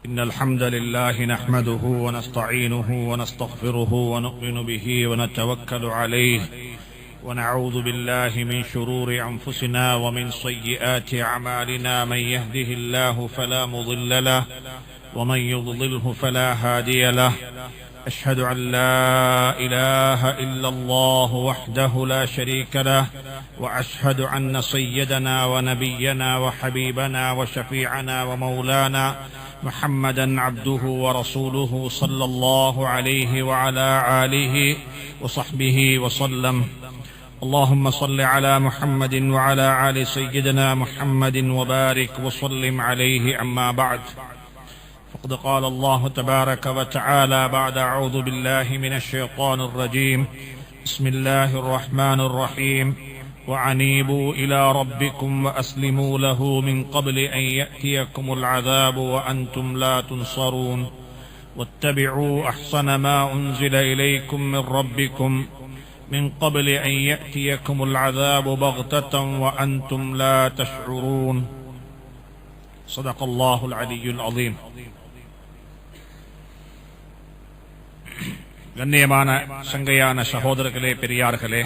إن الحمد لله نحمده ونستعينه ونستغفره ونؤمن به ونتوكل عليه ونعوذ بالله من شرور أنفسنا ومن سيئات أعمالنا من يهده الله فلا مضل له ومن يضلله فلا هادي له أشهد أن لا إله إلا الله وحده لا شريك له وأشهد أن سيدنا ونبينا وحبيبنا وشفيعنا ومولانا محمدا عبده ورسوله صلى الله عليه وعلى آله وصحبه وسلم اللهم صل على محمد وعلى آل سيدنا محمد وبارك وسلم عليه أما بعد فقد قال الله تبارك وتعالى بعد أعوذ بالله من الشيطان الرجيم بسم الله الرحمن الرحيم وأنيبوا إلى ربكم وأسلموا له من قبل أن يأتيكم العذاب وأنتم لا تنصرون واتبعوا أحسن ما أنزل إليكم من ربكم من قبل أن يأتيكم العذاب بغتة وأنتم لا تشعرون صدق الله العلي العظيم. கண்ணியமான சங்கையான சகோதரர்களே, பெரியார்களே,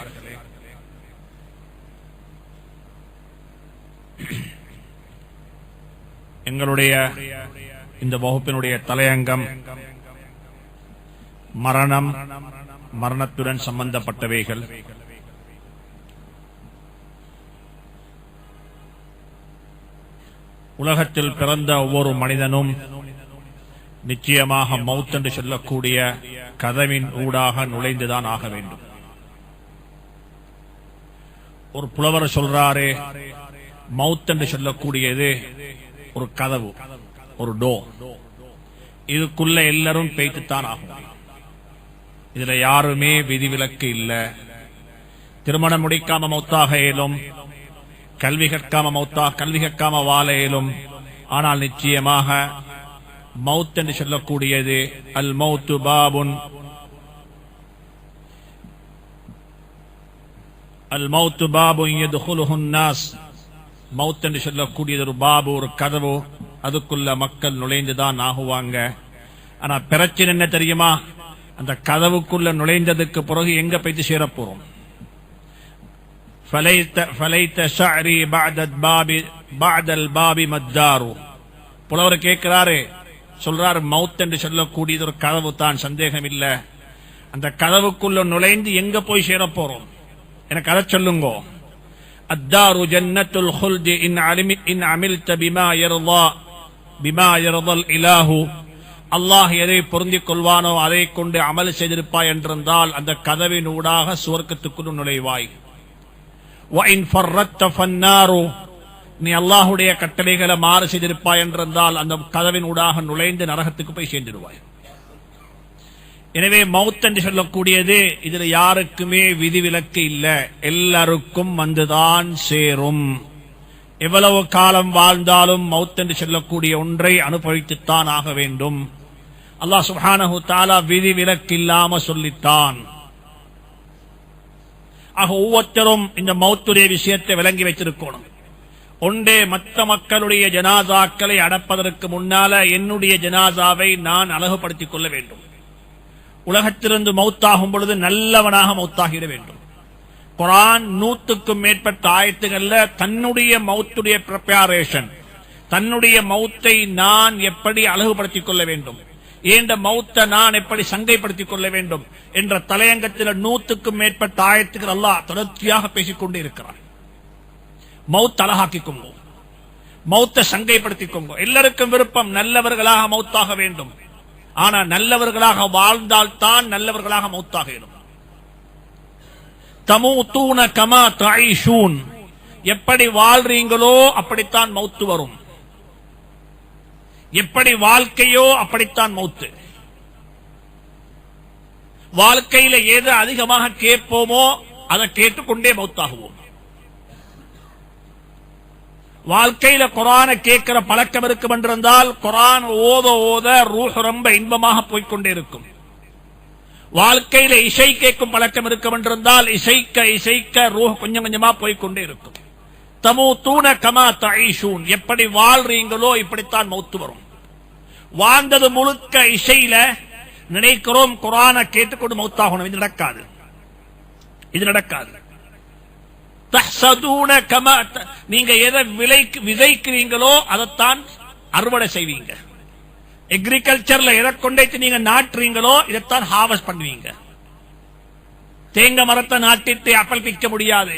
எங்களுடைய இந்த வகுப்பினுடைய தலையங்கம் மரணம், மரணத்துடன் சம்பந்தப்பட்டவைகள். உலகத்தில் பிறந்த ஒவ்வொரு மனிதனும் நிச்சயமாக மௌத் என்று சொல்லக்கூடிய கதவின் ஊடாக நுழைந்துதான் ஆக வேண்டும். ஒரு புலவர் சொல்றாரே, மௌத் என்று சொல்லக்கூடியது ஒரு கதவு, ஒரு டோ. இதுக்குள்ள எல்லாரும் பேய்த்துத்தான் ஆகும். இதுல யாருமே விதிவிலக்கு இல்ல. திருமணம் முடிக்காம மௌத்தாக இயலும், கல்வி கற்காம வாழ இயலும். ஆனால் நிச்சயமாக மௌத் என்று சொல்லக்கூடியது அல் மௌத்து பாபுன், அல் மௌத்து பாபுன் யதுகுலுஹுன் நாஸ். மௌத் என்று சொல்லக்கூடியது ஒரு பாபு, ஒரு கதவு. அதுக்குள்ள மக்கள் நுழைந்துதான் ஆகுவாங்க. ஆனா பிரச்சனை என்ன தெரியுமா? அந்த கதவுக்குள்ள நுழைந்ததுக்கு பிறகு எங்க போய் சேர போறோம்? ஃபலைத ஷஅரி பஅதல் பாபி மத்தாரு. புலவர் கேட்கிறாரு, சொல்றாரு, மௌத் என்று சொல்லக்கூடியது ஒரு கதவு தான், சந்தேகம் இல்ல. அந்த கதவுக்குள்ள நுழைந்து எங்க போய் சேர போறோம்? எனக்கு அதை சொல்லுங்க. அத்தாரு ஜன்னத்துல் ஹுல்தி இன் அமில்த பிமா யர்தல் இலாஹு. அல்லாஹ் எதை பொருந்திக் கொள்வானோ அதை கொண்டு அமல் செய்திருப்பாய் என்றிருந்தால் அந்த கதவின் ஊடாக சுவர்க்கத்துக்குள் நுழைவாய். வஇன் ஃபர்ரத்த ஃபன்னாரு. நீ அல்லாஹுடைய கட்டளைகளை மாறு செய்திருப்பாய் என்றிருந்தால் அந்த கதவின் ஊடாக நுழைந்து நரகத்துக்கு போய் சேர்ந்துடுவாய். எனவே மௌத் என்று சொல்லக்கூடியது இதுல யாருக்குமே விதிவிலக்கு இல்ல, எல்லாருக்கும் வந்துதான் சேரும். எவ்வளவு காலம் வாழ்ந்தாலும் மௌத் என்று சொல்லக்கூடிய ஒன்றை அனுபவித்துத்தான் ஆக வேண்டும். அல்லாஹ் சுப்ஹானஹு தஆலா விதிவிலக்கு இல்லாம சொல்லித்தான். ஆக ஒவ்வொருத்தரும் இந்த மௌத்துடைய விஷயத்தை விளங்கி வைத்திருக்கணும். ஒன்றே, மற்ற மக்களுடைய ஜனாசாக்களை அடப்பதற்கு முன்னால என்னுடைய ஜனாசாவை நான் அழகுபடுத்திக் கொள்ள வேண்டும். உலகத்திலிருந்து மௌத்தாகும் பொழுது நல்லவனாக மௌத்தாகிட வேண்டும். குர்ஆன் 100க்கும் மேற்பட்ட ஆயத்துகள்ல தன்னுடைய மௌத்துடைய ப்ரிப்பரேஷன், தன்னுடைய மௌத்தை நான் எப்படி அழகுபடுத்திக் கொள்ள வேண்டும், ஏண்ட மௌத்தை நான் எப்படி சங்கைப்படுத்திக் கொள்ள வேண்டும் என்ற தலையங்கத்தில் 100க்கும் மேற்பட்ட ஆயத்துகள் அல்லாஹ் தொடர்ச்சியாக பேசிக்கொண்டே இருக்கிறார். மௌத் அழகாக்கிக்கோங்க, மௌத்தை சங்கைப்படுத்திக்கோங்க. எல்லாருக்கும் விருப்பம் நல்லவர்களாக மௌத்தாக வேண்டும். ஆனா நல்லவர்களாக வாழ்ந்தால் தான் நல்லவர்களாக மௌத்தாக இருக்கும். தமூதூன கமா தஈஷூன். எப்படி வாழ்றீங்களோ அப்படித்தான் மௌத்து வரும். எப்படி வாழ்க்கையோ அப்படித்தான் மௌத்து. வாழ்க்கையில எது அதிகமாக கேட்போமோ அதை கேட்டுக்கொண்டே மௌத்தாகுவோம். வாழ்க்கையில குர்ஆனை கேட்கிற பழக்கம் இருக்கும் என்றிருந்தால் குர்ஆன் ஓத ஓத ரூஹ் ரொம்ப இன்பமாக போய்கொண்டே இருக்கும். வாழ்க்கையில இசை கேட்கும் பழக்கம் இருக்கும் என்றிருந்தால் இசைக்க இசைக்க ரூஹ் கொஞ்சம் கொஞ்சமா போய்கொண்டே இருக்கும். தமூதூன கமா தஈஷூன். எப்படி வாழ்றீங்களோ இப்படித்தான் மௌத்து வரும். வாழ்ந்தது முழுக்க இசையில நினைக்கிறோம் குர்ஆனை கேட்டுக்கொண்டு மௌத்தாகணும். இது நடக்காது, இது நடக்காது. தஹ்சதூன கமா, நீங்க எதை விதைக்கிறீங்களோ அதைத்தான் அறுவடை செய்வீங்க. அக்ரிகல்ச்சர்ல எதை கொண்டு நீங்க நாட்டுறீங்களோ இதைத்தான் ஹார்வெஸ்ட் பண்ணுவீங்க. தேங்காய் மரத்தை நாட்டிட்டு ஆப்பிள் பிக்க முடியாது,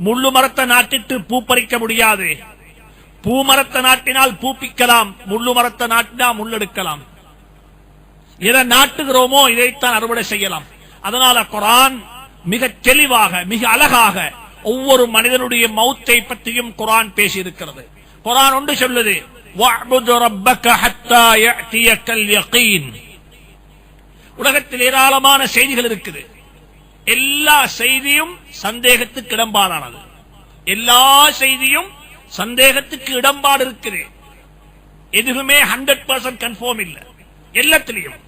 முள்ளு மரத்தை நாட்டிட்டு பூ பறிக்க முடியாது. பூ மரத்தை நாட்டினால் பூ பிக்கலாம், முள்ளு மரத்தை நாட்டினா முள்ளெடுக்கலாம். எதை நாட்டுகிறோமோ இதைத்தான் அறுவடை செய்யலாம். அதனால குர்ஆன் மிக தெளிவாக மிக அழகாக ஒவ்வொரு மனிதனுடைய மௌத்தை பற்றியும் குர்ஆன் பேசி இருக்கிறது. குர்ஆன் ஒன்று சொல்லுது, வஅ்புது ரப்பக ஹத்தா யஅதியக்கல் யகீன். உலகத்தில் ஏராளமான செய்திகள் இருக்குது. எல்லா செய்தியும் சந்தேகத்துக்கு இடம்பாடானது. எல்லா செய்தியும் சந்தேகத்துக்கு இடம்பாடு இருக்குது. எதுவுமே 100% கன்ஃபார்ம் இல்ல. எல்லாத்திலையும்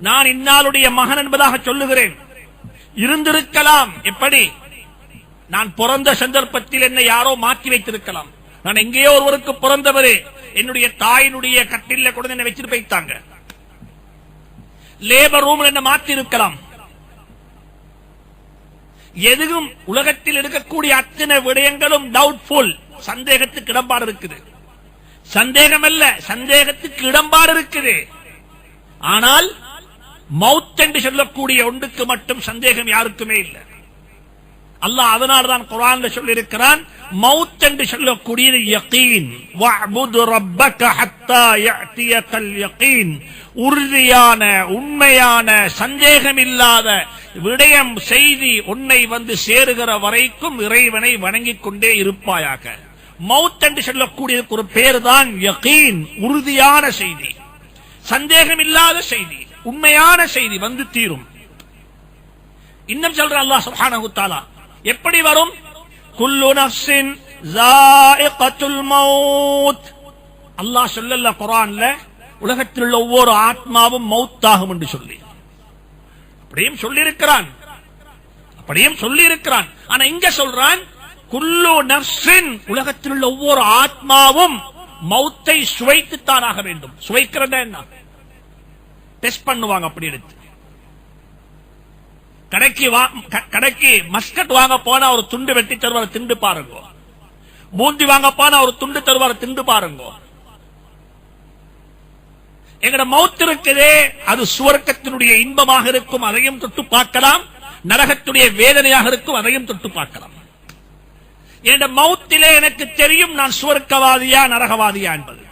நான் இன்னாளுடைய மகன் என்பதாக சொல்லுகிறேன், இருந்திருக்கலாம். எப்படி? நான் பிறந்த சந்தர்ப்பத்தில் என்னை யாரோ மாற்றி வைத்திருக்கலாம். நான் எங்கேயோ ஒருவருக்கு பிறந்தவரே, என்னுடைய தாயினுடைய கட்டில கூட என்னை வச்சிட்டு போய்த்தாங்க. லேபர் ரூம் என்ன மாற்றி இருக்கலாம். எதுவும் உலகத்தில் இருக்கக்கூடிய அத்தனை விடயங்களும் டவுட்ஃபுல், சந்தேகத்துக்கு இடம்பாடு இருக்குது. சந்தேகம் அல்ல, சந்தேகத்துக்கு இடம்பாடு இருக்குது. ஆனால் மௌத் என்று சொல்லக்கூடிய ஒன்றுக்கு மட்டும் சந்தேகம் யாருக்குமே இல்லை. அல்லாஹ் அதனால்தான் குர்ஆன்ல சொல்லி இருக்கிறான், மௌத் என்று சொல்லக்கூடியது யகீன். வஅ்புது ரப்பக ஹத்தா யஅதியக்கல் யகீன். உறுதியான உண்மையான சந்தேகம் இல்லாத விடயம் செய்தி உன்னை வந்து சேருகிற வரைக்கும் இறைவனை வணங்கிக் கொண்டே இருப்பாயாக. மௌத் என்று சொல்லக்கூடியதுக்கு ஒரு பேர் தான் யகீன், உறுதியான செய்தி, சந்தேகம் இல்லாத செய்தி, உண்மையான செய்தி வந்து தீரும். இன்னும் சொல்ற அல்லாஹ் சுப்ஹானஹு வ தஆலா எப்படி வரும்? குல்லு நஃப்ஸின் ஸாயிகத்துல் மௌத். அல்லாஹ் சொல்லல குர்ஆன்ல உலகத்தில் உள்ள ஒவ்வொரு ஆத்மாவும் மௌத்தாகும் என்று சொல்லி அப்படியும் சொல்லி இருக்கிறான். ஆனா இங்க சொல்றான் குல்லு நஃப்ஸின், உலகத்தில் உள்ள ஒவ்வொரு ஆத்மாவும் மௌத்தை சுவைத்துத்தான் ஆக வேண்டும். சுவைக்கிறதா என்ன? டெஸ்ட் பண்ணுவாங்க. அப்படி எடுத்து கடைக்கு மஸ்கட் வாங்க போனா ஒரு துண்டு வெட்டி தருவார, திண்டு பாருங்க. பூந்தி வாங்க போனா ஒரு துண்டு தருவார, திண்டு பாருங்க. எங்கட மௌத் இருக்குதே, அது சுவர்க்கத்தினுடைய இன்பமாக இருக்கும், அதையும் தொட்டு பார்க்கலாம். நரகத்துடைய வேதனையாக இருக்கும், அதையும் தொட்டு பார்க்கலாம். என் மௌத்திலே எனக்கு தெரியும் நான் சுவர்க்கவாதியா நரகவாதியா என்பது.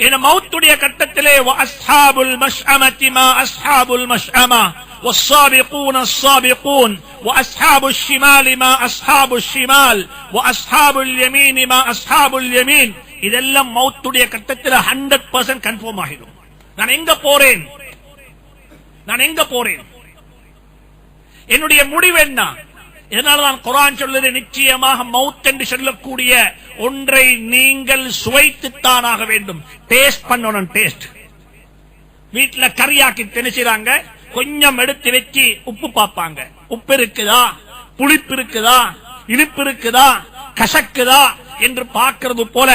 என் மௌத்துடைய கட்டத்திலே வஅஸ்ஹாபுல் மஷ்அமதி மா அஸ்ஹாபுல் மஷ்அமா والسابقون السابقون واصحاب الشمال ما اصحاب الشمال واصحاب اليمين ما اصحاب اليمين. இதெல்லாம் மௌத்துடைய கட்டத்தில் 100% கன்ஃபார்ம் ஆகிடும். நான் எங்க போறேன், என்னுடைய முடிவு என்ன? இதனால்தான் குர்ஆன் சொல்லுது, நிச்சயமாக மௌத் என்று சொல்லக்கூடிய ஒன்றை நீங்கள் சுவைத்துத்தான் ஆக வேண்டும். டேஸ்ட் பண்ணணும். டேஸ்ட் வீட்டுல கறியாக்கி திணிச்சாங்க, கொஞ்சம் எடுத்து வச்சு உப்பு பார்ப்பாங்க. உப்பு இருக்குதா, புளிப்பு இருக்குதா, இனிப்பு இருக்குதா, கசக்குதா என்று பார்க்கிறது போல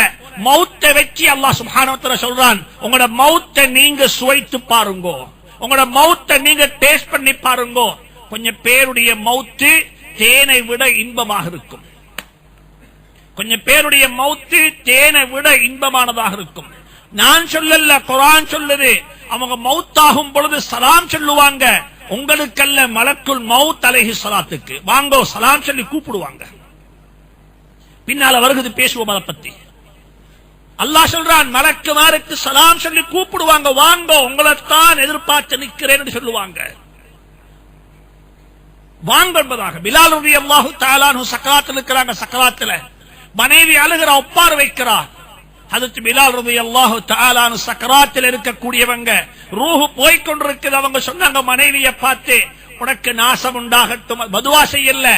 மௌத்தை வச்சு அல்லாஹ் சுப்ஹானஹு வ தஆலா சொல்றான், உங்களோட மௌத்தை நீங்க சுவைத்து பாருங்க, உங்களோட மௌத்தை நீங்க டேஸ்ட் பண்ணி பாருங்க. கொஞ்சம் பேருடைய மௌத்து தேனை விட இன்பமாக இருக்கும். கொஞ்சம் பேருடைய மௌத்து தேனை விட இன்பமானதாக இருக்கும். நான் சொல்லல, குர்ஆன் சொல்லுது. அவங்க மௌத்தாகும் பொழுது சலாம் சொல்லுவாங்க. உங்களுக்கல்ல, மலக்குல் மௌத் அலைஹிஸ்ஸலாத்துக்கு வாங்கோ சலாம் சொல்லி கூப்பிடுவாங்க. பின்னால வருகிறது, பேசுவோம் அதை பத்தி. அல்லாஹ் சொல்றான், மலக்குமாருக்கு சலாம் சொல்லி கூப்பிடுவாங்க, வாங்கோ உங்களைத்தான் எதிர்பார்த்து நிற்கிறேன் சொல்லுவாங்க. வாங்க என்பதாக. பிலால் ரலியல்லாஹு தஆலா அன்ஹு சக்கராத்தில் இருக்கிறாங்க. சக்கராத்தில் மனைவி அழுகிறா, ஒப்பார் வைக்கிறார். ஹஜ்ரத் பிலால் ரலியல்லாஹு தஆலா அன்ஹு சக்கராத்தில் இருக்கக்கூடியவங்க, ரூஹ் போய் கொண்டிருக்குது. அவங்க சொன்னாங்க மனைவியை பார்த்து, உனக்கு நாசம் உண்டாகட்டும். பதுவா செய்யல,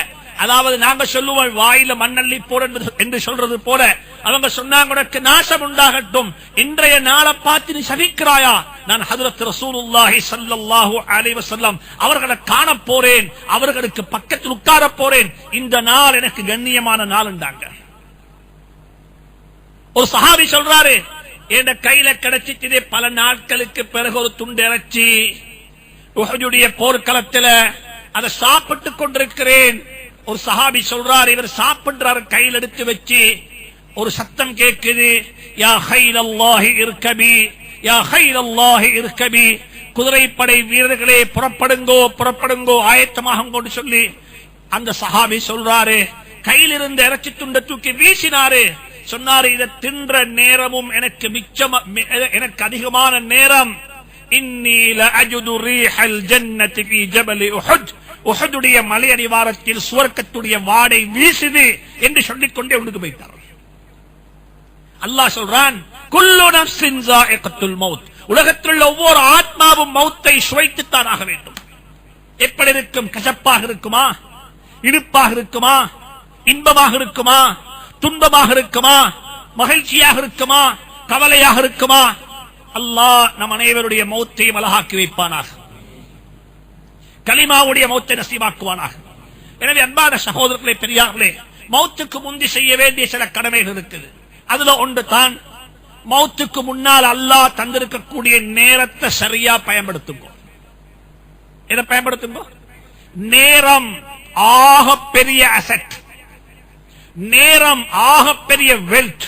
அதாவது நாங்க சொல்லுவோம் வாயில மண்ணள்ளி போட என்று சொல்றது போல அவங்க சொன்னாங்க, உனக்கு நாசம் உண்டாகட்டும். இன்றைய நாளை பார்த்து நீ சபிக்கிறாயா? நான் ஹஜ்ரத் ரசூலுல்லாஹி ஸல்லல்லாஹு அலைஹி வஸல்லம் அவர்களை காண போறேன், அவர்களுக்கு பக்கத்தில் உட்கார போறேன். இந்த நாள் எனக்கு கண்ணியமான நாள் என்றாங்க. ஒரு ஒரு சஹாபி சொல்றாரு, என் கையில கிடைச்சிட்டு பல நாட்களுக்கு பிறகு ஒரு துண்டு இறைச்சி உஹதுடைய போர்க்களத்தில் அதை சாப்பிட்டுக் கொண்டிருக்கிறேன். ஒரு சஹாபி சொல்றாரு, இவர் சாப்பிடுறாரு, கையில் எடுத்து வச்சு ஒரு சத்தம் கேட்குது, யா ஹைலல்லாஹி இர்கபி, யா ஹைலல்லாஹி இர்கபி, குதிரைப்படை வீரர்களே புறப்படுங்கோ புறப்படுங்கோ ஆயத்தமாக சொல்லி அந்த சஹாபி சொல்றாரு, கையில் இருந்த இறைச்சி துண்டை தூக்கி வீசினாரு. சொன்னாரு, இதை தின்ற நேரமும் எனக்கு மிச்சம், எனக்கு அதிகமான நேரம். இன்னீ லஅஜுது ரீஹல் ஜன்னதி ஃபீ ஜபலி உஹுத், உஹதுடைய மலை அடிவாரத்தில் சுவர்க்கத்துடைய வாடை வீசுது என்று சொல்லிக் கொண்டே உள்ளுக்கு போயிட்டார். அல்லாஹ் சொல்றான், குல்லு நஃப்ஸின் ஸாயிகத்துல் மௌத், உலகத்தில் ஒவ்வொரு ஆத்மாவும் மௌத்தை சுவைத்துத்தான் ஆக வேண்டும். எப்படி இருக்கும்? கசப்பாக இருக்குமா, இனிப்பாக இருக்குமா, இன்பமாக இருக்குமா, துன்பமாக இருக்குமா, மகிழ்ச்சியாக இருக்குமா, கவலையாக இருக்குமா? அல்லாஹ் நம் அனைவருடைய மௌத்தையும் அழகாக்கி வைப்பானாக, கலிமாவுடைய மௌத்தை நசீபாக்குவானாக. எனவே அன்பான சகோதரர்களே, பெரியார்களே, மௌத்துக்கு முந்தி செய்ய வேண்டிய சில கடமைகள் இருக்குது. அதுல ஒன்று தான், மௌத்துக்கு முன்னால் அல்லாஹ் தந்திருக்கக்கூடிய நேரத்தை சரியா பயன்படுத்துங்க. எதை பயன்படுத்துங்க? நேரம் ஆக பெரிய அசெட், நேரம் ஆக பெரிய வெல்த்,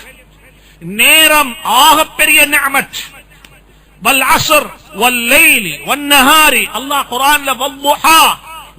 நேரம் ஆக பெரிய நிஅமத். வல் அஸ்ர் வல் லைலி வன் நஹாரி, அல்லாஹ் குர்ஆன்ல வல்லுஹா,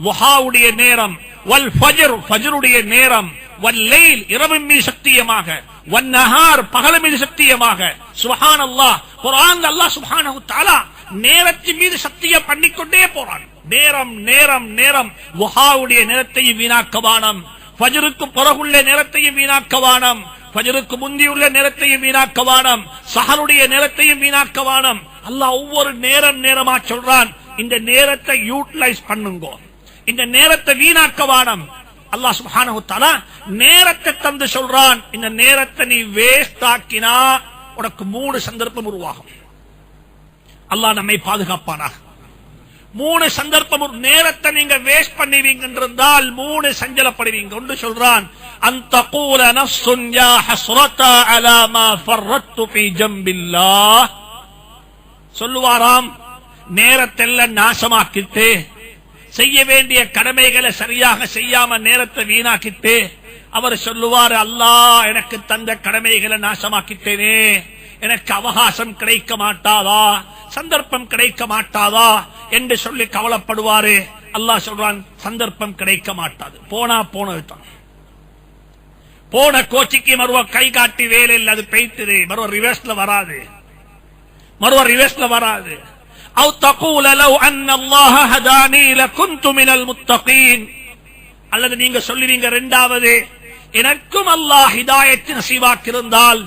லுஹாவுடைய நேரம், வல் ஃபஜ்ர், ஃபஜ்ருடைய நேரம், வல் லைல் இரவின் மீது சத்தியமாக, வன் நஹார் பகல் மீது சத்தியமாக. சுப்ஹானல்லாஹ், குர்ஆன்ல அல்லாஹ் சுப்ஹானஹு தஆலா நேரத்தின் மீது சத்தியம் பண்ணிக்கொண்டே போறான். நேரம் நேரம் நேரம். லுஹாவுடைய நேரத்தையும் வீணாக்கவானம், ஃபஜ்ருக்கு பிறகுள்ள நேரத்தையும் வீணாக்கவானம், ஃபஜ்ருக்கு முந்தியுள்ள நேரத்தையும் வீணாக்கவானம், சஹருடைய நேரத்தையும் வீணாக்கவானம். அல்லாஹ் ஒவ்வொரு நேரம் நேரமா சொல்றான், இந்த நேரத்தை யூட்டிலைஸ் பண்ணுங்க, இந்த நேரத்தை வீணாக்கவானம். அல்லாஹ் சுப்ஹானஹு தஆலா நேரத்தை தந்து சொல்றான், இந்த நேரத்தை நீ வேஸ்ட் ஆக்கினா உனக்கு 3 சந்தர்ப்பம் உருவாகும். அல்லாஹ் நம்மை பாதுகாப்பானாக. 3 சந்தர்ப்பம். நேரத்தை நீங்க வேஸ்ட் பண்ணுவீங்க என்றால் 3 சஞ்சலப்படுவீங்க. ஒன்று சொல்றான், அன்தகூல நஃப்ஸுன் யா ஹஸ்ரதா அலா மா ஃபர்ரத்து ஃபீ ஜம்பில்லாஹ். சொல்லுவாராம், நேரத்தெல்லாம் நாசமாக்கிட்டு, செய்ய வேண்டிய கடமைகளை சரியாக செய்யாம நேரத்தை வீணாக்கிட்டு அவர் சொல்லுவார், அல்லாஹ் எனக்கு தந்த கடமைகளை நாசமாக்கிட்டேனே, எனக்கு அவகாசம் கிடைக்க மாட்டாதா, சந்தர்ப்பம் கிடைக்க மாட்டாதா என்று சொல்லி கவலைப்படுவாரு. அல்லாஹ் சொல்றான், சந்தர்ப்பம் கிடைக்க மாட்டாது, போனா போனதுதான். போன கோச்சிக்கு மறுவ கை காட்டி வேலை இல்லை, அது பெய்த்துது, மறுவ ரிவர்ஸ்ல வராது, மறுவ ரிவர்ஸ்ல வராது. أو تقول لو أن الله هداني لكنت من المتقين. அல்லது நீங்க சொல்லுவீங்க, இரண்டாவது, எனக்கும் அல்லாஹ் ஹிதாயத் நசீபாக்கியிருந்தால்,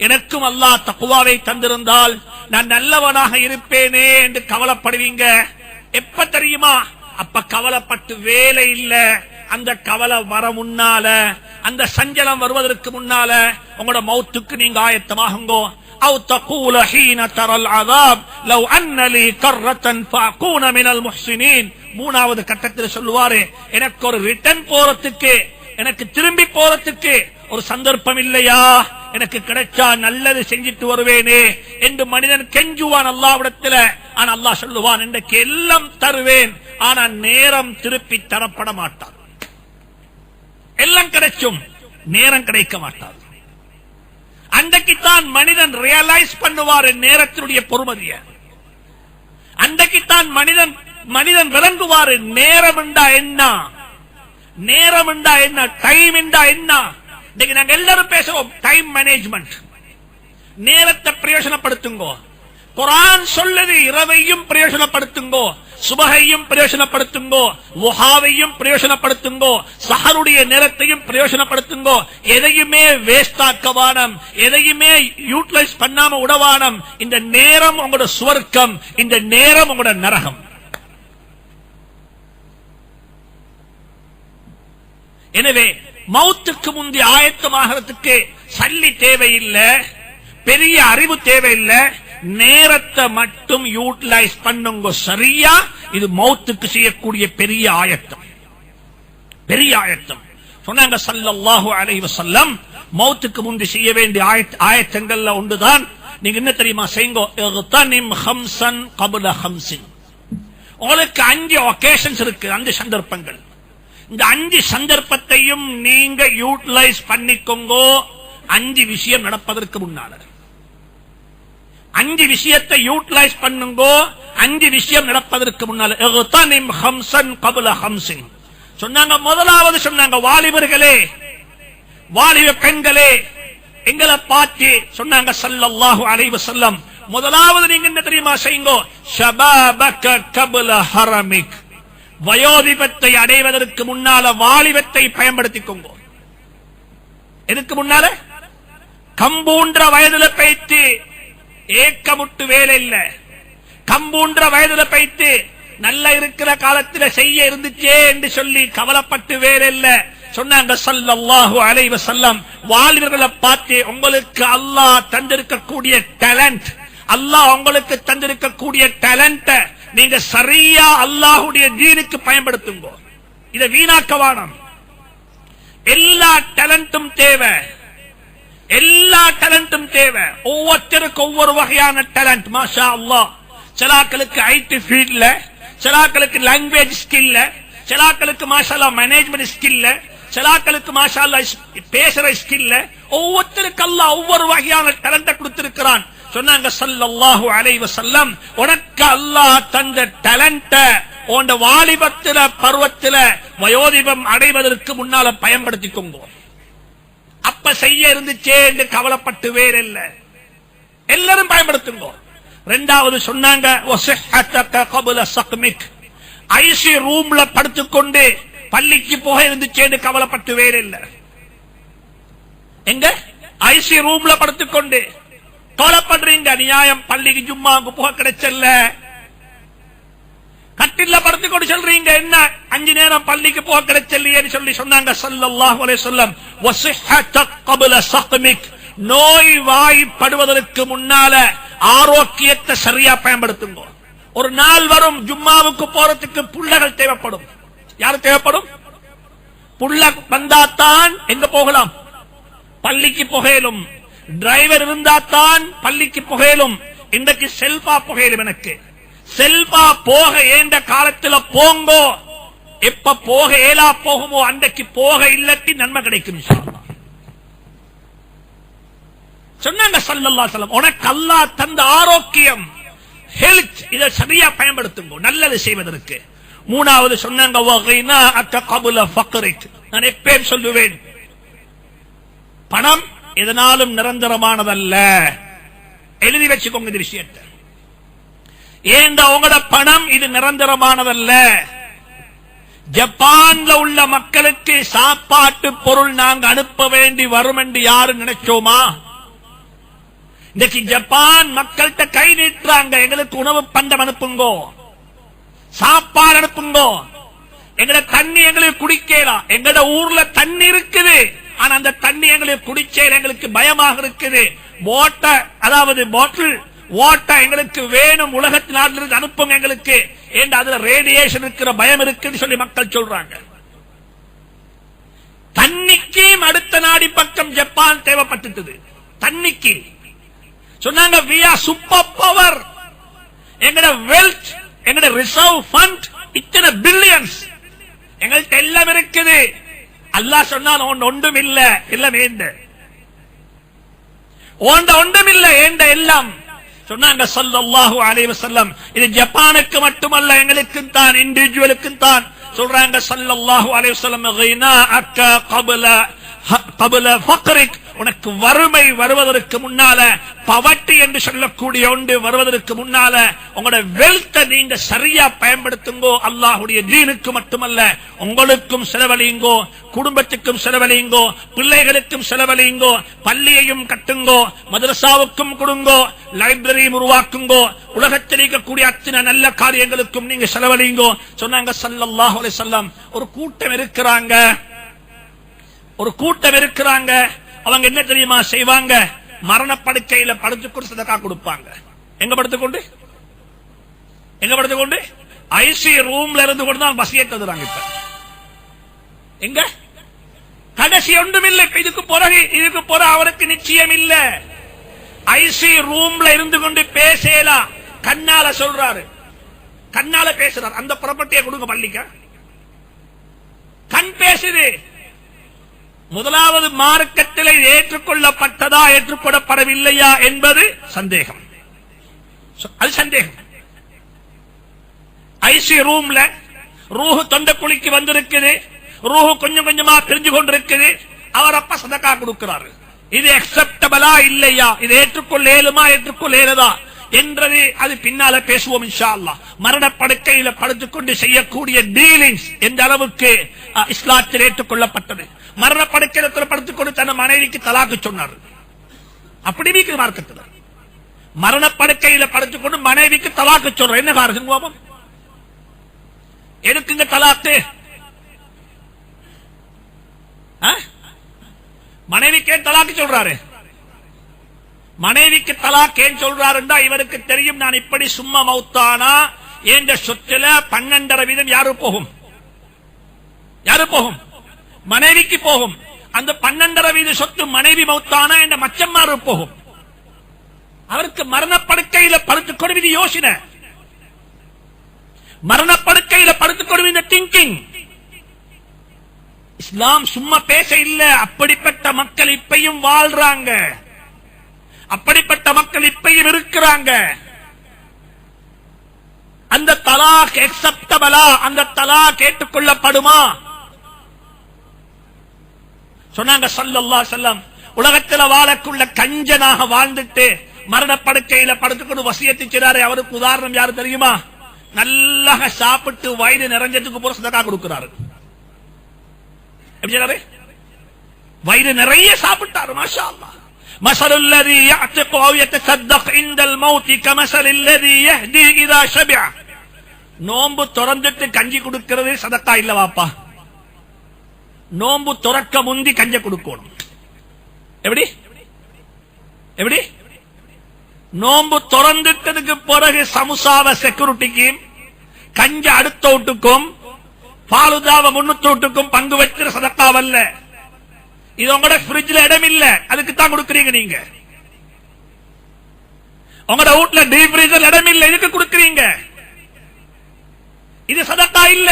எனக்கும் அல்லாஹ் தக்வாவை தந்திருந்தால் நான் நல்லவனாக இருப்பேனே என்று கவலைப்படுவீங்க. எப்ப தெரியுமா? அப்ப கவலைப்பட்டு வேலை இல்ல. அந்த கவலை வர முன்னால, அந்த சஞ்சலம் வருவதற்கு முன்னால உங்களோட மௌத்துக்கு நீங்க ஆயத்தமாகுங்கோ. أو تقول حين ترى العذاب لو أن لي كرة فأكون من المحسنين. மூணாவது கட்டத்தில் சொல்லுவாரு, எனக்கு ஒரு ரிட்டர்ன் போறதுக்கு, எனக்கு திரும்பி போறதுக்கு ஒரு சந்தர்ப்பம் இல்லையா, எனக்கு கிடைச்சா நல்லது செஞ்சிட்டு வருவேனே என்று மனிதன் கெஞ்சுவான் அல்லாஹ்விடத்தில். ஆனா அல்லாஹ் சொல்லுவான், இன்றைக்கு எல்லாம் தருவேன், ஆனா நேரம் திருப்பி தரப்பட மாட்டார். எல்லாம் கிடைச்சும் நேரம் கிடைக்க மாட்டார். அன்றைக்குத்தான் மனிதன் ரியலைஸ் பண்ணுவார் நேரத்தினுடைய பொறுமதிய. அன்றைக்குத்தான் மனிதன் விளங்குவார், நேரம் என்றா என்ன, நேரம் என்றா என்ன, டைம் என்றா என்ன. இன்னைக்கு நாங்க எல்லாரும் பேசுவோம் டைம் மேனேஜ்மெண்ட். நேரத்தை பிரயோஜனப்படுத்துங்கோ. குர்ஆன் சொல்லுது, இரவையும் பிரயோஜனப்படுத்துங்கோ, சுபஹையும் பிரயோஜனப்படுத்துங்கோ, லுஹாவையும் பிரயோஜனப்படுத்துங்கோ, சஹருடைய நேரத்தையும் பிரயோஜனப்படுத்துங்கோ. எதையுமே வேஸ்ட் ஆக்கவானம், எதையுமே யூட்டிலைஸ் பண்ணாம உடவானம். இந்த நேரம் உங்களோட சுவர்க்கம், இந்த நேரம் உங்களோட நரகம். எனவே மௌத்துக்கு முந்தைய ஆயத்தமாகிறதுக்கு சல்லி தேவையில்லை, பெரிய அறிவு தேவையில்லை, நேரத்தை மட்டும் யூட்டிலைஸ் பண்ணுங்க சரியா. இது மௌத்துக்கு செய்யக்கூடிய பெரிய ஆயத்தம், பெரிய ஆயத்தம். சொன்னாங்க ஸல்லல்லாஹு அலைஹி வஸல்லம், மௌத்துக்கு முந்தி செய்ய வேண்டிய ஆயத்தங்கள்ல ஒன்றுதான், நீங்க என்ன தெரியுமா செய்யுங்க, இக்தனிம் ஹம்சன் கப்ல ஹம்சின். உங்களுக்கு 5 ஒகேஷன்ஸ் இருக்கு, 5 சந்தர்ப்பங்கள். இந்த 5 சந்தர்ப்பத்தையும் நீங்க யூட்டிலைஸ் பண்ணிக்கோங்க 5 விஷயம் நடப்பதற்கு முன்னால. 5 விஷயத்தை யூட்டிலைஸ் பண்ணுங்க 5 விஷயம் நடப்பதற்கு முன்னால. இக்தனிம் ஹம்சன் கப்ல ஹம்சின் சொன்னாங்க. முதலாவது சொன்னாங்க, வாலிபர்களே, வாலிப பெண்களே, எங்களை பார்த்து சொன்னாங்க ஸல்லல்லாஹு அலைஹி வஸல்லம், முதலாவது நீங்க என்ன தெரியுமா செய்யுங்க, ஷபாபக கப்ல ஹரமிக். வயோதிபத்தை அடைவதற்கு முன்னால வாலிபத்தை பயன்படுத்திக்கோங்க. எதுக்கு முன்னால? கம்பூன்ற வயதுல பைத்து ஏக்கமுட்டு வேலை இல்ல. கம்பூன்ற வயதுல பைத்து நல்ல இருக்கிற காலத்துல செய்ய இருந்துச்சே என்று சொல்லி கவலைப்பட்டு வேலை இல்ல. சொன்னாங்க ஸல்லல்லாஹு அலைஹி வஸல்லம், வாலிபர்களை பார்த்து உங்களுக்கு அல்லாஹ் தந்திருக்கக்கூடிய டேலண்ட், அல்லாஹ் உங்களுக்கு தந்திருக்கக்கூடிய டேலண்ட நீங்க சரியா அல்லாஹ்வுடைய தீனுக்கு பயன்படுத்துங்க. இத வீணாக்க வேண்டாம். எல்லா டேலண்ட்டும் தேவை, எல்லா டேலண்ட்டும் தேவை. ஒவ்வொருத்தருக்கு ஒவ்வொரு வகையான டேலண்ட். மாஷா அல்லாஹ், சிலாக்களுக்கு ஐடி ஃபீல்ட்ல, சிலாக்களுக்கு லாங்குவேஜ் ஸ்கில்ல, சிலாக்களுக்கு மாஷா அல்லாஹ் மேனேஜ்மெண்ட் ஸ்கில்ல, சிலாக்களுக்கு மாஷா அல்லாஹ் பேசுற ஸ்கில்ல. ஒவ்வொருத்தருக்கு அல்லாஹ் ஒவ்வொரு வகையான டேலண்ட கொடுத்திருக்கிறான். சொன்னாங்க ஸல்லல்லாஹு அலைஹி வஸல்லம், உனக்கு அல்லாஹ் தந்த டேலண்ட உன் வாலிபத்தில பருவத்தில வயோதிபம் அடைவதற்கு முன்னால பயன்படுத்திக்கோங்க. அப்ப செய்ய இருந்துச்சே என்று கவலைப்பட்டு வேற இல்ல, எல்லாரும் பயன்படுத்துங்க. இரண்டாவது சொன்னாங்க, வஸஹத்தக கப்ல ஸக்மிக். ஐசி ரூம்ல படுத்துக்கொண்டு பள்ளிக்கு போக இருந்துச்சே என்று கவலைப்பட்டு வேற இல்ல. எங்க ஐசி ரூம்ல படுத்துக்கொண்டு கவலைப்படுறீங்க, நியாயம் பள்ளிக்கு ஜும்மாவுக்கு போக கிடைச்சல்ல. கட்டில படுத்துக்கொண்டு சொல்றீங்க, என்ன 5 நேரம் பள்ளிக்கு போக கிடைச்சல்லையே சொல்லி சொன்னாங்க ஸல்லல்லாஹு அலைஹி வஸல்லம், வஸஹத்தக கப்ல ஸக்மிக். நோய் வாய்ப்படுவதற்கு முன்னால ஆரோக்கியத்தை சரியா பயன்படுத்துங்க. ஒரு நாள் வரும் ஜும்மாவுக்கு போறதுக்கு புள்ளகள் தேவைப்படும். யாரு தேவைப்படும்? புள்ள வந்தாத்தான் எங்க போகலாம், பள்ளிக்கு புகையிலும். டிரைவர் இருந்தாத்தான் பள்ளிக்கு புகையிலும். இன்றைக்கு செல்பா புகையிலும். எனக்கு செல்பா போக ஏண்ட காலத்துல போங்கோ, எப்ப போக ஏலா போகுமோ அன்றைக்கு போக இல்லட்டி நன்மை கிடைக்கும் இன்ஷா அல்லாஹ். சொன்னாங்க ஸல்லல்லாஹு அலைஹி வஸல்லம், உனக்கு அல்லாஹ் தந்த ஆரோக்கியம், ஹெல்த், இதை சரியா பயன்படுத்துங்க நல்லது செய்வதற்கு. மூணாவது சொன்னாங்க, வகைனாஅக கப்ல ஃபக்ரிக். நான் எப்பவும் சொல்லுவேன், பணம் எதனாலும் நிரந்தரமானதல்ல. எழுதி வச்சுக்கோங்க இந்த விஷயத்தை. ஏண்டா உங்களோட பணம் இது நிரந்தரமானதல்ல. ஜப்பான்ல உள்ள மக்களுக்கு சாப்பாட்டு பொருள் நாங்க அனுப்ப வேண்டி வரும் என்று யாரு நினைச்சோமா? இன்னைக்கு ஜப்பான் மக்கள்கிட்ட கை நீட்டுறாங்க, எங்களுக்கு உணவு பண்டம் அனுப்புங்கோ, சாப்பாடு அனுப்புங்கோ, எங்கட தண்ணி எங்களுக்கு குடிக்கலாம். எங்கட ஊர்ல தண்ணி இருக்குது, ஆனா அந்த தண்ணி எங்களுக்கு குடிச்சேன் எங்களுக்கு பயமாக இருக்குது. வாட்டர், அதாவது பாட்டில் வாட்டர் எங்களுக்கு வேணும், உலகத்து நாட்டிலிருந்து அனுப்புங்க எங்களுக்கு, ஏன் அதுல ரேடியேஷன் இருக்கிற பயம் இருக்குன்னு சொல்லி மக்கள் சொல்றாங்க. தண்ணிக்கும் அடுத்த நாடி பக்கம் ஜப்பான் தேவைப்பட்டது. தண்ணிக்கு சொன்னாங்க, we are super power. எங்கட வெல்த், எங்கட ரிசர்வ் ஃபண்ட் இத்தனை பில்லியன்ஸ் எங்கள்கிட்ட எல்லாம் இருக்குது. அல்லாஹ் சொன்னால் ஒன்றும் இல்ல, எல்லாம் ஏண்ட ஒன்றும் இல்ல, ஏண்ட எல்லாம். சொன்னாங்க ஸல்லல்லாஹு அலைஹி வஸல்லம், இது ஜப்பானுக்கு மட்டுமல்ல, எங்களுக்கும் தான், இண்டிவிஜுவலுக்கும் தான். சொல்றாங்க ஸல்லல்லாஹு அலைஹி வஸல்லம், கினாஅக கப்ல ஃபக்ரிக். உனக்கு வறுமை வருவதற்கு முன்னால, பவர்ட்டி என்று சொல்லக்கூடிய ஒன்று வருவதற்கு முன்னால உங்களோட வெல்த்தை நீங்க சரியா பயன்படுத்துங்கோ. அல்லாஹ்வுடைய தீனுக்கு மட்டுமல்ல, உங்களுக்கும் செலவழியுங்கோ, குடும்பத்துக்கும் செலவழியுங்கோ, பிள்ளைகளுக்கும் செலவழியுங்கோ, பள்ளியையும் கட்டுங்கோ, மதரசாவுக்கும் கொடுங்கோ, லைப்ரரியும் உருவாக்குங்கோ, உலகத்தில் இருக்கக்கூடிய அத்தனை நல்ல காரியங்களுக்கும் நீங்க செலவழியுங்கோ. சொன்னாங்க ஸல்லல்லாஹு அலைஹி வஸல்லம், ஒரு கூட்டம் இருக்கிறாங்க, அவங்க என்ன தெரியுமா செய்வாங்க? மரணப்படுக்கையில படுத்துக்கொண்டு சதகா கொடுப்பாங்க. எங்க படுத்துக்கொண்டு ஐசி ரூம்ல இருந்து கொண்டு தான் பசியை தந்துறாங்க. இப்ப எங்க கடைசி ஒன்றும் இல்லை. இதுக்கு பிறகு அவருக்கு நிச்சயம் இல்ல. ஐசி ரூம்ல இருந்து கொண்டு பேசலாம். கண்ணால சொல்றாரு, கண்ணால பேசுறாரு, அந்த ப்ராப்பர்ட்டியை கொடுங்க பள்ளிக்க. கண் பேசுது. முதலாவது மார்க்கத்தில் ஏற்றுக்கொள்ளப்பட்டதா ஏற்றுக்கொள்ளப்படவில்லையா என்பது சந்தேகம். அது சந்தேகம். ஐசி ரூம்ல ரூஹு தொண்டைக்குழிக்கு வந்திருக்குது. ரூஹு கொஞ்சம் கொஞ்சமா பிரிஞ்சு கொண்டிருக்குது. அவர் அப்ப சதக்கா கொடுக்கிறாரு. இது அக்செப்டபிளா இல்லையா, இது ஏற்றுக்கொள்ளேலுமா ஏற்றுக்கொள்ளேலதா என்றது அது பின்னால பேசுவோம் இன்ஷா அல்லாஹ். மரணப்படுக்கையில படுத்துக்கொண்டு செய்யக்கூடிய டீலிங்ஸ் எந்த அளவுக்கு இஸ்லாத்தில் ஏற்றுக்கொள்ளப்பட்டது. மரணப்படுக்கையில படுத்துக்கொண்டு தன் மனைவிக்கு தலாக்கு சொன்னார். அப்படி வீக்கு மார்க்கத்தில் மரணப்படுக்கையில படுத்துக்கொண்டு மனைவிக்கு தலாக்கு சொல்ற என்ன காரணம்? எதுக்குங்க தலாக்கு? மனைவிக்கே தலாக்கு சொல்றாரு. மனைவிக்கு தலாக் ஏன் சொல்றாருன்னா இவருக்கு தெரியும், நான் இப்படி சும்மா மௌத்தானா என்ற சொத்துல 12.5% யாரு போகும்? யாரு போகும்? மனைவிக்கு போகும். அந்த 12.5% சொத்து மனைவி மௌத்தானா என்ற மச்சம்மாரு போகும். அவருக்கு மரணப்படுக்கையில படுத்துக் கொள்வது யோசனை, மரணப்படுக்கையில படுத்துக் கொள்வது திங்கிங். இஸ்லாம் சும்மா பேச இல்ல. அப்படிப்பட்ட மக்கள் இப்பையும் வாழ்றாங்க, அப்படிப்பட்ட மக்கள் இப்பையும் இருக்கிறாங்க. அந்த தலாக் அக்செப்டபிளா, அந்த தலாக் ஏற்றுக்கொள்ளப்படுமா? சொன்னாங்க ஸல்லல்லாஹு அலைஹி வஸல்லம், உலகத்தில் வாழக்குள்ள கஞ்சனாக வாழ்ந்துட்டு மரணப்படுக்கையில படுத்துக்கொண்டு வசியத்து செய்றாரு. அவருக்கு உதாரணம் யாரு தெரியுமா? நல்லா சாப்பிட்டு வயிறு நிறைஞ்சதுக்கு போற சதக்கா கொடுக்கிறாரு. வயிறு நிறைய சாப்பிட்டாரு. மாஷா அல்லாஹ். مثل الذي يعتق أو يتصدق عند الموت كمثل الذي يهدي إذا شبع. நோன்பு திறந்துட்டு கஞ்சி கொடுக்கிறது சதக்கா இல்ல வாப்பா. நோன்பு துறக்க முந்தி கஞ்ச கொடுக்கணும். எப்படி எப்படி? நோன்பு திறந்துட்டதுக்கு பிறகு சமுசாவ செக்யூரிட்டிக்கு, கஞ்ச அடுத்த வீட்டுக்கும், பாலுதாவ முன்னூத்தி வீட்டுக்கும் பங்கு வைக்கிற சதக்காவல்ல. இது உங்களோட ஃப்ரிட்ஜ்ல இடம் இல்ல, அதுக்கு தான் கொடுக்கறீங்க. நீங்க உங்களோட வீட்டுல டீப் ஃப்ரீசர் இடம் இல்ல, இதுக்கு கொடுக்கறீங்க. இது சதக்கா இல்ல.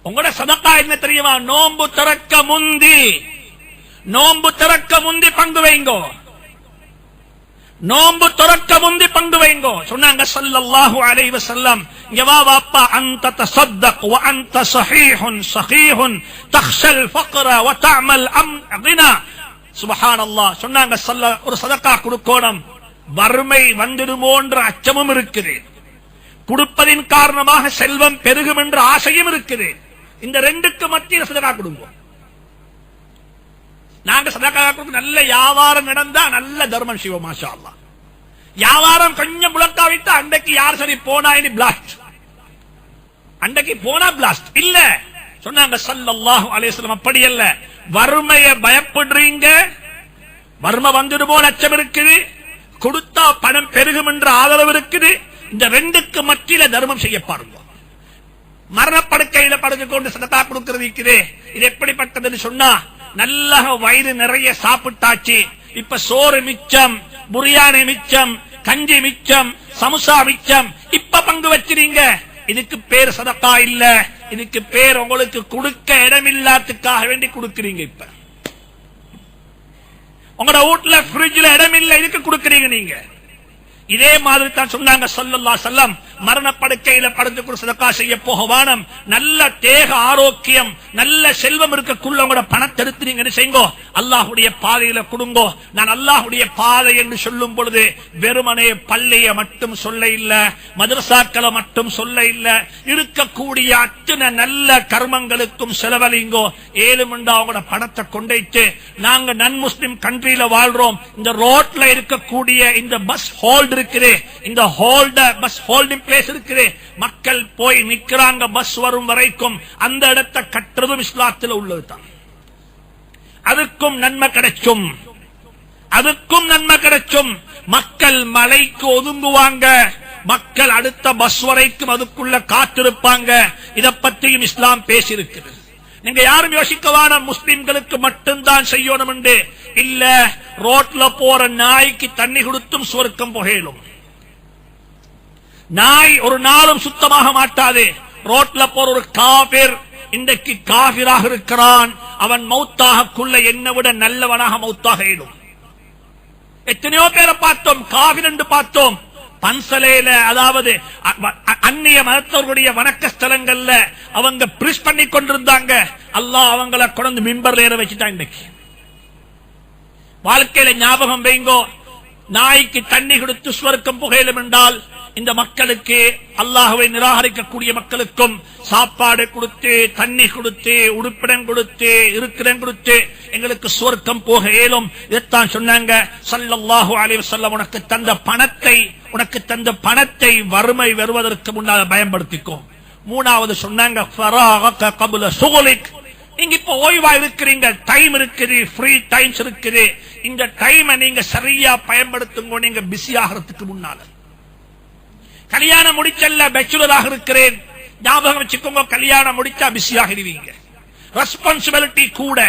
உங்களோட சதக்கா என்ன தெரியுமா? நோன்பு திறக்க முந்தி, நோன்பு திறக்க முந்தி பங்கு வைங்கோ. நோன்பு திறக்க முந்தி பங்கு வைங்கோ. சொன்னாங்க ஸல்லல்லாஹு அலைஹி வஸல்லம், இங்க வா வாப்பா, அன்த தஸத்தக் வ அன்த ஸஹீஹுன் ஸஹீஹுன் தக்ஷல் ஃபக்ர வ தஅமல் அம்னா. சுப்ஹானல்லாஹ். சொன்னாங்க ஒரு சதக்கா கொடுக்கணும், வறுமை வந்துடுமோன்ற அச்சமும் இருக்குது, கொடுப்பதின் காரணமாக செல்வம் பெருகும் என்ற ஆசையும் இருக்குது. இந்த ரெண்டுக்கு மத்தியில் சதக்கா கொடுங்க. நாங்க சதக்கா கொடுக்க நல்ல வியாபாரம் நடந்தா நல்ல தர்மம் செய்வோம். மாஷா அல்லாஹ். வியாபாரம் கொஞ்சம் முழக்காவிட்டா அன்றைக்கு யார் சரி போனா இனி பிளாஸ்ட், அன்றைக்கு போனா பிளாஸ்ட் இல்ல. சொன்னாங்க ஸல்லல்லாஹு அலைஹி வஸல்லம், அப்படி அல்ல. வறுமையை பயப்படுறீங்க, வறுமை வந்துடுமோ அச்சம் இருக்குது, கொடுத்தா பணம் பெருகும் என்ற ஆதரவு இருக்குது. இந்த ரெண்டுக்கு மத்தியில தர்மம் செய்ய பாருங்க. மரணப்படுக்கையில படுத்து கொண்டு சதக்கா கொடுக்கிறது இருக்குது. இது எப்படிப்பட்டதுன்னு சொன்னா, நல்லா வயிறு நிறைய சாப்பிட்டாச்சு, இப்ப சோறு மிச்சம், புரியாணி மிச்சம், கஞ்சி மிச்சம், சமுசா மிச்சம், இப்ப பங்கு வச்சிருங்க. இதுக்கு பேர் சதக்கா இல்ல, இதுக்கு பேர் உங்களுக்கு கொடுக்க இடமில்லாததுக்காக வேண்டி கொடுக்கிறீங்க. இப்ப உங்களோட வீட்டுல ஃப்ரிட்ஜ்ல இடம் இல்ல, இதுக்கு கொடுக்கிறீங்க நீங்க. இதே மாதிரி தான் சொன்னாங்க ஸல்லல்லாஹு அலைஹி வஸல்லம், மரணப்படுக்கையில படுத்துக்கொண்டு சதக்கா செய்ய போக வானம். நல்ல தேக ஆரோக்கியம், நல்ல செல்வம் இருக்கக்குள்ள உங்களோட பணத்தை எடுத்து நீங்க என்ன செய்யுங்க, அல்லாஹ்வுடைய பாதையில கொடுங்கோ. நான் அல்லாஹ்வுடைய பாதை என்று சொல்லும் பொழுது வெறுமனே பள்ளியை மட்டும் சொல்ல இல்ல, மதரசாக்களை மட்டும் சொல்ல இல்ல, இருக்கக்கூடிய அத்தனை நல்ல கர்மங்களுக்கும் செலவழிங்கோ. ஏழுமண்டா அவங்களோட பணத்தை கொண்டைச்சு, நாங்க நன் முஸ்லிம் கண்ட்ரியில வாழ்றோம். இந்த ரோட்ல இருக்கக்கூடிய இந்த பஸ் ஹோல்டு இருக்குது, இந்த பஸ் ஹோல்டிங் பிளேஸ் இருக்குது, மக்கள் போய் நிக்கிறாங்க பஸ் வரும் வரைக்கும். அந்த இடத்தை கட்டுறதும் இஸ்லாத்தில் உள்ளதுதான். அதுக்கும் நன்மை கிடைக்கும், அதுக்கும் நன்மை கிடைக்கும். மக்கள் மலைக்கு ஒதுங்குவாங்க, மக்கள் அடுத்த பஸ் வரைக்கும் அதுக்குள்ள காத்திருப்பாங்க. இதை பற்றியும் இஸ்லாம் பேசியிருக்கிறது. நீங்க யாரும் யோசிக்கவான முஸ்லிம்களுக்கு மட்டும்தான் செய்யணும் என்று இல்ல. ரோட்ல போற நாய்க்கு தண்ணி கொடுத்தும் சுவர்க்கம் புகையிலும். நாய் ஒரு நாளும் சுத்தமாக மாட்டாது. ரோட்ல போற ஒரு காபிர் இன்றைக்கு காபிராக இருக்கிறான், அவன் மௌத்தாகக்குள்ள என்னை விட நல்லவனாக மௌத்தாக இயலும். எத்தனையோ பேரை பார்த்தோம், காபிர் என்று பார்த்தோம். பன்சலையில, அதாவது அந்நிய மதத்தவர்களுடைய வணக்க ஸ்தலங்கள்ல அவங்க பிரிஸ் பண்ணி கொண்டிருந்தாங்க. அல்லாஹ் அவங்களை கொண்டு மிம்பர்ல ஏற வச்சுட்டான். இன்னைக்கு வாழ்க்கையில ஞாபகம் வைங்கோ, நாய்க்கு தண்ணி கொடுத்து சுவர்க்கம் புகையிலும் என்றால் இந்த மக்களுக்கு, அல்லாஹ்வை நிராகரிக்கக்கூடிய மக்களுக்கும் சாப்பாடு கொடுத்து, தண்ணி கொடுத்து, உடுப்பிடம் கொடுத்து, இருக்கிறம் கொடுத்து எங்களுக்கு சுவர்க்கம் போக இயலும். இதைத்தான் சொன்னாங்க ஸல்லல்லாஹு அலைஹி வஸல்லம். உனக்கு தந்த பணத்தை வறுமை வருவதற்கு முன்னால் பயன்படுத்திக்கோ. மூணாவது சொன்னாங்க ஃபராக கப்ல ஷுகுலிக். நீங்க இப்ப ஓய்வா இருக்கிறீங்க, டைம் இருக்குது, ஃப்ரீ டைம்ஸ் இருக்குது. இந்த டைமை நீங்க சரியா பயன்படுத்துங்க. நீங்க பிஸி ஆகிறதுக்கு முன்னால கல்யாணம் முடிச்சல்ல, பேச்சுலராக இருக்கிறேன், ஞாபகம் வச்சுக்கோங்க. கல்யாணம் முடிச்சா பிஸி ஆகிடுவீங்க. ரெஸ்பான்சிபிலிட்டி கூட,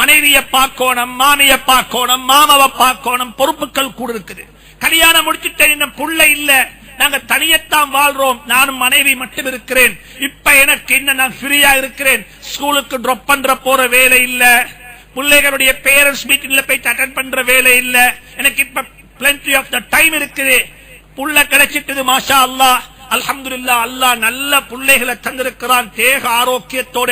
மனைவியை பார்க்கணும், மாமியை பார்க்கணும், மாமாவை பார்க்கணும், பொறுப்புகள் கூட இருக்குது. கல்யாணம் முடிச்சுட்டேன், இன்னும் புள்ள இல்ல, நாங்க தனியத்தான் வாழ்றோம், நானும் மனைவி மட்டும் இருக்கிறேன். இப்ப எனக்கு என்ன, நான் ஃப்ரீயா இருக்கிறேன், ஸ்கூலுக்கு டிராப் பண்ற போற வேலை இல்ல, பிள்ளைகளுடைய பேரண்ட்ஸ் மீட்டிங்ல போய் அட்டெண்ட் பண்ற வேலை இல்ல, எனக்கு இப்ப plenty of the டைம் இருக்குது. புள்ள கிடைச்சிட்டது, மாஷா அல்லாஹ், அல்ஹம்துலில்லாஹ். அல்லாஹ் நல்ல பிள்ளைகளை தந்திருக்கிறான், தேக ஆரோக்கியத்தோட.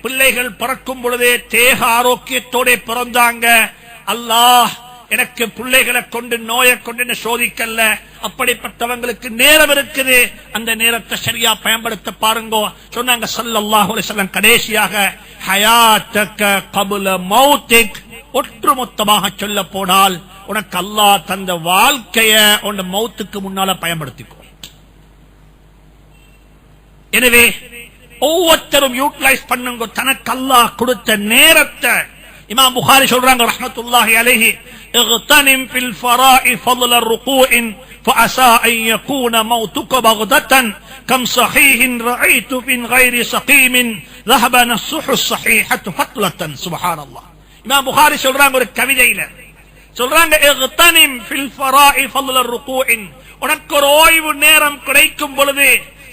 பிள்ளைகள் பிறக்கும் பொழுதே தேக ஆரோக்கியத்தோட பிறந்தாங்க. அல்லாஹ் எனக்கு பிள்ளைகளை கொண்டு நோயை கொண்டு சோதிக்கல்ல. அப்படிப்பட்டவங்களுக்கு நேரம் இருக்குது, அந்த நேரத்தை சரியா பயன்படுத்த பாருங்க. சொன்னாங்க ஸல்லல்லாஹு அலைஹி வஸல்லம், கடைசியாக ஹயாத்தக கப்ல மௌத்திக். ஒட்டுமொத்தமாக சொல்ல போனால் உனக்கு அல்லாஹ் தந்த வாழ்க்கைய உன் மௌத்துக்கு முன்னால பயன்படுத்திக்கோ. எனவே ஒவ்வொருத்தரும் யூட்டிலைஸ் பண்ணுங்க தனக்கு அல்லாஹ் கொடுத்த நேரத்தை. இமாம் புகாரி சொல்றாங்க ரஹ்மத்துல்லாஹி அலைஹி, اغتنم في الفراء فضل الركوع فعسى ان يكون موتك بغدة كم صحيح رأيت من غير سقيم ذهب نصح الصحيحة فطلة. سبحان الله. இமாம் புகாரி சொல்றாங்க ஒரு கவிதையில, சொல்றாங்க اغتنم في الفراء فضل الركوع. உனக்கு ஒரு ஓய்வு நேரம் கிடைக்கும் பொழுது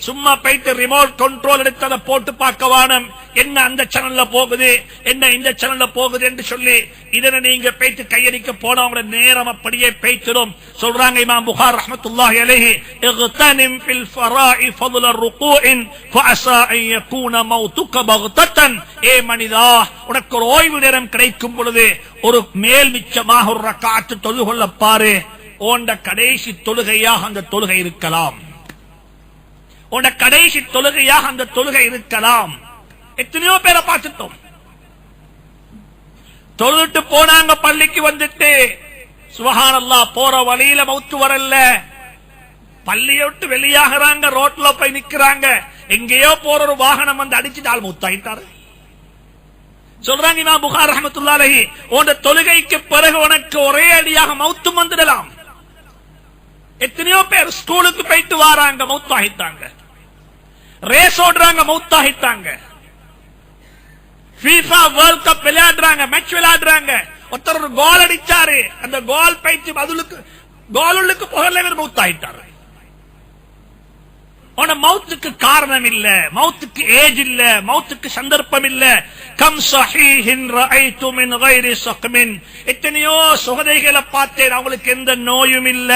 சும்மா போயிட்டு ரிமோட் கண்ட்ரோல் எடுத்து அதை போட்டு பார்க்க வானம், என்ன அந்த சேனல்ல போகுது, என்ன இந்த சேனல்ல போகுது என்று சொல்லி இதனை நீங்க போயிட்டு கையடிக்க போனவங்க நேரம் அப்படியே பேய்த்திடும். சொல்றாங்க இமாம் புகார் ரஹ்மத்துல்லாஹி அலைஹி, اغتنم في الفراء فضل الركوع فعسى ان يكون موتك بغتة. ஏ மனிதா, உனக்கு ஒரு ஓய்வு நேரம் கிடைக்கும் பொழுது ஒரு மேல் மிச்சமாக ஒரு ரக்காத்து தொழுது கொள்ள பாரு. ஓண்ட கடைசி தொழுகையாக அந்த தொழுகை இருக்கலாம், உன்ன கடைசி தொழுகையாக அந்த தொழுகை இருக்கலாம். எத்தனையோ பேரை பார்த்துட்டோம், தொழுதுட்டு போனாங்க, பள்ளிக்கு வந்துட்டு சுப்ஹானல்லாஹ், போற வழியில மௌத்து வரல, பள்ளியை விட்டு வெளியாகிறாங்க, ரோட்ல போய் நிக்கிறாங்க, எங்கேயோ போற ஒரு வாகனம் வந்து அடிச்சுட்டு ஆள் மௌத்தாயிட்டாரு. சொல்றாங்க இமாம் புகாரி ரஹ்மத்துல்லாஹி அலைஹி, உன் தொழுகைக்கு பிறகு உனக்கு ஒரே அடியாக மௌத்து வந்துடலாம். எத்தனையோ பேர் ஸ்கூலுக்கு போயிட்டு வராங்க, மௌத்தாகிட்டாங்க. ரேஸ் ஓடுறாங்க, மௌத்தாகிட்டாங்க. FIFA வேர்ல்ட் கப் விளையாடுறாங்க, மேட்ச் விளையாடுறாங்க, ஒருத்தர் ஒரு கோல் அடிச்சாரு, அந்த கோல் போயிட்டு பதிலுக்கு கோலுக்கு போகல, மௌத்தாகிட்டாரு. உன மௌத்துக்கு காரணம் இல்ல, மௌத்துக்கு ஏஜ் இல்ல, மௌத்துக்கு சந்தர்ப்பம் இல்ல. கம் ஸஹீஹின் ரஅய்து மின் கைரி ஸக்மின். எத்தனையோ சுகதைகளை பார்த்தேன், அவங்களுக்கு எந்த நோயும் இல்ல,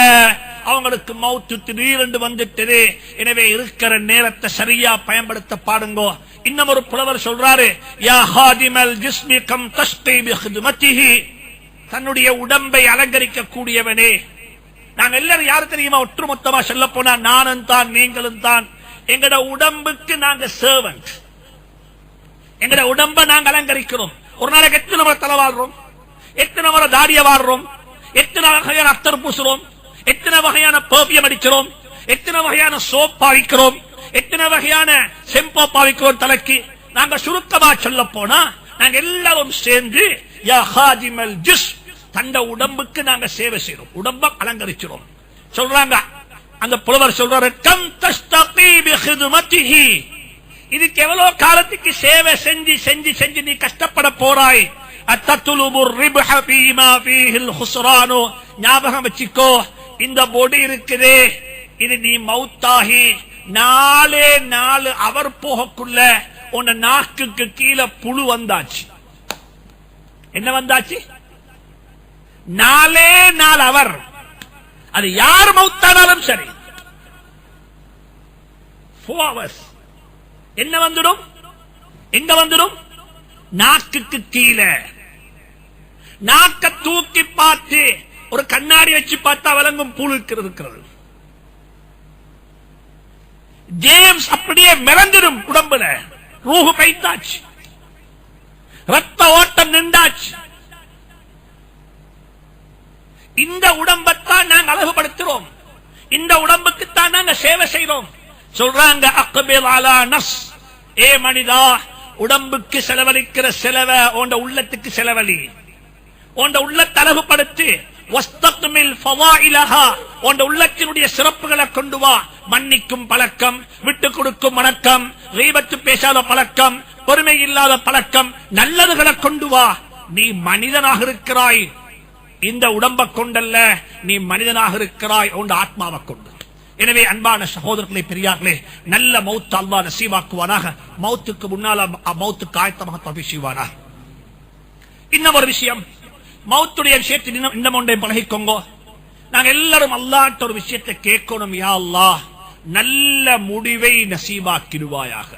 அவங்களுக்கு மௌத்து திடீரென்று வந்துட்டது. எனவே இருக்கிற நேரத்தை சரியா பயன்படுத்த பாடுங்க. இன்னும் ஒரு புலவர் சொல்றாரு, யா ஹாதிமல் ஜிஸ்மி கம் தஷ்கி பிஹிதுமத்திஹி. தன்னுடைய உடம்பை அலங்கரிக்க கூடியவனே. நாங்க எல்லாரும் யாரு தெரியுமா, ஒட்டுமொத்தமா சொல்ல போனா நானும் தான் நீங்களும் தான். எங்கட உடம்புக்கு நாங்க சர்வன்ட். எங்கட உடம்ப நாங்க அலங்கரிக்கிறோம். ஒரு நாளைக்கு எத்தனை முறை தலை வாழ்றோம், எத்தனை முறை தாடிய வாழ்றோம், எத்தனை வகையான அத்தர் பூசுறோம், எத்தனை வகையான பெர்ஃபியூம் அடிக்கிறோம், எத்தனை வகையான சோப் பாவிக்கிறோம், எத்தனை வகையான ஷெம்போ பாவிக்கிறோம் தலைக்கு. நாங்க சுருக்கமா சொல்ல போனா நாங்க எல்லாரும் சேர்ந்து யா ஹாதிமல் ஜிஸ்ம், தந்த உடம்புக்கு நாங்க சேவை செய்யறோம், உடம்ப அலங்கரிக்கிறோம். சொல்றாங்க அந்த புலவர் சொல்றாரு, கம் தஸ்தகி பிஹிதுமத்திஹி. இதுக்கு எவ்வளவு காலத்துக்கு சேவை செஞ்சு செஞ்சு செஞ்சு நீ கஷ்டப்பட போறாய். அத்தத்துலுபுர் ரிப்ஹ ஃபீமா ஃபீஹில் ஹுஸ்ரானு. ஞாபகம் வச்சுக்கோ, இந்த பொடி இருக்குதே, இது நீ மௌத்தாகி 4 அவர் போகக்குள்ள உன்ன நாக்குக்கு கீழே புழு வந்தாச்சு. என்ன வந்தாச்சு? 4 அவர். அது யார் மௌத்தானாலும் சரி 4 hours என்ன வந்துடும்? எங்க வந்துடும்? நாக்குக்கு கீழே. நாக்க தூக்கி பார்த்து ஒரு கண்ணாடி வச்சு பார்த்தா விளங்கும் புழு இருக்கிறது. ஜேம்ஸ் அப்படியே மிளந்துடும் உடம்புல. ரூஹு பைத்தாச்சு, ரத்த ஓட்டம் நின்றாச்சு. இந்த உடம்பைத்தான் நாங்கள் அழகுபடுத்துறோம், இந்த உடம்புக்குத்தான் நாங்க சேவை செய்றோம். சொல்றாங்க அக்பில் அலா நஃப்ஸ். ஏ மனிதா, உடம்புக்கு செலவழிக்கிற செலவை உண்ட உள்ளத்துக்கு செலவழி. உண்ட உள்ளத்தை அழகுபடுத்து. வஸ்தக்மில் ஃபவாயிலஹா. உண்ட உள்ளத்தினுடைய சிறப்புகளை கொண்டு வா. மன்னிக்கும் பழக்கம், விட்டு கொடுக்கும் வணக்கம், கீபத்து பேசாத பழக்கம், பொறுமை இல்லாத பழக்கம், நல்லதுகளை கொண்டு வா. நீ மனிதனாக இருக்கிறாய், இந்த உடம்பை கொண்டல்ல, நீ மனிதனாக இருக்கிறாய் உண்ட ஆத்மாவை கொண்டு. எனவே அன்பான சகோதரர்களே, பெரியார்களே, நல்ல மௌத் அல்லாஹ் நசீபாக்குவானாக. மௌத்துக்கு முன்னால மௌத்துக்கு ஆயத்தமாக தௌஃபீக் செய்வானாக. இன்னும் ஒரு விஷயம், மௌத்துடைய விஷயத்தில் இன்னும் ஒன்றை பழகிக்கோங்க. நாங்க எல்லாரும் அல்லாஹ்ட்ட ஒரு விஷயத்தை கேட்கணும். யா அல்லாஹ், நல்ல முடிவை நசீபாக்கிடுவாயாக.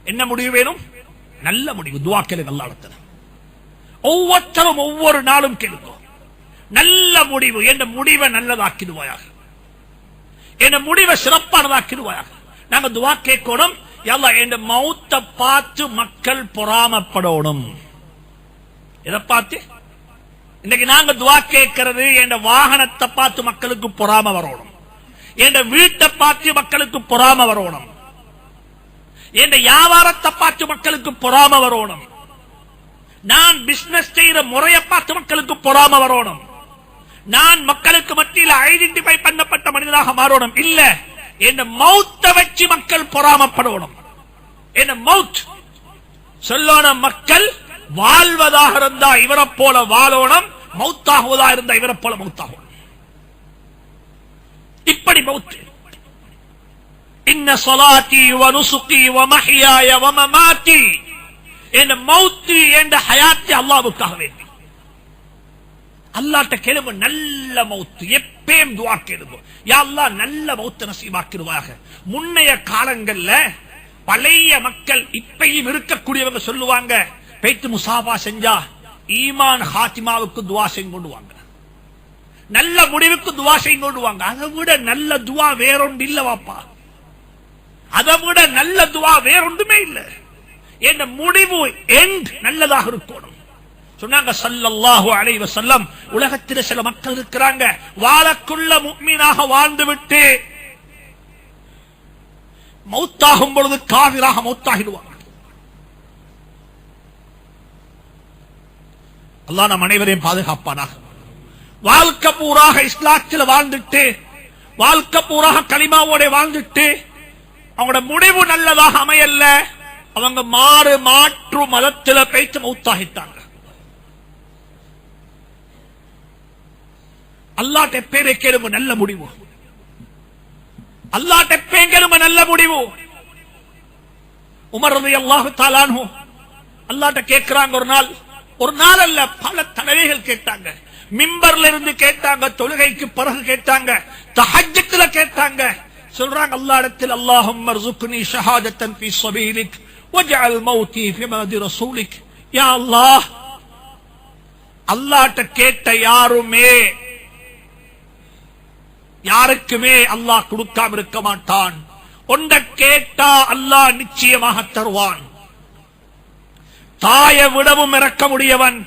என்ன முடிவு வேணும்? நல்ல முடிவு. துஆ கேளுங்க அல்லாஹ்விடத்துல. ஒவ்வொருத்தரும் ஒவ்வொரு நாளும் கேளுங்க, நல்ல முடிவு. என்ற முடிவை நல்லதாக்கிடுவாயாக, என்ற முடிவை சிறப்பானதாக்கிடுவாயாக. நாங்க துஆ கேட்கணும். யா அல்லாஹ், என்ற மௌத்தை பார்த்து மக்கள் பொறாமப்படணும். எதை பார்த்து? இன்னைக்கு நாங்க துஆ கேட்கிறது, என்ற வாகனத்தை பார்த்து மக்களுக்கு பொறாம வரணும், என்ற வீட்டை பார்த்து மக்களுக்கு பொறாம வரணும், என்ற வியாபாரத்தை பார்த்து மக்களுக்கு பொறாம வரணும், நான் பிசினஸ் செய்யற முறையை பார்த்து மக்களுக்கு பொறாம வரணும், நான் மக்களுக்கு மத்தியில் ஐடென்டிஃபை பண்ணப்பட்ட மனிதனாக மாறணும். இல்ல, என்ற மௌத்தை வச்சு மக்கள் பொறாமப்படணும். என்ன மௌத் சொல்லணும்? மக்கள் வாழ்வதாக இருந்தா இவரை போல வாழணும், மௌத்தாகுவதா இருந்தா இவரை போல மௌத்தாகணும். இப்படி மௌத். இன்ன ஸலாத்தி வ நுசுகி வ மஹ்யாய வ மமாத்தி. என்ற மௌத் என்ற ஹயாத்தை அல்லாஹ்வுக்காக வேண்டி. அல்லாஹ்ட்ட கேளுங்க, நல்ல மௌத். எப்பயும் துஆ கேளுங்க, யா அல்லாஹ் நல்ல மௌத் நசீபாக்கிடுவாயாக. முன்னைய காலங்கள்ல பழைய மக்கள் இப்பயும் இருக்கக்கூடியவங்க சொல்லுவாங்க, பேத்து முசாஃபா செஞ்சா ஈமான் ஹாத்திமாவுக்கு துஆ செய்து கொண்டு வாங்க, நல்ல முடிவுக்கு துஆ செய்து கொண்டு வாங்க. அதை விட நல்ல துஆ வேறொன்று இல்ல வாப்பா, அதை விட நல்ல துஆ வேறொன்றுமே இல்ல. என்ற முடிவு எண்ட் நல்லதாக இருக்கணும் சொன்னாங்க ஸல்லல்லாஹு அலைஹி வஸல்லம். உலகத்தில் சில மக்கள் இருக்கிறாங்க, வாழக்குள்ள முஃமினாக வாழ்ந்து விட்டு மௌத்தாகும் பொழுது காஃபிராக மௌத்தாகிடுவாங்க. அல்லாஹ் நம் அனைவரையும் பாதுகாப்பானாக. வாழ்க்கை பூராக இஸ்லாத்தில் வாழ்ந்துட்டு, வாழ்க்கை பூராக கலிமாவோட வாழ்ந்துட்டு அவங்களோட முடிவு நல்லதாக அமையல்ல, அவங்க மாற்று மதத்தில் பேச்சு மௌத்தாகிட்டாங்க. அல்லாஹ்ட்ட எப்பே கேளுங்க நல்ல முடிவு, அல்லாஹ்ட்ட எப்பே கேளுங்க நல்ல முடிவு. உமர் ரலியல்லாஹு தஆலா அன்ஹு அல்லாஹ்ட்ட கேக்குறாங்க. ஒரு நாள் அல்ல, பல தடவைகள் கேட்டாங்க. மிம்பர்ல இருந்து கேட்டாங்க, தொழுகைக்கு பிறகு கேட்டாங்க, தஹஜ்ஜுல கேட்டாங்க. சொல்றாங்க அல்லாஹ்விடத்தில், அல்லாஹும்ம ர்ஸுக்னி ஷஹாதத்தன் ஃபீ ஸபீலிக் வஜ்அல் மௌதி ஃபீ மதி ரசூலிக். யா அல்லாஹ், அல்லாஹ்ட்ட கேட்ட யாருக்குமே அல்லாஹ் கொடுக்காம இருக்க மாட்டான். ஒன்றை கேட்டா அல்லாஹ் நிச்சயமாக தருவான். தாயை விடவும் இறக்க முடியவன்.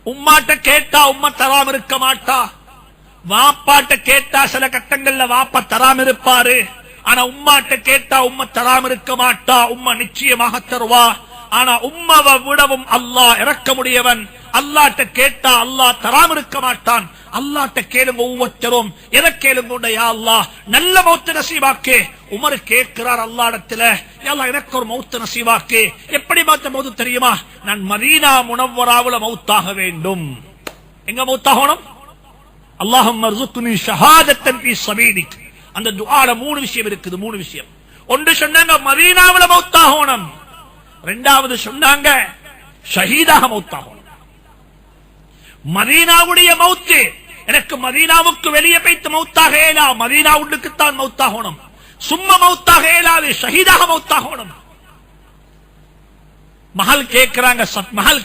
உம்மாட்ட கேட்டா உம்மா தராம இருக்க மாட்டா, வாப்பாட்ட கேட்டா சில கட்டங்கள்ல வாப்பா தராம இருப்பாரு, ஆனா உம்மாட்ட கேட்டா உம்மா தராம இருக்க மாட்டா, உம்மா நிச்சயமாக தருவா. ஆனா உம்மவை விடவும் அல்லாஹ் இரக்கமுடையவன். அல்லாஹ்ட்ட கேட்டா அல்லாஹ் தராம இருக்க மாட்டான். அல்லாஹ்ட்ட கேளுங்க, ஒவ்வொருத்தரும் எதை கேளுங்க, யா அல்லாஹ் நல்ல மௌத் நசீபாக்கு. உமர் கேட்கிறார் அல்லாஹ்விடத்துல, யா அல்லாஹ் எனக்கு ஒரு மௌத் நசீபாக்கு. எப்படி மாத்த மௌத் தெரியுமா? நான் மதீனா முனவ்வராவுல மௌத்தாக வேண்டும். எங்க மௌத்தாகணும்? அல்லாஹும்ம ர்சுக்னி ஷஹாதத்தன் ஃபீ ஸபீலிக். அந்த துஆல மூணு விஷயம் இருக்குது. மூணு விஷயம். ஒன்று சொன்னாங்க மதீனாவுல மௌத்தாகணும். இரண்டாவது சொன்னாங்க ஷஹீதாக மௌத்தாகணும். மதீனாவுடைய மௌத்து எனக்கு மதீனாவுக்கு வெளியே போய்த்து மௌத்தாக ஏலா, மதீனா உள்ளுக்குத்தான் மௌத்தாகணும். சும்மா மௌத்தாக ஏலாது, ஷஹீதாக மௌத்தாகணும். மகள்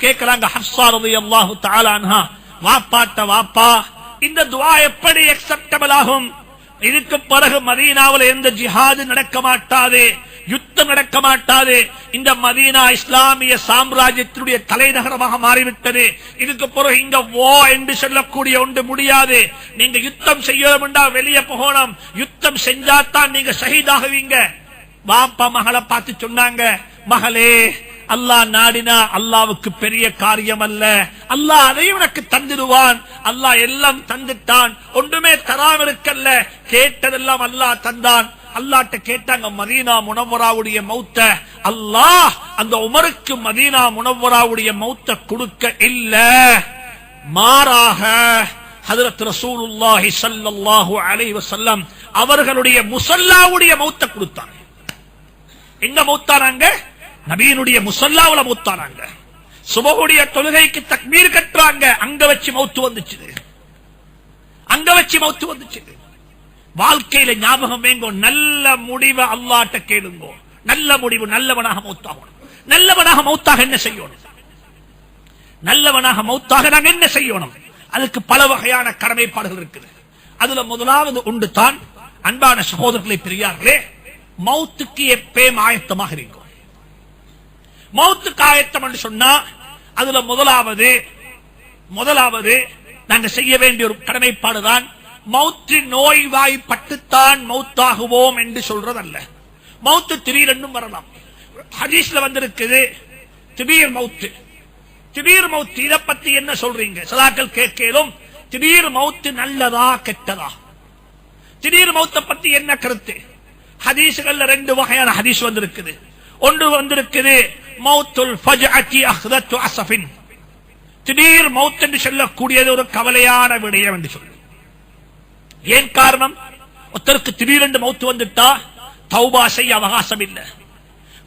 கேட்கிறாங்க ஹஃப்ஸா ரலியல்லாஹு தஆலா அன்ஹா, வாப்பாட்ட வாப்பா இந்த துஆ எப்படி அக்செப்டபிள் ஆகும்? இதுக்கு பிறகு மதீனாவில் எந்த ஜிஹாது நடக்க மாட்டாது, யுத்தம் நடக்க மாட்டாது. இந்த மதீனா இஸ்லாமிய சாம்ராஜ்யத்தினுடைய தலைநகரமாக மாறிவிட்டது. இதுக்கு பிறகு இங்க வா என்று சொல்லக்கூடிய ஒன்று முடியாது. நீங்க யுத்தம் செய்யணும்டா வெளியே போகணும். யுத்தம் செஞ்சாத்தான் நீங்க ஷஹீதாகுவீங்க. பாப்பா மகளை பார்த்து சொன்னாங்க, மகளே அல்லாஹ் நாடினா அல்லாவுக்கு பெரிய காரியம் அல்ல, அல்லாஹ் அதையும் உனக்கு தந்துடுவான். அல்லாஹ் எல்லாம் தந்துட்டான், ஒன்றுமே தராம இருக்கல்ல, கேட்டதெல்லாம் அல்லாஹ் தந்தான். அல்லாஹ்ட்ட கேட்டாங்க மதீனா முனவ்வராவுடைய மௌத்த. அல்லாஹ் அந்த உமருக்கு மதீனா முனவ்வராவுடைய மௌத்த கொடுக்க இல்ல, மாறாக ஹஜ்ரத் ரசூலுல்லாஹி ஸல்லல்லாஹு அலைஹி வஸல்லம் அவர்களுடைய முஸல்லாவுடைய மௌத்த கொடுத்தாங்க. எங்க மௌத்தானாங்க? நபியினுடைய முஸல்லாவுல மௌத்தானாங்க. சுபஹுடைய தொழுகைக்கு தக்பீர் கட்டுறாங்க, அங்க வச்சு மௌத்து வந்துச்சு. அங்க வச்சு மௌத்து வந்துச்சு. வாழ்க்கையில ஞாபகம் வேங்கோ, நல்ல முடிவை அல்லாஹ்ட்ட கேளுங்கோ. நல்ல முடிவு, நல்லவனாக மௌத்தாகணும். நல்லவனாக மௌத்தாக என்ன செய்யணும்? நல்லவனாக மௌத்தாக நாங்க என்ன செய்யணும்? அதுக்கு பல வகையான கடமைப்பாடுகள் இருக்குது. அதுல முதலாவது உண்டு தான், அன்பான சகோதரர்களை பெரியார்களே, மௌத்துக்கு எப்பயும் ஆயத்தமாக இருக்கும். மௌத்துக்கு ஆயத்தம் என்று சொன்னா அதுல முதலாவது நாங்க செய்ய வேண்டிய ஒரு கடமைப்பாடுதான், மௌத்து நோய்வாய்ப்பட்டுத்தான் மௌத்தாகுவோம் என்று சொல்றதல்ல. மௌத்து திடீரென்றும் வரலாம். ஹதீஸ்ல வந்திருக்குது திடீர் மௌத்து. திடீர் மௌத்து இத பத்தி என்ன சொல்றீங்க? சலாக்கள் கேட்கலும் திடீர் மௌத்து நல்லதா கெட்டதா? திடீர் மௌத்த பத்தி என்ன கருத்து? ஹதீஸ்கள்ல ரெண்டு வகையான ஹதீஸ் வந்திருக்குது. ஒன்று வந்திருக்குது மௌத்துல் ஃபஜஅத்தி அஹ்தத்து அஸஃபின், திடீர் மௌத் என்று சொல்லக்கூடியது ஒரு கவலையான விடயம் என்று சொல்லு. ஏன் காரணம்? ஒருத்தருக்கு திடீரென்று மௌத்து வந்துட்டா தௌபா செய்ய அவகாசம் இல்லை.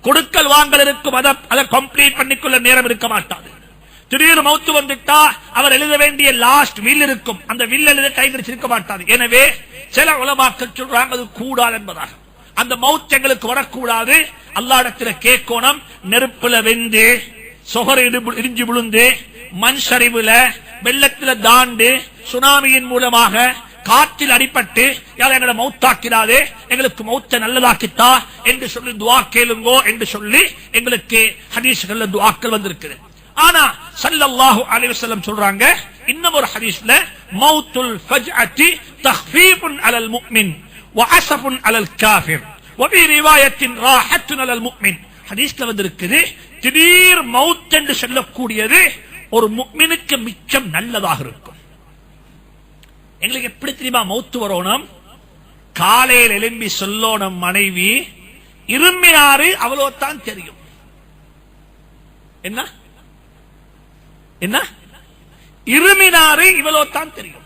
கொடுக்கல் வாங்கல் இருக்கும், அதை கம்ப்ளீட் பண்ணிக்கொள்ள நேரம் இருக்க மாட்டாது. திடீர் மௌத்து வந்துட்டா அவர் எழுத வேண்டிய லாஸ்ட் வில் இருக்கும், அந்த வில் எழுத டைம் இருக்க மாட்டாது. எனவே சில உலமாக்கள் சொல்றாங்க அது கூடாது என்பதாக. அந்த மௌத் எங்களுக்கு வரக்கூடாது, அல்லாஹ்விடத்தில் கேட்கணும். நெருப்புல வெந்து, சொகர் இடிஞ்சு விழுந்து, மண் சரிவுல, வெள்ளத்துல தாண்டு, சுனாமியின் மூலமாக காற்றில் அடிபட்டு எங்களை மௌத்தாக்கிறாதே, எங்களுக்கு மௌத்த நல்லதாக்கித்தா என்று சொல்லி துஆ கேளுங்கோ என்று சொல்லி எங்களுக்கு ஹதீஸ்கள்ல துஆக்கள் வந்திருக்குது. ஆனா ஸல்லல்லாஹு அலைஹி வஸல்லம் சொல்றாங்க இன்னும் ஒரு ஹதீஸ்ல, மௌத்துல் ஃபஜஅத்தி தக்ஃபீஃபுன் அலல் முஃமின் வ அஸஃபுன் அலல் காஃபிர் வ ஃபீ ரிவாயத்தின் ராஹத்துன் அலல் முஃமின். ஹதீஸ்ல வந்திருக்குது திடீர் மௌத் என்று சொல்லக்கூடியது ஒரு முஃமினுக்கு மிச்சம் நல்லதாக இருக்கும். எங்களுக்கு எப்படி தெரியுமா மௌத்து வரணும்? காலையில் எழும்பி சொல்லோணும் மனைவி இருமினாரு, அவ்வளவுதான் தெரியும். என்ன என்ன இருமினாரு, இவ்வளவுதான் தெரியும்.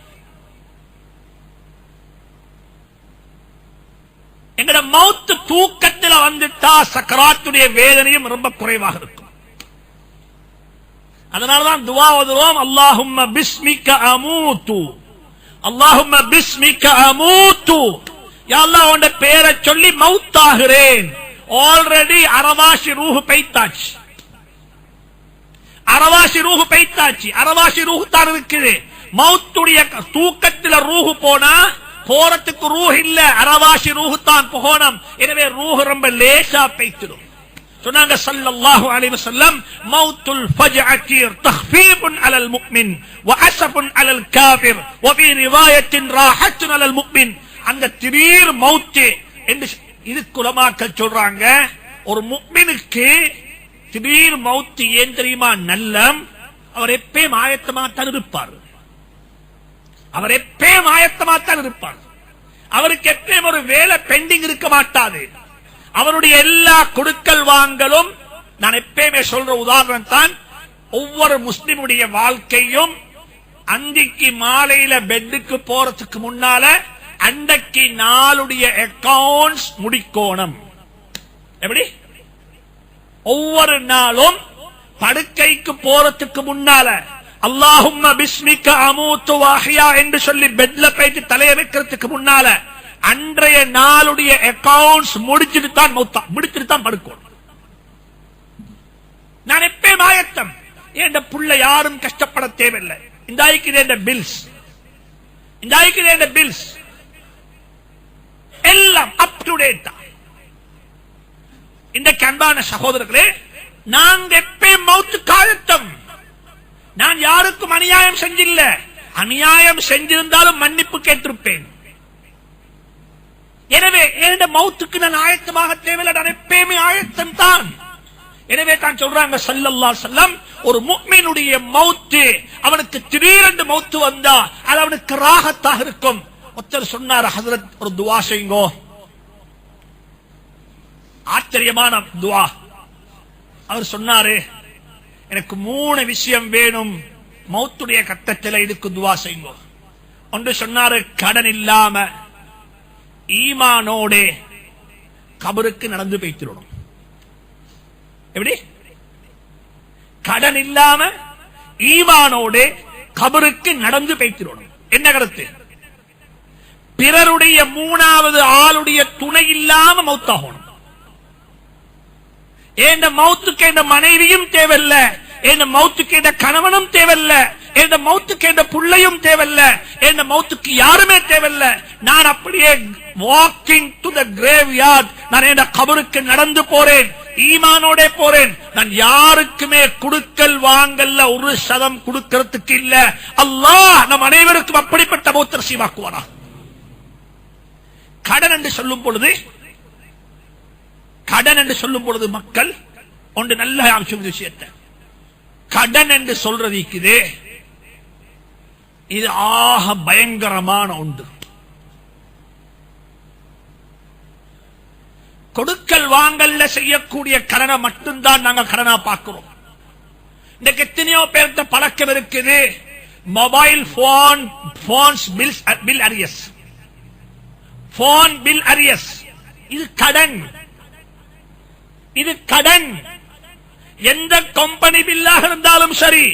எங்கட மௌத்து தூக்கத்தில் வந்துட்டா சக்கராத்துடைய வேதனையும் ரொம்ப குறைவாக இருக்கும். அதனாலதான் துஆ ஓதுறோம், அல்லாஹும்ம பிஸ்மிக அமூது, அல்லாஹும்ம பிஸ்மிக அமூது, யா அல்லாஹ் உன்னுடைய பெயரை சொல்லி மௌத்தாகிறேன். ஆல்ரெடி அரவாசி ரூஹ் பைத்தாச்சு, அரவாசி ரூஹ் பைத்தாச்சு, அரவாசி ரூஹ் தான் இருக்குது. மௌத்துடைய தூக்கத்தில் ரூஹ் போனா போறதுக்கு ரூஹ் இல்ல, அரவாசி ரூஹ் தான் போகணும். எனவே ரூஹ் ரொம்ப லேசா பைத்திடும். சொன்னாங்க ஸல்லல்லாஹு அலைஹி வஸல்லம், மௌத்துல் ஃபஜஅத்தி தக்ஃபீஃபுன் அலல் முஃமின் வ அஸஃபுன் அலல் காஃபிர் வ ஃபீ ரிவாயத்தின் ராஹத்துன் அலல் முஃமின். அந்த திடீர் மௌத் என்று இதுக்கு உலமாக்கள் சொல்றாங்க, ஒரு முஃமினுக்கு திடீர் மௌத்து ஏன் தெரியுமா நல்லம்? அவர் எப்பயும் ஆயத்தமாத்தான் இருப்பார். அவர் எப்பயும் ஆயத்தமாத்தான் இருப்பார். அவருக்கு எப்பயும் ஒரு வேலை பெண்டிங் இருக்க மாட்டாது. அவருடைய எல்லா கொடுக்கல் வாங்கலும், நான் எப்பயுமே சொல்ற உதாரணம் தான், ஒவ்வொரு முஸ்லிமுடைய வாழ்க்கையும் அன்றைக்கு மாலையில பெட்டுக்கு போறதுக்கு முன்னால அன்றைக்கு நாளுடைய அக்கவுண்ட்ஸ் முடிக்கோணும். எப்படி? ஒவ்வொரு நாளும் படுக்கைக்கு போறதுக்கு முன்னால அல்லாஹும்ம பிஸ்மிக அமூத்து வஹ்யா என்று சொல்லி பெட்ல போயிட்டு தலைய வைக்கிறதுக்கு முன்னால அன்றைய நாளுடைய அக்கவுண்ட்ஸ் முடிச்சிட்டு தான் படுக்கணும். நான் எப்பயும் ஆயத்தம். என் புள்ள யாரும் கஷ்டப்பட தேவையில்லை. இந்த பில்ஸ் எல்லாம் அப் டு டேட். இந்த அன்பான சகோதரர்களே, நாங்க எப்பயும் மௌத்துக்கு ஆயத்தம். நான் யாருக்கும் அநியாயம் செஞ்சில்ல. அநியாயம் செஞ்சிருந்தாலும் மன்னிப்பு கேட்டிருப்பேன். எனவே என் மௌத்துக்கு நான் ஆயத்தமாக தேவையில்லை. நான் எப்பயுமே ஆயத்தம் தான். எனவே தான் சொல்றாங்க ஸல்லல்லாஹு அலைஹி வஸல்லம், ஒரு முஃமினுடைய மௌத்து அவனுக்கு திடீரென்று மௌத்து வந்தா அது அவனுக்கு ராஹத்தாக இருக்கும். ஒருத்தர் சொன்னார், ஹஜ்ரத் ஒரு துஆ செய்யுங்கோ. ஆச்சரியமான துஆ. அவர் சொன்னாரு, எனக்கு 3 விஷயம் வேணும் மௌத்துடைய கட்டத்தில், இதுக்கு துஆ செய்யுங்கோ. ஒன்று சொன்னாரு, கடன் இல்லாம ஈமானோட கபருக்கு நடந்து போய்த்திடணும். எப்படி? கடன் இல்லாம ஈமானோட கபருக்கு நடந்து போய்த்திடணும். என்ன கருத்து? பிறருடைய 3வது ஆளுடைய துணை இல்லாம மௌத்தாகணும். என் மௌத்துக்கு என் மனைவியும் தேவையில்ல, என் மௌத்துக்கு என் கணவனும் தேவையில்ல, என் மௌத்துக்கு என் பிள்ளையும் தேவையில்ல, என் மௌத்துக்கு யாருமே தேவையில்ல. நான் அப்படியே walking to the graveyard, நான் என் கபருக்கு நடந்து போறேன், ஈமானோட போறேன். நான் யாருக்குமே குடுக்கல் வாங்கல்ல 1% கொடுக்கிறதுக்கு இல்ல. அல்லாஹ் நம் அனைவருக்கும் அப்படிப்பட்ட மௌத்தை நசீபாக்குவானா. கடன் என்று சொல்லும் பொழுது மக்கள் ஒன்று நல்ல விஷயத்தை, கடன் என்று சொல்றது இது ஆக பயங்கரமான ஒன்று. கொடுக்கல் வாங்கல்ல செய்யக்கூடிய கடனை மட்டும்தான் நாங்க கடனா பார்க்கிறோம். இன்னைக்கு எத்தனையோ பேர்த்த பழக்கம் இருக்குது, mobile phones bill arrears, phone bill arrears. இது கடன், இது கடன். எந்த கம்பெனி பில்லாக இருந்தாலும் சரி,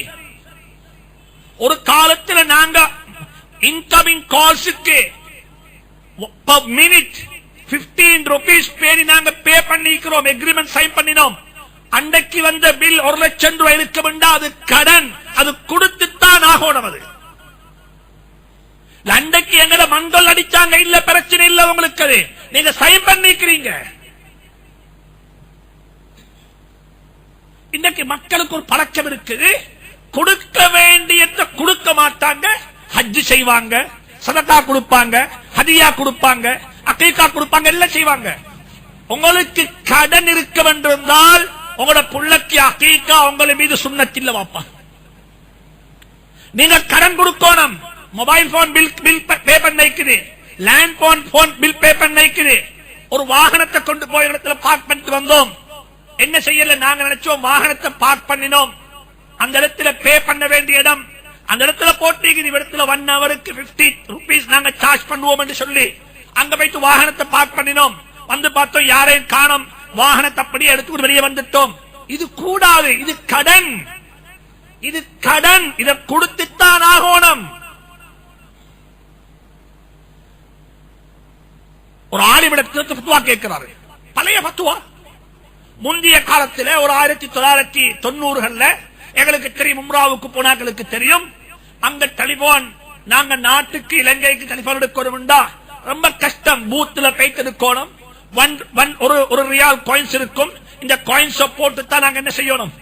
ஒரு காலத்தில் நாங்க இன்கமிங் கால்ஸுக்கு மினிட் 15 rupees பேரி நாங்க பே பண்ணிக்கிறோம், எக்ரிமெண்ட் சைன் பண்ணினோம். அன்றைக்கு வந்த பில் 1 லட்சம் ரூபாய் இருக்க வேண்டாம், அது கடன், அது கொடுத்துத்தான் ஆகணும். அது அன்றைக்கு எங்கட மண்டல் அடிச்சாங்க, இல்ல பிரச்சனை இல்ல உங்களுக்கு, அது நீங்க சைன் பண்ணிக்கிறீங்க. இன்னைக்கு மக்களுக்கு ஒரு பழக்கம் இருக்குது, கொடுக்க வேண்டியதை கொடுக்க மாட்டாங்க, ஹஜ் செய்வாங்க, சதகா கொடுப்பாங்க, ஹதியா கொடுப்பாங்க, அகீகா கொடுப்பாங்க, எல்லாம் செய்வாங்க. உங்களுக்கு கடன் இருக்க வேண்டியிருந்தால் உங்களோட புள்ளக்கு அகீகா உங்களை மீது சுன்னத் இல்ல வாப்பா. நீங்க கடன் கொடுக்கணும். மொபைல் போன் பில் பே பண்ணிக்குது, லேண்ட் போன் பில் பே பண்ணிக்குது. ஒரு வாகனத்தை கொண்டு போய் இடத்துல பார்க் பண்ணிட்டு வந்தோம், என்ன செய்யல, நாங்க நினைச்சோம் வாகனத்தை பார்க் பண்ணினோம், அந்த இடத்துல பே பண்ண வேண்டிய இடம் அந்த இடத்துல போட்டு இடத்துல 1 ஹவருக்கு 50 rupees நாங்க சார்ஜ் பண்ணுவோம் என்று சொல்லி அங்க போயிட்டு வாகனத்தை பார்க் பண்ணினோம். வந்து பார்த்தோம் யாரையும் காணோம், வாகனத்தை அப்படியே எடுத்து வெளியே வந்துட்டோம். இது கூடாது, இது கடன், இது கடன், இதை கொடுத்துத்தான் ஆகணும். ஒரு ஆலிமிடத்தில் ஃபத்வா கேட்கிறாரு, பழைய ஃபத்வா. முந்தைய காலத்தில் ஒரு 1990களில் எங்களுக்கு தெரியும், உம்ராவுக்கு போனாக்களுக்கு தெரியும், அங்க டெலிபோன், நாங்க நாட்டுக்கு இலங்கைக்கு டெலிபோன் எடுக்கணும்டா ரொம்ப கஷ்டம். பூத்துல போயிட்டு எடுக்கணும், ஒரு ரியால் காயின்ஸ் இருக்கும், இந்த காயின்ஸ் போட்டு தான் நாங்க என்ன செய்யணும்,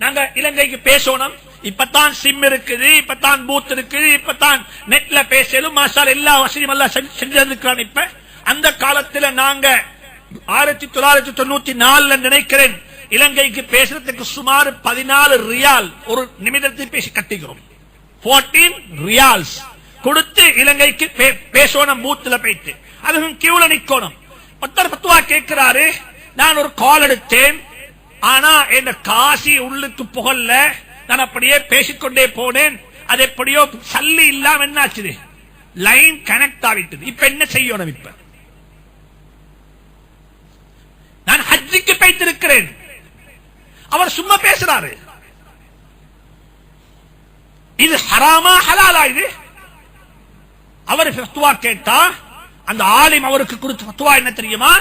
நாங்க இலங்கைக்கு பேசணும். இப்பதான் சிம் இருக்குது, இப்பதான் பூத் இருக்குது, இப்பதான் நெட்ல பேசலும், மாசால் எல்லா வசதியும் எல்லாம் செஞ்சிருக்கிறான். இப்ப அந்த காலத்துல நாங்க 1994 நினைக்கிறேன், இலங்கைக்கு பேசுறதுக்கு சுமார் 14 ரியால் ஒரு நிமிடத்தில் பேசி கட்டிக்கிறோம். 14 ரியால்ஸ் கொடுத்து இலங்கைக்கு பேசணும். பூத்துல போயிட்டு அதுவும் கியூல நிக்கணும். ஒருத்தர் பத்துவா கேட்கிறாரு, நான் ஒரு கால் எடுத்தேன், ஆனா என்ன காசி உள்ளுக்கு புகழ்ல, நான் அப்படியே பேசிக்கொண்டே போனேன், அது எப்படியோ சல்லி இல்லாம என்னாச்சு, லைன் கனெக்ட் ஆகிட்டது. இப்ப என்ன செய்யணும்? இப்ப நான் ஹஜ்ஜுக்கு போய்த்திருக்கிறேன், அவர் சும்மா பேசுறாரு. இது ஹராமா ஹலாலா? இது அவர் ஃபத்வா கேட்டா அந்த ஆலிம் அவருக்கு கொடுத்த ஃபத்வா என்ன தெரியுமா?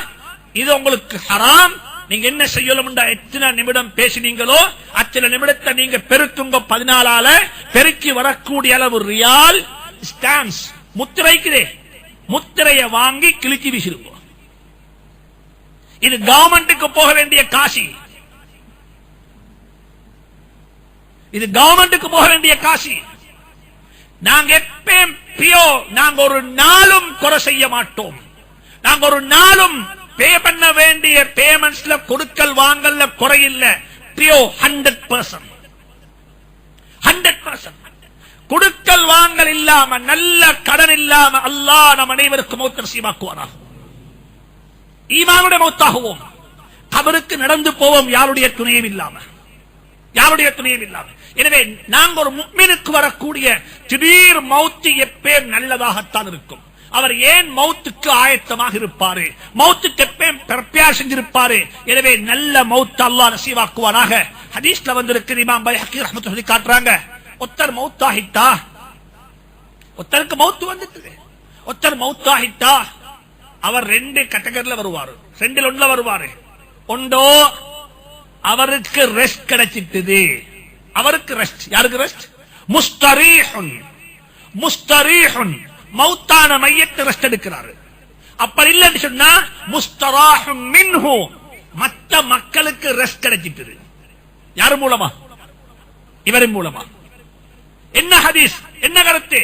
இது உங்களுக்கு ஹராம். நீங்க என்ன செய்யணும்? எத்தனை நிமிடம் பேசினீங்களோ அத்தனை நிமிடத்தை நீங்க பெருக்குங்க. 14ஆல பெருக்கி வரக்கூடிய அளவு ரியால் ஸ்டாம்ப்ஸ் முத்திரைக்குதே, முத்திரைய வாங்கி கிழிச்சி வீசிருங்க. இது கவர்மெண்ட்டுக்கு போக வேண்டிய காசி, இது கவர்மெண்ட்டுக்கு போக வேண்டிய காசி. நாங்க எப்பயும் பியோ, நாங்க ஒரு நாளும் குறை செய்ய மாட்டோம். நாங்க ஒரு நாளும் பே பண்ண வேண்டிய பேமெண்ட்ஸ்ல கொடுக்கல் வாங்கல்ல குறையில்ல. பியோ 100%. கொடுக்கல் வாங்கல் இல்லாம, நல்ல கடன் இல்லாம அல்லாஹ் நம் அனைவருக்கும் மௌத் நசீபாக்குவாராக. ஈமானுடைய மௌத்தாகுவோம், கபருக்கு நடந்து போவோம் யாருடைய துணையும் இல்லாம, யாருடைய துணையும் இல்லாம. எனவே நாங்கள் ஒரு முஃமினுக்கு வரக்கூடிய திடீர் மௌத்து எப்பயும் நல்லதாகத்தான் இருக்கும். அவர் ஏன் மௌத்துக்கு ஆயத்தமாக இருப்பாரு, மௌத்துக்கு எப்பயும் பிரப்யார் செஞ்சிருப்பாரு. எனவே நல்ல மௌத் அல்லாஹ் நசீவாக்குவானாக. ஹதீஸ்ல வந்திருக்கு, இமாம் பைஹக்கி ரஹ்மத்துல்லாஹி காட்டுறாங்க, ஒருத்தர் மௌத்தாகிட்டா, ஒருத்தருக்கு மௌத்து வந்துட்டு, ஒருத்தர் மௌத்தாகிட்டா அவர் 2 கேட்டகரியில வருவாரு, 2ல் 1 வருவாரு. ஒன்றோ அவருக்கு ரெஸ்ட் கிடைச்சிட்டது, அவருக்கு ரெஸ்ட். யாருக்கு ரெஸ்ட்? முஸ்தரீஹுன். முஸ்தரீஹுன் மௌத்தான மையத்தை ரெஸ்ட் எடுக்கிறாரு. அப்படி இல்லைன்னு சொன்னா முஸ்தராஹும் மின்ஹு, மற்ற மக்களுக்கு ரெஸ்ட் கிடைச்சிட்டது. யார் மூலமா? இவரின் மூலமா. என்ன ஹதீஸ், என்ன கருத்து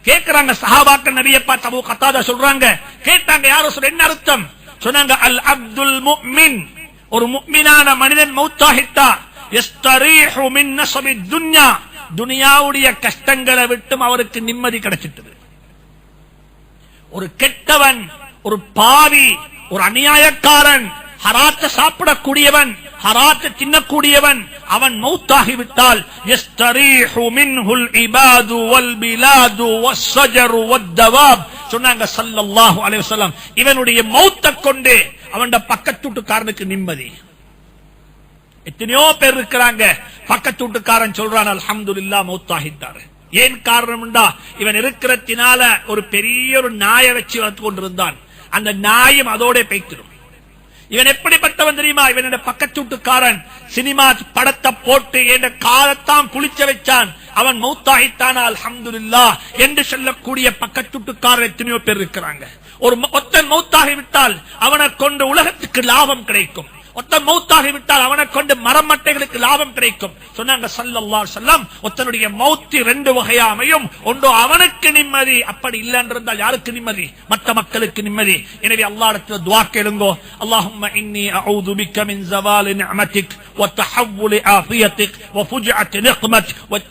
கேட்கிறாங்க சஹாபாக்கள். நபியை பார்த்து அபூ கத்தாதா சொல்றாங்க, கேட்டாங்க யாரோ சொல்ல என்ன அர்த்தம்? சொன்னாங்க, அல் அப்துல் முஃமின், ஒரு முஃமினான மனிதன் மௌத்தாகிட்டா யஸ்தரீஹு மின் நஸபி துன்யா, துனியாவுடைய கஷ்டங்களை விட்டு அவருக்கு நிம்மதி கிடைச்சிட்டது. ஒரு கெட்டவன், ஒரு பாவி, ஒரு அநியாயக்காரன், ஹராத்த சாப்பிடக்கூடியவன், ஹராத்த தின்னக்கூடியவன், அவன் மௌத்தாகிவிட்டால் யஸ்தரீஹு மின்ஹுல் இபாது வல் பிலாது வஸ்ஸஜரு வத்தவாப், சொன்னாங்க ஸல்லல்லாஹு அலைஹி வஸல்லம், இவனுடைய மௌத்தை கொண்டு அவன் பக்கத்து வீட்டுக்காரனுக்கு நிம்மதி. எத்தனையோ பேர் இருக்கிறாங்க, பக்கத்து வீட்டுக்காரன் சொல்றான் அல்ஹம்துலில்லாஹ் மௌத்தாகிட்டாரு. ஏன் காரணம்டா, இவன் இருக்கிறதுனால ஒரு பெரிய ஒரு நாயை வச்சு வளர்த்து கொண்டிருந்தான், அந்த நாயும் அதோட பேய்த்திடும். இவன் எப்படிப்பட்டவன் தெரியுமா? இவன் பக்கத்து வீட்டுக்காரன் சினிமா படத்தை போட்டு என்ற காலத்தான் குளிச்ச வச்சான், அவன் மௌத்தாகித்தானா அல்ஹம்துலில்லாஹ் என்று சொல்லக்கூடிய பக்கத்து வீட்டுக்காரன் எத்தனையோ பேர் இருக்கிறாங்க. ஒரு ஒத்தன் மௌத்தாகிவிட்டால் அவனை கொண்டு உலகத்துக்கு லாபம் கிடைக்கும், ஒத்தன் மௌத்தாகிவிட்டால் அவனை கொண்டு மரமட்டைகளுக்கு லாபம் கிடைக்கும். சொன்னாங்க ஸல்லல்லாஹு அலைஹி வஸல்லம், ஒத்தனுடைய மௌத்து 2 வகையா அமையும். ஒன்று அவனுக்கு நிம்மதி, அப்படி இல்லை என்றால் யாருக்கு நிம்மதி? மற்ற மக்களுக்கு நிம்மதி. எனவே அல்லாஹ்விடத்தில் துஆ கேளுங்கோ, அல்லாஹும்ம இன்னி அஊது பிக்க மின் ஸவாலி நிஅமதிக் வ தஹவ்வுலி ஆஃபியதிக் வ ஃபுஜஅத்தி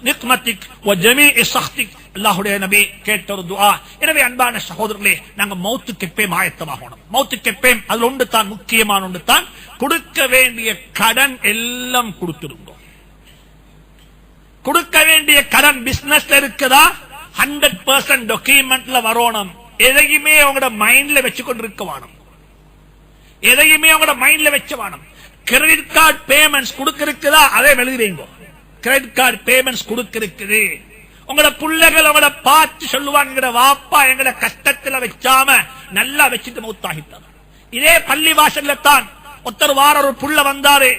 நிக்மதிக் வ ஜமீஇ ஸஹ்திக். அல்லாஹ்வுடைய நபி கேட்ட ஒரு துஆ. எனவே அன்பான சகோதரர்களே, நாங்க மௌத்துக்கு எப்பயும் ஆயத்தமாகணும். மௌத்துக்கு எப்பயும் அதுல ஒன்று தான், முக்கியமான ஒன்று தான், கொடுக்க வேண்டிய கடன் எல்லாம் கொடுத்துருங்க. கொடுக்க வேண்டிய கடன் பிசினஸ்ல இருக்குதா 100% டாக்குமெண்ட்ல வரணும். எதையுமே அவங்களோட மைண்ட்ல வச்சு கொண்டு இருக்க வேணும், எதையுமே அவங்களோட மைண்ட்ல வச்சு வேணும். கிரெடிட் கார்டு பேமெண்ட்ஸ் கொடுக்க இருக்குதா, அதை எழுதுறீங்க. கிரெடிட் கார்டு பேமெண்ட்ஸ் கொடுக்க இருக்குது. உங்களோட பிள்ளைகள் அவங்கள பார்த்து சொல்லுவாங்க, வாப்பா எங்கட கஷ்டத்துல வச்சாம நல்லா வச்சுட்டு மௌத்தாகிட்டாங்க. இதே பள்ளி வாசல்ல தான் ஒருத்தர் வார ஒரு புள்ள வந்தாரு,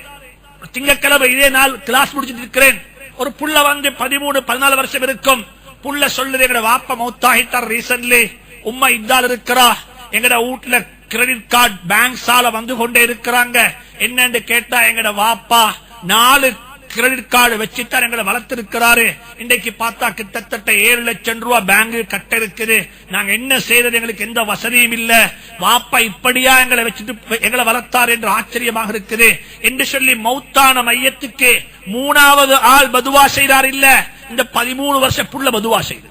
திங்கக்கிழமை இதே நாள் கிளாஸ் முடிச்சிட்டு இருக்கிறேன். ஒரு புள்ள வந்து 13-14 வருஷம் இருக்கும். புள்ள சொல்லுது, எங்கட வாப்பா மௌத்தாகிட்டார் ரீசன்ட்லி, உம்மா இந்தால் இருக்கிறா, எங்கட வீட்டுல கிரெடிட் கார்டு பேங்க் சால வந்து கொண்டே இருக்கிறாங்க. என்னன்னு கேட்டா, எங்கட வாப்பா 4 கிரெடிட் கார்டு வச்சுத்தான் எங்களை வளர்த்திருக்கிறாரு. இன்றைக்கு பார்த்தா கிட்டத்தட்ட 7 லட்சம் ரூபாய் பேங்க் கட்ட இருக்குது. நாங்க என்ன செய்யறது, எங்களுக்கு எந்த வசதியும் இல்ல. வாப்பா இப்படியா எங்களை வச்சுட்டு எங்களை வளர்த்தார் என்று ஆச்சரியமாக இருக்குது என்று சொல்லி மௌத்தான மையத்துக்கு 3வது ஆள் பதுவா செய்தார். இல்ல, இந்த 13 வருஷ புள்ள பதுவா செய்து.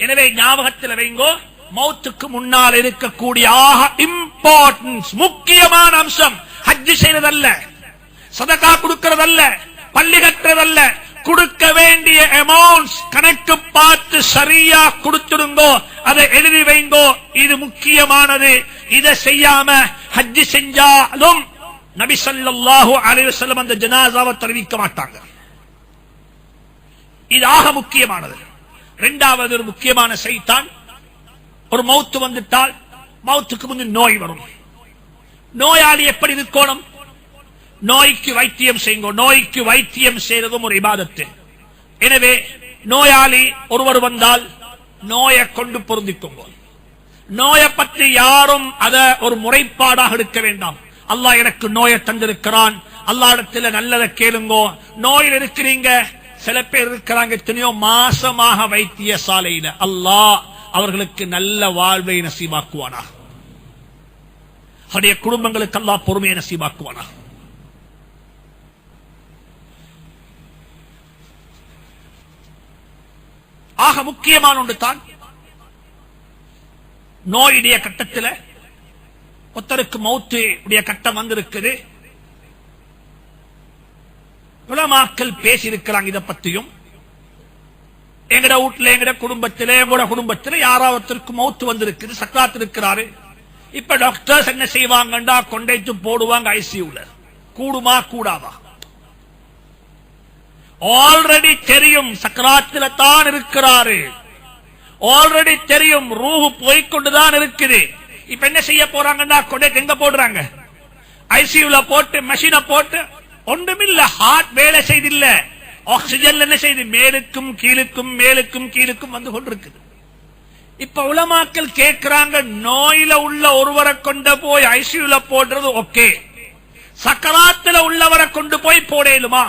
எனவே ஞாபகத்தில் வைங்கோ, மௌத்துக்கு முன்னால் இருக்கக்கூடிய ஆக இம்பார்ட்டன்ஸ் முக்கியமான அம்சம் ஹஜ் செய்வதல்ல, சதகா கொடுக்கிறதல்ல, பள்ளி கட்டுறதல்ல. கொடுக்க வேண்டிய அமௌண்ட்ஸ் கணக்கு பார்த்து சரியா கொடுத்துடுங்கோ, அதை எழுதி வைங்கோ. இது முக்கியமானது. இதை செய்யாம ஹஜ் செஞ்சாலும் நபி ஸல்லல்லாஹு அலைஹி வஸல்லம் அந்த ஜனாஸாவை தெரிவிக்க மாட்டாங்க. இது ஆக முக்கியமானது. இரண்டாவது ஒரு முக்கியமான செய்தான், ஒரு மௌத்து வந்துட்டால் மௌத்துக்கு முன்பு நோய் வரும். நோயாளி எப்படி இருக்கணும்? நோய்க்கு வைத்தியம் செய்யுங்க. நோய்க்கு வைத்தியம் செய்வதும் ஒரு இபாதத்து. எனவே நோயாளி ஒருவர் வந்தால் நோயை கொண்டு பொருந்திக்கோங்க. நோயை பற்றி யாரும் அதை ஒரு முறைப்பாடாக எடுக்க வேண்டாம். அல்லாஹ் எனக்கு நோயை தந்திருக்கிறான், அல்லாஹ்விடத்தில் நல்லதை கேளுங்கோ. நோயில் இருக்கிறீங்க, சில பேர் இருக்கிறாங்க எத்தனையோ மாசமாக வைத்தியசாலையில. அல்லாஹ் அவர்களுக்கு நல்ல வாழ்வை நசீபாக்குவானா, அவருடைய குடும்பங்களுக்கு அல்லாஹ் பொறுமையை நசீபாக்குவானா. ஆக முக்கியமான ஒன்று தான், நோயுடைய கட்டத்தில் ஒருத்தருக்கு மௌத்து உடைய கட்டம் வந்திருக்குது. உலமாக்கள் பேசி இருக்கிறாங்க இதை பத்தியும். எங்கட வீட்டுல, எங்கட குடும்பத்திலே, எங்களோட குடும்பத்தில் யாராவதற்கு மௌத்து வந்திருக்குது, சக்ராத் இருக்கிறாரு. இப்ப டாக்டர்ஸ் என்ன செய்வாங்கண்டா, கொண்டைத்து போடுவாங்க ஐசியூல. கூடுமா கூடாதா? ஆல்ரெடி தெரியும் சக்ராத்தில தான் இருக்கிறாரு, ஆல்ரெடி தெரியும் ரூஹு போய்கொண்டுதான் இருக்குது. இப்ப என்ன செய்ய போறாங்கன்னா, கொண்டைத்து எங்க போடுறாங்க? ஐசியூல போட்டு, மெஷினை போட்டு. ஒன்றுமில்ல, ஹார்ட் வேலை செய்தில்ல, ஆக்சிஜன் என்ன செய்து மேலுக்கும் கீழுக்கும் மேலுக்கும் கீழுக்கும் வந்து கொண்டிருக்குது. இப்ப உலமாக்கள் கேட்கிறாங்க, நோயில உள்ள ஒருவரை கொண்டு போய் ஐசியூல போடுறது ஓகே, சக்கராத்துல உள்ளவரை கொண்டு போய் போடலுமா?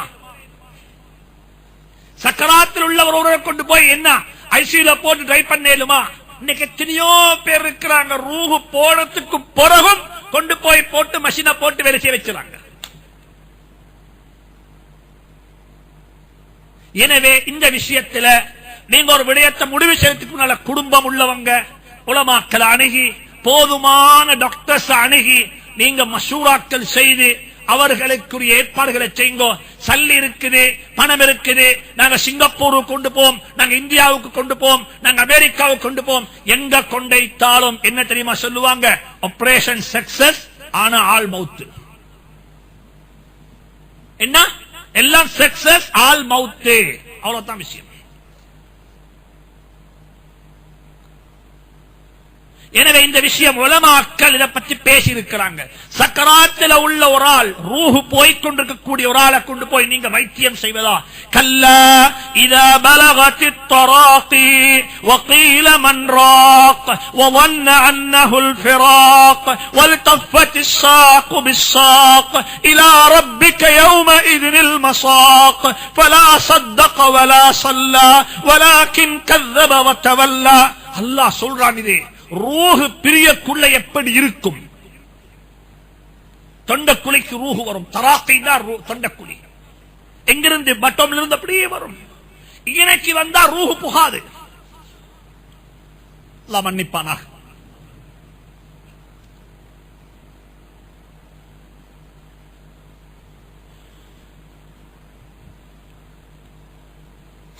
சக்கராத்தில் உள்ளவர் ஒருவரை கொண்டு போய் என்ன ஐசியூல போட்டு ட்ரை பண்ணலுமா? இன்னைக்கு எத்தனையோ பேர் இருக்கிறாங்க, ரூஹு போறதுக்கு பிறகும் கொண்டு போய் போட்டு மஷினை போட்டு வேலை செய்ய வச்சுறாங்க. எனவே இந்த விஷயத்துல நீங்க ஒரு விடயத்தை முடிவு செய்யறதுக்கு முன்னால குடும்பம் உள்ளவங்க உலமாக்களை அணுகி, போதுமான டாக்டர்ஸ் அணுகி நீங்க மஷூராக்கள் செய்து அவர்களுக்குரிய ஏற்பாடுகளை செய்யுங்க. சல்லி இருக்குது, பணம் இருக்குது, நாங்க சிங்கப்பூருக்கு கொண்டு போம், நாங்க இந்தியாவுக்கு கொண்டு போம், நாங்க அமெரிக்காவுக்கு கொண்டு போம். எங்க கொண்டைத்தாலும் என்ன தெரியுமா சொல்லுவாங்க? ஆபரேஷன் சக்சஸ், ஆனா ஆள் மௌத்து. என்ன எல்லாம் சக்சஸ், ஆள் மௌத்து, அவ்வளவுதான் விஷயம். எனவே இந்த விஷயம் உலமாக்கள் இதை பற்றி பேசி இருக்கிறாங்க. சக்கராத்தில் உள்ள ஒரு ஆள், ரூஹு போய்கொண்டிருக்கக்கூடிய ஒரு ஆளை கொண்டு போய் நீங்க வைத்தியம் செய்வதா? கல்லா இதா பலகத்தித் தராகி வகீல மன் ராக் வظن انه الفراق والتفت الساق بالساق الى ربك يومئذ المساق فلا صدق ولا صلى ولكن كذب وتولى. அல்லாஹ் சொல்றான், இது ரூஹு பிரியக்குள்ள எப்படி இருக்கும்? தொண்டக்குழிக்கு ரூஹு வரும். தராக்கை தான் தொண்டக்குழி. எங்கிருந்து? பட்டம்ல இருந்து அப்படியே வரும். இன்னைக்கு வந்தா ரூஹு புகாது. அல்லாஹ் மன்னிப்பானா.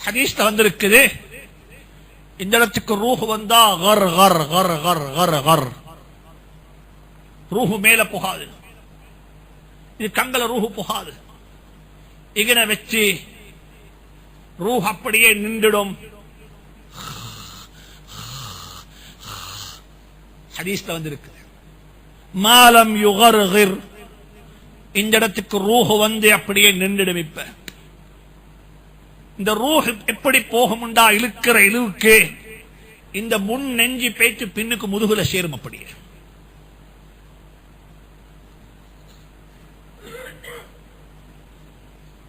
ஹதீஸ்ல வந்திருக்குது, இந்த இடத்துக்கு ரூஹு வந்தா கர் கர் கர் கர் கர் கர், ரூஹு மேல புகாது. இது கங்கல ரூஹு புகாது. இங்கன வச்சு ரூஹ் அப்படியே நின்றுடும். ஹதீஸ்ல வந்திருக்கு, மாலம் யுகர்கிர், இந்த இடத்துக்கு ரூஹு வந்து அப்படியே நின்றுடும். இப்ப இந்த ரூஹ் எப்படி போகும்டா, இழுக்கிற இழுவுக்கு இந்த முன் நெஞ்சி பேச்சு பின்னுக்கு முதுகுல சேரும். அப்படியே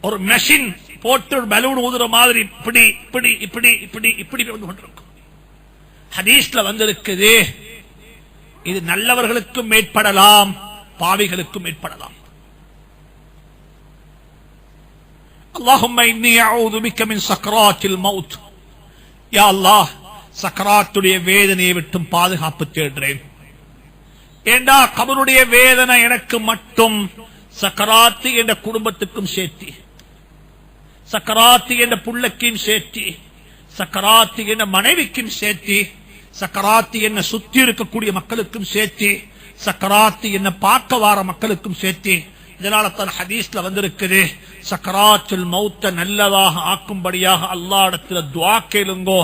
ஒரு மெஷின் போட்டு ஒரு பலூன் ஊதுற மாதிரி இப்படி இப்படி இப்படி இப்படி இப்படி வந்து கொண்டிருக்கும். ஹதீஸ்ல வந்திருக்குது, இது நல்லவர்களுக்கும் ஏற்படலாம், பாவிகளுக்கும் ஏற்படலாம். அல்லாஹும்ம இன்னி அஊது பிக்க மின் ஸக்ராத்தில் மௌத். யா அல்லாஹ், சக்கராத்துடைய வேதனையை விட்டும் பாதுகாப்பு தேடுறேன். ஏண்டா கபருடைய வேதனை எனக்கு மட்டும், சக்கராத்து என்ற குடும்பத்துக்கும் சேர்த்தி, சக்கராத்து என்ற புள்ளக்கும் சேர்த்தி, சக்கராத்து என்ற மனைவிக்கும் சேர்த்தி, சக்கராத்து என்ன சுத்தி இருக்கக்கூடிய மக்களுக்கும் சேர்த்தி, சக்கராத்து என்ன பார்க்க வார மக்களுக்கும் சேர்த்தி. இதனால தான் ஹதீஸ்ல வந்திருக்குது, சக்கராத்துல் மௌத்த நல்லதாக ஆக்கும்படியாக அல்லாஹ்விடத்தில் துஆ கேளுங்கோ.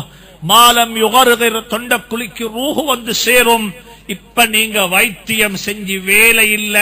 மாலம் யுகர்கிர், தொண்ட குளிக்கு ரூஹு வந்து சேரும். இப்ப நீங்க வைத்தியம் செஞ்சு வேலை இல்ல,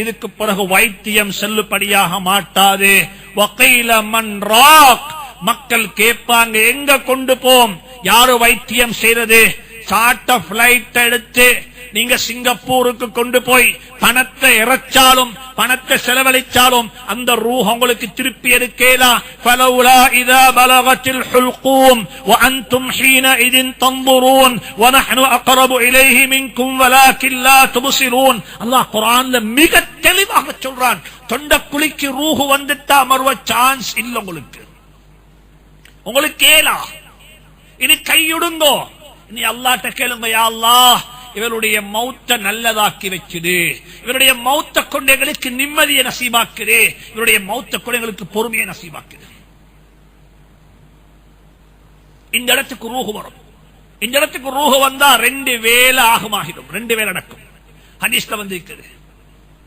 இதுக்கு பிறகு வைத்தியம் செல்லுபடியாக மாட்டாது. வகைல மன் ராக், மக்கள் கேட்பாங்க எங்க கொண்டு போம், யாரு வைத்தியம் செய்யறது? சார்ட்ட பிளைட் எடுத்து நீங்க சிங்கப்பூருக்கு கொண்டு போய் பணத்தை இறைச்சாலும் பணத்தை செலவழிச்சாலும் அந்த ரூஹ் உங்களுக்கு திருப்பி எடுக்கலாம். ஃபலௌலா இதா பலகத்தில் ஹுல்கூம் வஅன்தும் ஹீனஇதின் தன்துரூன் வநஹ்னு அக்ரபு இலைஹி மின்கும் வலாக்கின் லா துப்சிரூன். அல்லாஹ் குர்ஆன்ல மிக தெளிவாக சொல்றான், தொண்ட குழிக்கு ரூஹ் வந்துட்டா மறுவ சான்ஸ் இல்ல உங்களுக்கு. உங்களுக்கு கேளா, இனி கையுடுங்கோ, இனி அல்லாஹ்ட்ட கேளுங்க, யா அல்லாஹ் இவருடைய மௌத்த நல்லதாக்கி வச்சுடு, இவருடைய மௌத்த கொண்டு எங்களுக்கு நிம்மதியை நசீபாக்குது, இவருடைய மௌத்த கொண்டு எங்களுக்கு பொறுமையை நசீபாக்குது. இந்த இடத்துக்கு ரூஹு வரும். இந்த இடத்துக்கு ரூஹு வந்தா 2 வேளை ஆகுமாகிடும், 2 வேளை நடக்கும். ஹதீஸ்ல வந்திருக்குது,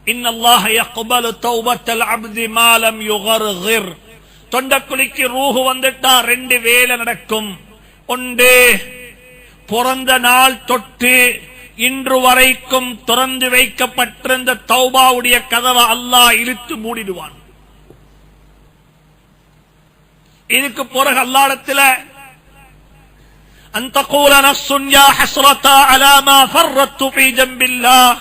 இன்னல்லாஹ யக்பலு தௌபத்தல் அப்தி மா லம் யுகர்கிர். தொண்டக்குழிக்கு ரூஹு வந்துட்டா 2 வேளை நடக்கும். ஒன்று, பிறந்த நாள் தொட்டு இன்று வரைக்கும் திறந்து வைக்கப்பட்டிருந்த தௌபாவுடைய கதவை அல்லாஹ் இழுத்து மூடிடுவான். இதுக்கு பிறகு அல்லாஹ்விடத்தில் அன் தகூல நஃப்ஸுன் யா ஹஸ்ரதா அலா மா ஃபர்ரத்து ஃபீ ஜம்பில்லாஹ்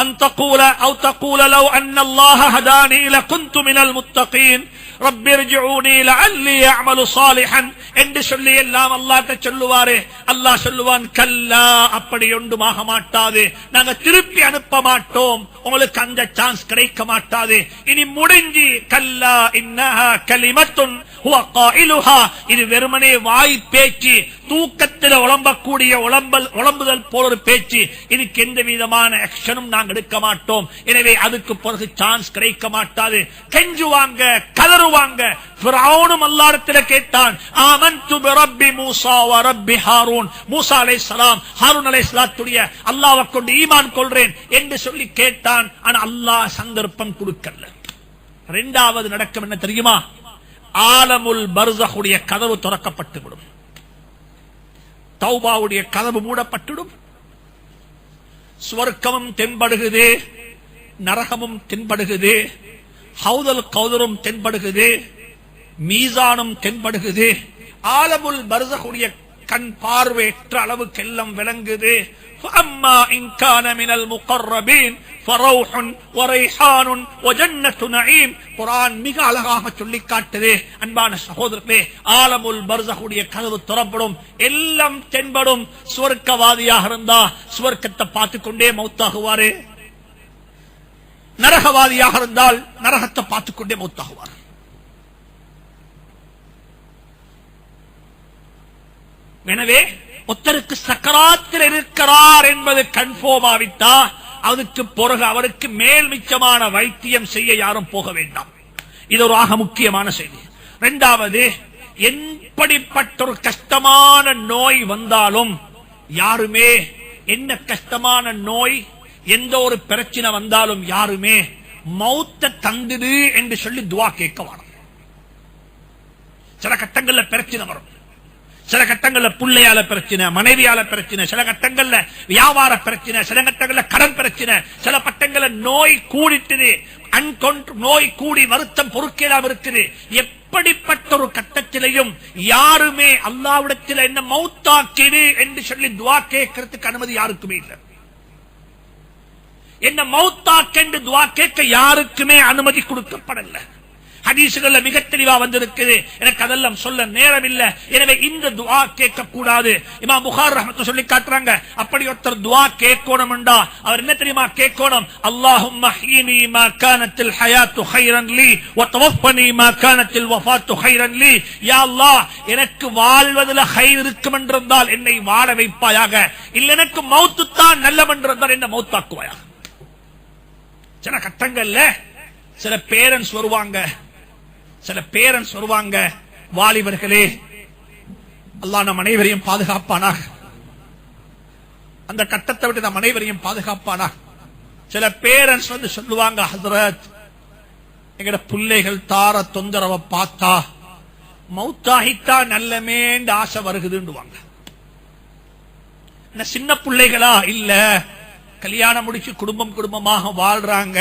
அன் தகூல அவு தகூல லவ் அன்னல்லாஹ ஹதானி லகுன்து மினல் முத்தகீன் ரப்பி இர்ஜிஊனி லஅல்லி அஅமலு ஸாலிஹன் என்று சொல்லி எல்லாம் அல்லாஹ்ட்ட சொல்லுவாரே. அல்லாஹ் சொல்லுவான், கல்லா, அப்படி ஒன்றுமாக மாட்டாது, நாங்க திருப்பி அனுப்ப மாட்டோம், உங்களுக்கு அந்த சான்ஸ் கிடைக்க மாட்டாது. இனி முடிஞ்சி, கல்லா இன்னஹா கலிமத்துன் ஹுவ காயிலுஹா, இது வெறுமனே வாய் பேச்சு, தூக்கத்தில் உளம்பக்கூடிய உளம்புதல் போல ஒரு பேச்சு, இதுக்கு எந்த விதமான ஆக்ஷனும் நாங்கள் எடுக்க மாட்டோம். எனவே அதுக்கு பிறகு சான்ஸ் கிடைக்க மாட்டாது. கெஞ்சுவாங்க, கதறுவாங்க. ஃபிரௌனும் அல்லாஹ்விடத்தில் கேட்டான், ஆமன்து பிரப்பி மூசா வ ரப்பி ஹாரூன். மூசா அலைஹிஸ்ஸலாம் ஹாரூன் அலைஹிஸ்ஸலாத்துடைய அல்லாஹ்வை கொண்டு ஈமான் கொள்றேன் என்று சொல்லி கேட்டான். ஆனா அல்லாஹ் சந்தர்ப்பம் கொடுக்கல. 2வது நடக்கும் என்ன தெரியுமா? ஆலமுல் பர்ஸஹுடைய கதவு திறக்கப்பட்டுவிடும், தௌபாவுடைய கதவு மூடப்பட்டுடும். சுவர்க்கமும் தென்படுகிறது, நரகமும் தென்படுகிறது, ஹவுதல் கௌதரும் தென்படுகிறது, மீசானும் தென்படுகிறது. ஆலமுல் பர்ஸஹுடைய கண் பார்வையற்ற அளவுக்கெல்லாம் விளங்குது. فأما إن كان من المقربين فروح وريحان وجنة نعيم. குர்ஆன் மிக அழகாக சொல்லி காட்டுது. அன்பான சகோதரர்களே, ஆலமுல் பர்ஸஹுடைய கதவு திறப்படும், எல்லாம் தென்படும். சுவர்க்கவாதியாக இருந்தா சுவர்க்கத்தை பார்த்துக் கொண்டே மௌத்தாகுவாரு, நரகவாதியாக இருந்தால் நரகத்தை பார்த்துக் கொண்டே மௌத்தாகுவார். எனவே ஒருத்தருக்கு சக்கராத்தில் இருக்கிறார் என்பது கன்ஃபார்ம் ஆவிட்டா அதுக்கு பிறகு அவருக்கு மேல் மிச்சமான வைத்தியம் செய்ய யாரும் போக வேண்டாம். இது ஒரு ஆக முக்கியமான செய்தி. 2வது, எப்படிப்பட்ட ஒரு கஷ்டமான நோய் வந்தாலும் யாருமே, என்ன கஷ்டமான நோய், எந்த ஒரு பிரச்சனை வந்தாலும் யாருமே மௌத்த தந்துடு என்று சொல்லி துவா கேட்க வேணும். சில கட்டங்கள்ல பிரச்சனை வரும், சில கட்டங்கள்ல பிள்ளையால பிரச்சனை, மனைவியால பிரச்சனை, சில கட்டங்கள்ல வியாபார பிரச்சனை, சில கட்டங்கள்ல கடன் பிரச்சனை, சில கட்டங்கள்ல நோய் கூடிட்டு நோய் கூடி வருத்தம் பொறுக்கலாம் இருக்குது. எப்படிப்பட்ட ஒரு கட்டத்திலையும் யாருமே அல்லாஹ்விடத்தில் என்ன மௌத்தாக்கிடு என்று சொல்லி துவா கேட்கறதுக்கு அனுமதி யாருக்குமே இல்லை. என்ன மௌத்தாக்கு என்று துவா கேட்க யாருக்குமே அனுமதி கொடுக்கப்படல. ஹதீசுகள்ல மிக தெளிவா வந்திருக்குது. எனக்கு அதெல்லாம் சொல்ல நேரம் இல்ல. எனவே இந்த துஆ கேட்க கூடாது. இமாம் புகாரி ரஹ்மத்துல்லாஹி சொல்லி காட்டுறாங்க, அப்படி ஒருத்தர் துஆ கேட்கணும் என்றா அவர் என்ன தெரியுமா கேட்கணும்? அல்லாஹும்ம ஹீனி மா கானத்தில் ஹயாத்து கைரன் லீ வ தவஃபனி மா கானத்தில் வஃபாத்து கைரன் லீ. யா அல்லாஹ், எனக்கு வாழ்வதில் கைர் இருக்கும் என்றால் என்னை வாழ வைப்பாயாக, இல்ல எனக்கு மௌத்து தான் நல்லவென்றால் என்ன மௌத்தாக்குவாயாக. சில கட்டங்கள்ல சில பேரண்ட்ஸ் வருவாங்க, வாலிபர்களே அல்லாஹ் நம் அனைவரையும் பாதுகாப்பானாக, அந்த கட்டத்தை விட்டு நம் அனைவரையும் பாதுகாப்பானாக. சில பேரண்ட்ஸ் வந்து சொல்லுவாங்க, ஹஸ்ரத் எங்கட பிள்ளைகள் தார தொந்தரவை பார்த்தா மௌத்தாகித்தா நல்லமேண்டு ஆசை வருகுதுன்னுவாங்க. சின்ன பிள்ளைகளா இல்ல, கல்யாணம் முடிச்சு குடும்பமாக வாழ்றாங்க,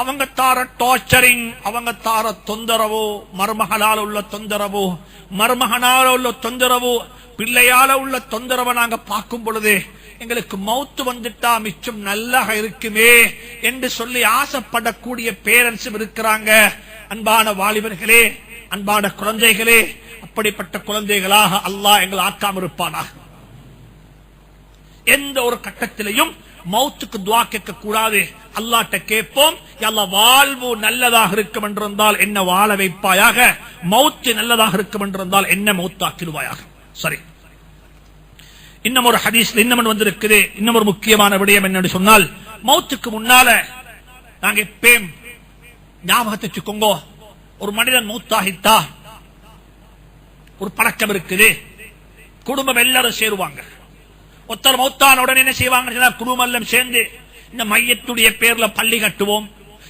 அவங்க தார டார்ச்சரிங், அவங்க தார தொந்தரவோ, மருமகளால் உள்ள தொந்தரவோ, மருமகனால உள்ள தொந்தரவோ, பிள்ளையால உள்ள தொந்தரவை நாங்க பார்க்கும் பொழுது எங்களுக்கு மௌத்து வந்துட்டா மிச்சம் நல்லா இருக்குமே என்று சொல்லி ஆசைப்படக்கூடிய பேரண்ட்ஸும் இருக்கிறாங்க. அன்பான வாலிபர்களே, அன்பான குழந்தைகளே, அப்படிப்பட்ட குழந்தைகளாக அல்லாஹ் எங்களை ஆக்காம இருப்பானாக. எந்த ஒரு கட்டத்திலையும் மௌத்துக்கு துஆ கேட்க கூடாது. அல்லாஹ்ட்ட கேட்போம், யா அல்லாஹ் வாழ்வு நல்லதாக இருக்கும் என்றால் என்ன வாழ வைப்பாயாக, மௌத்து நல்லதாக இருக்கும் என்றால் என்ன மௌத்தாக்கிடுவாயாக. சரி, இன்னும் ஒரு ஹதீஸ்ல இன்னும் வந்திருக்குது. இன்னும் ஒரு முக்கியமான விடயம் என்னன்னு சொன்னால், மௌத்துக்கு முன்னால நாங்க எப்பயும் ஞாபகத்தை வச்சுக்கோங்க, ஒரு மனிதன் மௌத்தாகித்தா ஒரு பழக்கம் இருக்குது, குடும்பம் எல்லாரும் சேருவாங்க. ஒருத்தர் மௌத்தான உடனே என்ன செய்வாங்க, குடும்பம் எல்லாம் சேர்ந்து இந்த மையத்துடைய பேர்ல பள்ளி கட்டுவோம்,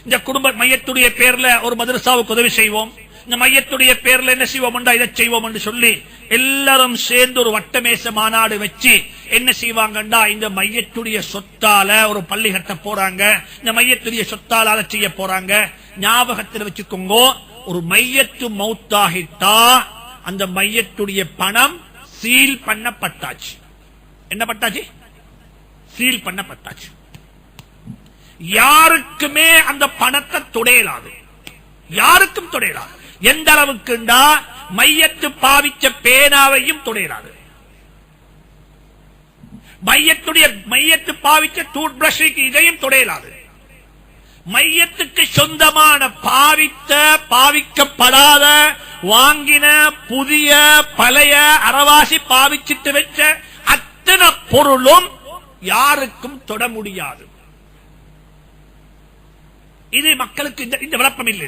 இந்த குடும்ப மையத்துடைய பேர்ல ஒரு மதரசாவுக்கு உதவி செய்வோம், இந்த மையத்துடைய பேர்ல என்ன செய்வோம், இதை செய்வோம் என்று சொல்லி எல்லாரும் சேர்ந்து ஒரு வட்டமேச மாநாடு வச்சு என்ன செய்வாங்கண்டா, இந்த மையத்துடைய சொத்தால ஒரு பள்ளி கட்ட போறாங்க, இந்த மையத்துடைய சொத்தால அதை செய்ய போறாங்க. ஞாபகத்தில் வச்சுக்கோங்க, ஒரு மையத்து மௌத்தாகிட்டா அந்த மையத்துடைய பணம் சீல் பண்ணப்பட்டாச்சு. என்ன பட்டாச்சு? சீல் பண்ணப்பட்டாச்சு. யாருக்குமே அந்த பணத்தை தொடையலாது, யாருக்கும் தொடையலாது. எந்த அளவுக்குண்டா மையத்து பாவிச்ச பேனாவையும் தொடையலாது, மையத்து பாவிச்ச டூத் பிரஷுக்கு இதையும் தொடையலாது. மையத்துக்கு சொந்தமான பாவிக்கப்படாத வாங்கின புதிய பழைய அரவாசி பாவிச்சிட்டு வச்ச அத்தனை பொருளும் யாருக்கும் தொட முடியாது. இது மக்களுக்கு இந்த விளப்பம் இல்லை.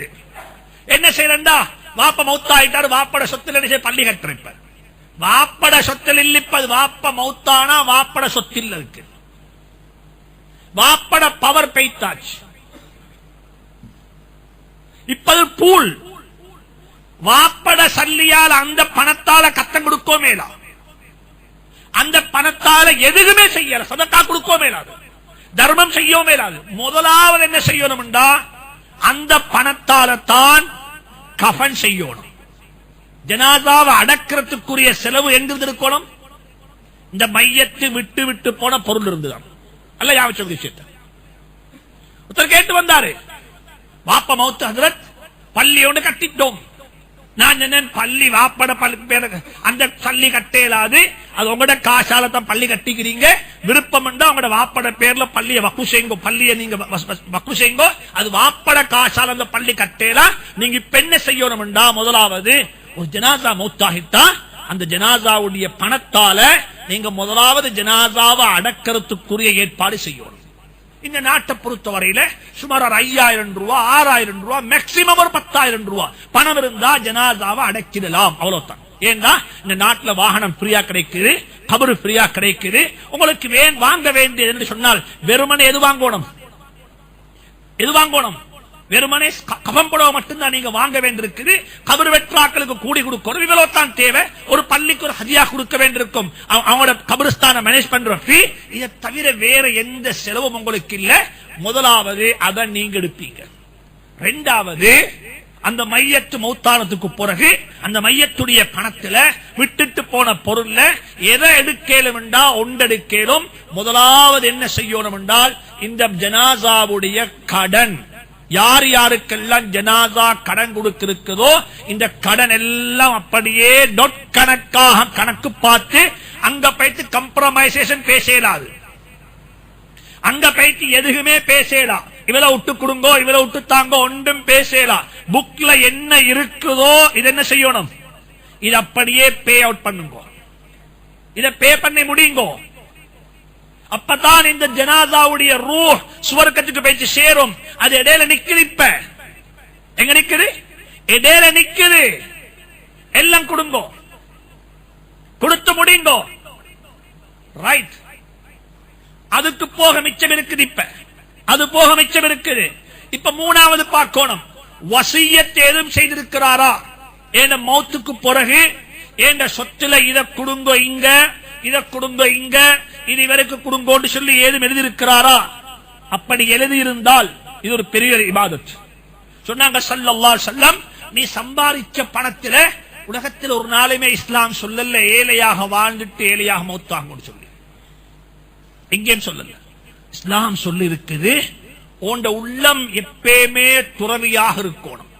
என்ன செய்யறா, வாப்ப மௌத்தாயிட்டாரு, வாப்பட சொத்தில் பள்ளி கட்டிருப்ப, வாப்பட சொத்தில் இல்ல, வாப்ப மௌத்தானா வாப்பட சொத்தில் இருக்கு, வாப்பட பவர் பெய்தாச்சு. இப்பது பூல் வாப்பட சல்லியால் அந்த பணத்தால கத்தம் கொடுக்கோ மேலா, அந்த பணத்தால எதுவுமே செய்யல, சதக்கா கொடுக்கோ மேலாது, தர்மம் செய்யோ மேலாது. முதலாவது என்ன செய்யணும்டா, அந்த பணத்தால தான் கஃன் செய்யணும். ஜனாதாவை அடக்கிறதுக்குரிய செலவு எங்கிருந்து இருக்கணும், இந்த மையத்து விட்டு விட்டு போன பொருள் இருந்துதான். அல்ல யாவச்ச விஷயத்தை ஒருத்தர் கேட்டு வந்தாரு, வாப்ப மௌத்து ஹஜ்ரத், பள்ளி ஒன்று கட்டிட்டோம். நான் என்ன, பள்ளி வாப்பட அந்த பள்ளி கட்டேலாது, அது உங்களோட காசால தான் பள்ளி கட்டிக்கிறீங்க, விருப்பம் உங்களோட வாப்பட பேர்ல பள்ளியை வக்கு செய்யுங்க, பள்ளியை நீங்க வக்கு செய்யுங்க, அது வாப்பட காசால அந்த பள்ளி கட்டேலா. நீங்க இப்ப என்ன செய்யணும்டா, முதலாவது ஒரு ஜனாசா மௌத்தாகிட்டா அந்த ஜனாசாவுடைய பணத்தால நீங்க முதலாவது ஜனாசாவை அடக்கிறதுக்குரிய ஏற்பாடு செய்யணும். இந்த நாட்டை பொறுத்தவரையில சுமார் 5000 ரூபாய் 6000 ரூபாய் மேக்சிமம் ஒரு 10,000 ரூபாய் பணம் இருந்தா ஜனாசாவை அடக்கிடலாம், அவ்வளவுதான். ஏன்னா இந்த நாட்டுல வாகனம் ஃப்ரீயா கிடைக்குது, கபரு ஃப்ரீயா கிடைக்குது. உங்களுக்கு வாங்க வேண்டியது என்று சொன்னால் வெறுமனே எது வாங்கணும், வெறுமனே கபம் புடவை மட்டும்தான் நீங்க வாங்க வேண்டியிருக்குது. கபர் வெற்றாக்களுக்கு கூடி கொடுக்கணும், இவ்வளவு தான் தேவை. ஒரு பள்ளிக்கு ஒரு ஹதியா கொடுக்க வேண்டியிருக்கும், அவங்களோட கபருஸ்தான மேனேஜ் பண்ற ஃபீ. இதை தவிர வேற எந்த செலவும் உங்களுக்கு இல்ல. முதலாவது அதை நீங்க எடுப்பீங்க. இரண்டாவது, அந்த மையத்து மௌத்தானத்துக்கு பிறகு அந்த மையத்துடைய பணத்துல விட்டுட்டு போன பொருள்ல எதை எடுக்கலும் என்றா ஒன்றெடுக்கலும். முதலாவது என்ன செய்யணும் என்றால், இந்த ஜனாசாவுடைய கடன் யார் யாருக்கெல்லாம் ஜனாதா கடன் கொடுத்திருக்கிறதோ இந்த கடன் எல்லாம் அப்படியே டொட் கணக்காக கணக்கு பார்த்து அங்க போயிட்டு கம்ப்ரமைசேஷன் பேசலாது, அங்க போயிட்டு எதுவுமே பேசலாம். இவளை விட்டு கொடுங்கோ இவளை விட்டு தாங்கோ ஒன்றும் பேசலாம். புக்ல என்ன இருக்குதோ இது என்ன செய்யணும், இது அப்படியே பே அவுட் பண்ணுங்க, இத பே பண்ணி முடியுங்கோ. அப்பதான் இந்த ஜனாதாவுடைய ரூஹ் சுவர்க்கத்துக்கு போயிட்டு சேரும். அது இடையில நிக்குது, இப்ப எங்க நிக்குது, இடையில நிக்குது. எல்லாம் கொடுங்கோ, கொடுத்து முடியுங்கோ. ரைட், அதுக்கு போக மிச்சம் இருக்குது. இப்ப அது போக மிச்சம் இருக்குது. இப்ப மூணாவது பார்க்கணும், வசியத்தை எதுவும் செய்திருக்கிறாரா? என் மௌத்துக்கு பிறகு என் சொத்துல இத கொடுங்க இங்க, இத கொடுங்க இங்க, இது இவருக்கு கொடுங்கோன்னு சொல்லி ஏதும் எழுதியிருக்கிறாரா? அப்படி எழுதியிருந்தால் இது ஒரு பெரிய இபாதத். சொன்னாங்க ஸல்லல்லாஹு அலைஹி வஸல்லம், நீ சம்பாதிச்ச பணத்தில உலகத்தில் ஒரு நாளுமே இஸ்லாம் சொல்லல ஏழையாக வாழ்ந்துட்டு ஏழையாக மௌத்தாங்கன்னு சொல்லி, எங்கேயும் சொல்லல. இஸ்லாம் சொல்லி இருக்குது, உண்ட உள்ளம் எப்பயுமே துறவியாக இருக்கணும்.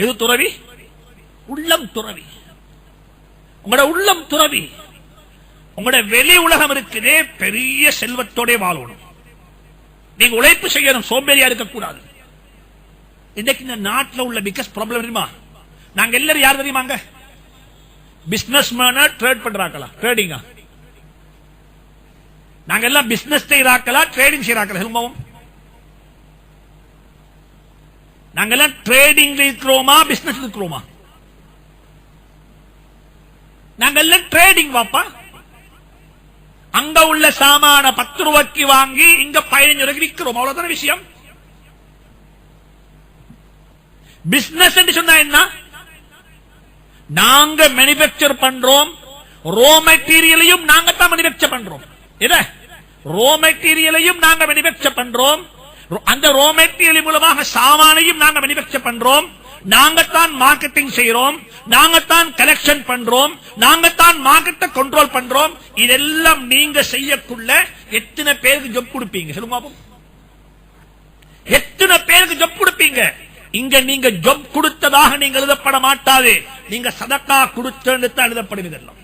எது துறவி? உள்ளம் துறவி. உங்களோட உள்ளம் துறவி. உங்களோட வெளி உலகம் இருக்குது, பெரிய செல்வத்தோட வாழணும். நீங்க உழைப்பு செய்யணும், சோம்பேறியா இருக்கக்கூடாது. இன்னைக்கு இந்த நாட்டில் உள்ள பிகஸ்ட் ப்ராப்ளம் தெரியுமா? நாங்க எல்லாரும் யார் தெரியுமாங்க? பிசினஸ் மேனா ட்ரேட் பண்றாங்களா? ட்ரேடிங்கா? நாங்க எல்லாம் பிசினஸ் செய்யறாங்களா ட்ரேடிங் செய்யறாங்களா? சொல்லுவோம், நாங்க எல்லாம் ட்ரேடிங் இருக்கிறோமா பிசினஸ் இருக்கிறோமா? நாங்க எல்லாம் ட்ரேடிங் வாப்பா. அங்க உள்ள சாமான 10 ரூபாய்க்கு வாங்கி இங்க 15 ரூபாய்க்கு விற்கிறோம், அவ்வளவுதான விஷயம். பிசினஸ் என்று சொன்னா என்ன? நாங்க மேனுபேக்சர் பண்றோம், ரோ மெட்டீரியலையும் நாங்க தான் மேனுபேக்சர் பண்றோம். ரோ மெட்டீரியலையும் நாங்க மேனுபேக்சர் பண்றோம், அந்த ரோ மெட்டீரியல் மூலமாக சாமானையும் நாங்க மேனுபேக்சர் பண்றோம். நாங்கத்தான் மார்க்கெட்டிங் செய்யறோம், நாங்கத்தான் கலெக்ஷன் பண்றோம், நாங்கத்தான் மார்க்கெட்டை கண்ட்ரோல் பண்றோம். இதெல்லாம் நீங்க செய்யக்குள்ள எத்தனை பேருக்கு ஜப் கொடுப்பீங்க சொல்லுங்க? எத்தனை பேருக்கு ஜப் கொடுப்பீங்க? இங்க நீங்க ஜப் கொடுத்ததாக நீங்க எழுதப்பட மாட்டாது, நீங்க சதக்கா கொடுத்து தான் எழுதப்படுவதெல்லாம்.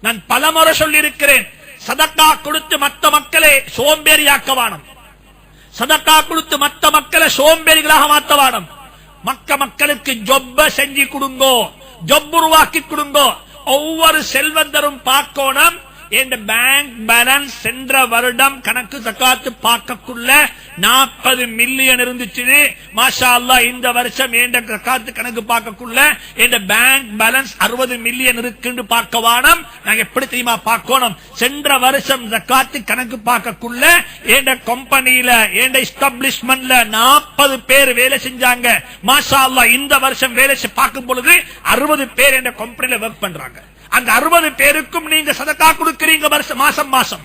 நான் பலமுறை சொல்லி இருக்கிறேன், சதக்கா கொடுத்து மற்ற மக்களை சோம்பேறியாக்கவானம், சதக்கா கொடுத்து மற்ற மக்களை சோம்பேறிகளாக மாற்றவானம். மக்களுக்கு ஜொப்ப செஞ்சு கொடுங்கோ, ஜொப் உருவாக்கி கொடுங்கோ. ஒவ்வொரு செல்வந்தரும் பார்க்கணும், என் பேங்க் பேலன்ஸ் சென்ற வருடம் கணக்கு ஜகாத்து பார்க்கக்குள்ள 40 மில்லியன் இருந்துச்சு, மாஷா அல்லாஹ் இந்த வருஷம் என் ஜகாத்து கணக்கு பார்க்கக்குள்ள என் பேங்க் பேலன்ஸ் 60 மில்லியன் இருக்குன்னு பார்க்கவானம். நாங்க எப்படி தெரியுமா பார்க்கணும்? சென்ற வருஷம் ஜகாத்து கணக்கு பார்க்கக்குள்ள என் கம்பெனியில என் எஸ்டாப்ளிஷ்மெண்ட்ல 40 பேர் வேலை செஞ்சாங்க, மாஷா அல்லாஹ் இந்த வருஷம் வேலை பார்க்கும் பொழுது 60 பேர் என் கம்பெனியில ஒர்க் பண்றாங்க. அந்த 60 பேருக்கும் நீங்க சதக்கா கொடுக்கிறீங்க மாசம் மாசம்.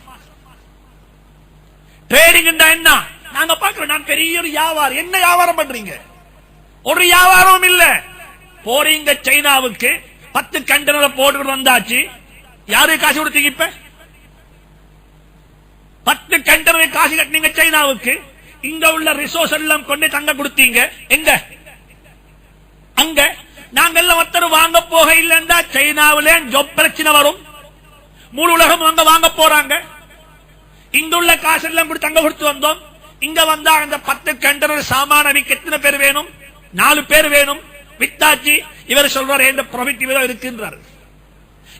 ட்ரேடிங் என்ன? நாங்க பாக்குறோம், நான் பெரிய ஒரு வியாபாரம். என்ன வியாபாரம் பண்றீங்க? ஒரு வியாபாரம் இல்ல. போறீங்க சைனாவுக்கு, 10 கண்டெய்னர் போட்டு வந்தாச்சு. யாருக்கு காசு கொடுத்தீங்க? இப்ப 10 கண்டெய்னர் காசு கட்டினீங்க சைனாவுக்கு. இங்க உள்ள ரிசோர்ஸ் எல்லாம் கொண்டு தங்க கொடுத்தீங்க. எங்க? அங்க. நாங்க எல்லாம் ஒருத்தர் வாங்க போக இல்லைன்னா சைனாவிலே ஜாப் பிரச்சனை வரும். முழு உலகம் அங்க வாங்க போறாங்க. இங்க உள்ள காசு எல்லாம் கொடுத்து அங்க கொடுத்து வந்தோம். இங்க வந்தா அந்த 10 கண்டெய்னர் சாமான விற்க எத்தனை பேர் வேணும்? 4 பேர் வேணும். வித்தாச்சு. இவர் சொல்றாரு இந்த ப்ராஃபிட் இவ்வளவு இருக்குன்றாரு.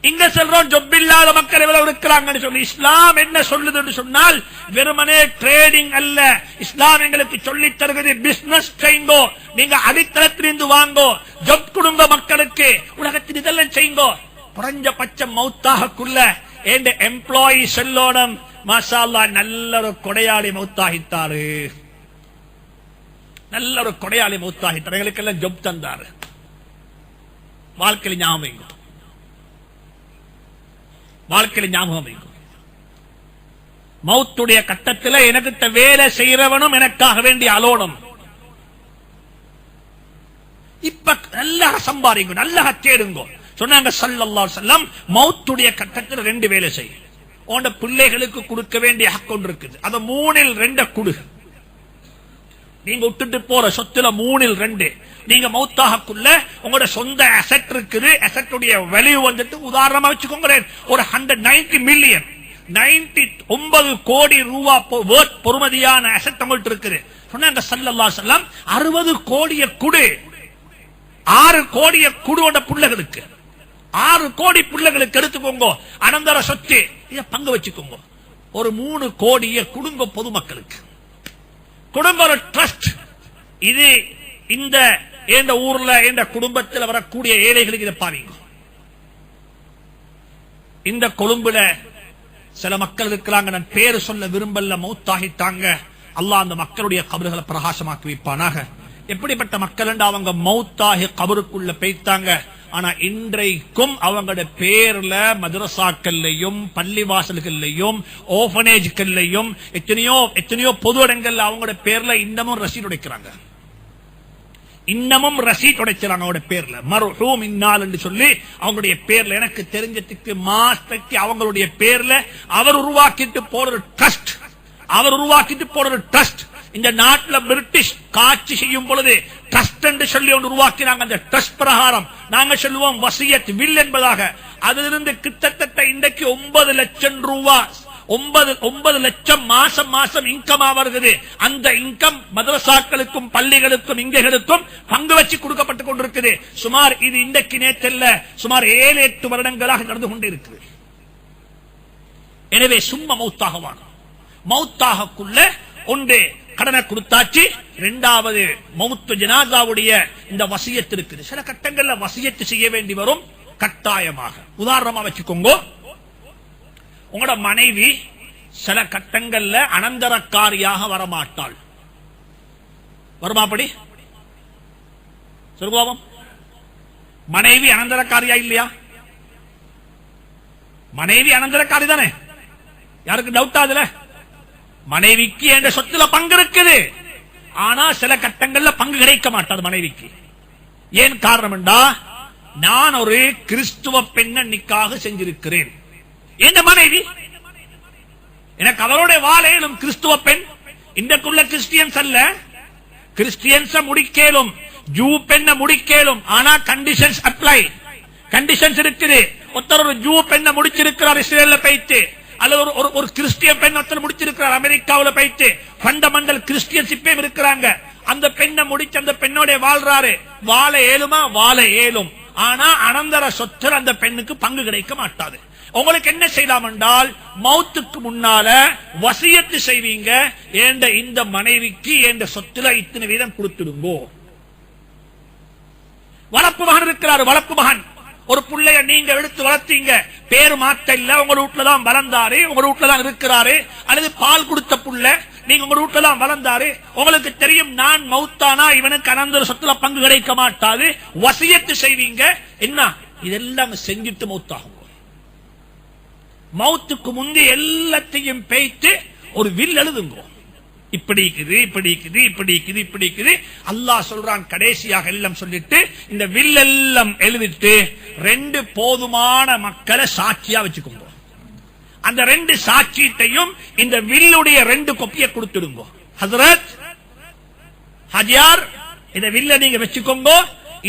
இங்க சொல்றோம் ஜொப் இல்லாத மக்கள் எவ்வளவு இருக்கிறாங்கன்னு சொல்லி. இஸ்லாம் என்ன சொல்லுது சொன்னால், வெறுமனே ட்ரேடிங் அல்ல. இஸ்லாம் எங்களுக்கு சொல்லி தருகிறது, பிசினஸ் செய்யுங்கோ, நீங்க அடித்தளத்திலிருந்து வாங்கோ, ஜொப் கொடுங்க மக்களுக்கு, உலகத்தில் இதெல்லாம் செய்யுங்கோ. குறைஞ்சபட்சம் மௌத்தாகக்குள்ள என் எம்ப்ளாயி செல்லோடம், மாஷா அல்லாஹ் நல்ல ஒரு கொடையாளி மௌத்தாகித்தாரு, நல்ல ஒரு கொடையாளி மௌத்தாகித்தார், எங்களுக்கெல்லாம் ஜொப் தந்தாரு. வாழ்க்கையில் ஞாபகம், வாழ்க்கையில் ஞாபகம். மௌத்துடைய கட்டத்தில் எனக்கு வேலை செய்யறவனும் எனக்காக வேண்டிய அலோனம். இப்ப நல்லா சம்பாதிங்க, நல்லா தேடுங்க. சொன்னாங்க ஸல்லல்லாஹு அலைஹி வஸல்லம், மௌத்துடைய கட்டத்தில் 2 வேலை செய்ய. உன் பிள்ளைகளுக்கு கொடுக்க வேண்டிய ஹக் ஒன்று இருக்குது, அது 3இல் 2 கொடு. நீங்க விட்டுட்டு போற சொத்துல 3/2 நீங்க மௌத்தாகக்குள்ள உங்களோட சொந்த அசெட் இருக்குது. அசெட்டுடைய வேல்யூ வந்துட்டு உதாரணமா வச்சுக்கோங்க, ஒரு 190 மில்லியன் 99 கோடி ரூபாய் பொறுமதியான அசெட் உங்கள்ட்ட இருக்குது. சொன்னாங்க ஸல்லல்லாஹு அலைஹி வஸல்லம் 60 கோடியை குடு, 6 கோடியை குடுவோட பிள்ளைகளுக்கு, 6 கோடி பிள்ளைகளுக்கு எடுத்துக்கோங்க அனந்தர சொத்து, இத பங்கு வச்சுக்கோங்க. ஒரு 3 கோடியை குடும்ப பொதுமக்களுக்கு குடும்ப ஒரு ட்ரஸ்ட். இது இந்த ஊர்ல இந்த குடும்பத்தில் வரக்கூடிய ஏழைகளுக்கு இதை பாருங்க. இந்த கொழும்புல சில மக்கள் இருக்கிறாங்க, நான் பேரு சொல்ல விரும்பல, மௌத்தாகிட்டாங்க. அல்லாஹ் அந்த மக்களுடைய கபறுகளை பிரகாசமாக்கி வைப்பானாக. எப்படிப்பட்ட மக்கள் என்று அவங்க மௌத்தாகி கபருக்குள்ள போய்த்தாங்க. ஆனா இன்றைக்கும் அவங்களோட பேர்ல மதரசாக்கள்லையும் பள்ளிவாசல்கள்லையும் ஓபனேஜ்கள்லையும் எத்தனையோ பொது இடங்கள்ல அவங்களோட பேர்ல இன்னமும் ரசீட் உடைக்கிறாங்க, இன்னமும் ரசீட் உடைக்கிறாங்க அவங்களோட பேர்ல. மர்ஹூம் இன்னால் என்று சொல்லி அவங்களுடைய பேர்ல எனக்கு தெரிஞ்சதுக்கு மாஸ்டருக்கு அவங்களுடைய பேர்ல அவர் உருவாக்கிட்டு போற ஒரு ட்ரஸ்ட். இந்த நாட்டில் பிரிட்டிஷ் காட்சி செய்யும் பொழுது ட்ரஸ்ட் என்று சொல்லி ஒன்று உருவாக்கினாங்க. அந்த ட்ரஸ்ட் பிரகாரம் நாங்க சொல்லுவோம் வசியத் வில் என்பதாக. அதிலிருந்து கிட்டத்தட்ட இன்றைக்கு 9 லட்சம் ரூபாய் 9 லட்சம் மாசம் இன்கமா வருகிறது. அந்த இன்கம் மதரசாக்களுக்கும் பள்ளிகளுக்கும் இங்ககளுக்கும் பங்கு வச்சு கொடுக்கப்பட்டுக் கொண்டிருக்குது. சுமார் இது இன்றைக்கு நேற்றல்ல, சுமார் 7-8 வருடங்களாக நடந்து கொண்டிருக்கிறது. எனவே சும்மா மௌத்தாகவான மௌத்தாகக்குள்ள ஒன்று கடனை கொடுத்தாச்சு, 2வது மௌத்து ஜனாசாவுடைய இந்த வசியத்து இருக்குது. சில கட்டங்கள்ல வசியத்து செய்ய வேண்டி வரும் கட்டாயமாக. உதாரணமா வச்சுக்கோங்க, உங்களோட மனைவி சில கட்டங்கள்ல அனந்தரக்காரியாக வரமாட்டாள். வருமாப்படி சொல்லுவோம், மனைவி அனந்தரக்காரியா இல்லையா? மனைவி அனந்தரக்காரி தானே, யாருக்கு டவுட் ஆகுதுல? மனைவிக்கு என்ற சொத்துல பங்கு இருக்குது, ஆனா சில கட்டங்கள்ல பங்கு கிடைக்க மாட்டாது மனைவிக்கு. ஏன் காரணம் என்றா, நான் ஒரு கிறிஸ்துவ பெண்ணை நிக்காக செஞ்சிருக்கிறேன். என் மனைவி எனக்கு அவருடைய வாழையிலும் கிறிஸ்துவ பெண். இன்றைக்குள்ள கிறிஸ்டியன்ஸ் அல்ல, கிறிஸ்டியன்ஸ் முடிக்கலும் ஜூ பெண்ணை முடிக்கலும், ஆனா கண்டிஷன்ஸ் அப்ளை. கண்டிஷன்ஸ் இருக்குது. ஒருத்தர் ஒரு ஜூ பெண்ணை முடிச்சிருக்கிறார் இஸ்ரேல்ல போயிட்டு, அல்லது ஒரு கிறிஸ்டியன் பெண் ஒருத்தர் முடிச்சிருக்கிறார் அமெரிக்காவில் போயிட்டு. ஃபண்டமெண்டல் கிறிஸ்டியன்ஷிப்பே இருக்கிறாங்க. அந்த பெண்ணை முடிச்சு அந்த பெண்ணோட வாழ்றாரு, வாழ ஏழுமா? வாழ ஏழும். ஆனா அனந்தர சொத்தில் அந்த பெண்ணுக்கு பங்கு கிடைக்க மாட்டாது. உங்களுக்கு என்ன செய்யலாம் என்றால், மௌத்துக்கு முன்னால வசியத்து செய்வீங்க, ஏண்ட இந்த மனைவிக்கு என்ற சொத்துல இத்தனை வீதம் கொடுத்துடுங்கோ. வளர்ப்பு மகன் இருக்கிறாரு, வளர்ப்பு மகன் ஒரு பிள்ளைய நீங்க எடுத்து வளர்த்தீங்க, பேரு மாத்த இல்ல, உங்க வீட்டுல தான் வளர்ந்தாரு, உங்க வீட்டுல தான் இருக்கிறாரு, அல்லது பால் கொடுத்த புள்ள நீங்க உங்க வீட்டுல தான் வளர்ந்தாரு. உங்களுக்கு தெரியும் நான் மௌத்தானா இவனுக்கு அனந்தர சொத்துல பங்கு கிடைக்க மாட்டாது. வசியத்து செய்வீங்க, என்ன இதெல்லாம் செஞ்சுட்டு மௌத்தாகும். மௌத்துக்கு முந்தி எல்லாத்தையும் பேய்த்து ஒரு வில் எழுதுங்க. இப்படி இருக்குது, இப்படி இருக்குது, இப்படி இருக்குது, இப்படி இருக்குது. அல்லாஹ் சொல்றான் கடைசியாக எல்லாம் சொல்லிட்டு இந்த வில் எல்லாம் எழுதிட்டு 2 போதுமான மக்களை சாட்சியா வச்சுக்கோங்க. அந்த 2 சாட்சியத்தையும் இந்த வில்லுடைய 2 கொப்பியை கொடுத்துடுங்க. ஹஜ்ரத் ஹஜியார், இந்த வில்ல நீங்க வச்சுக்கோங்க.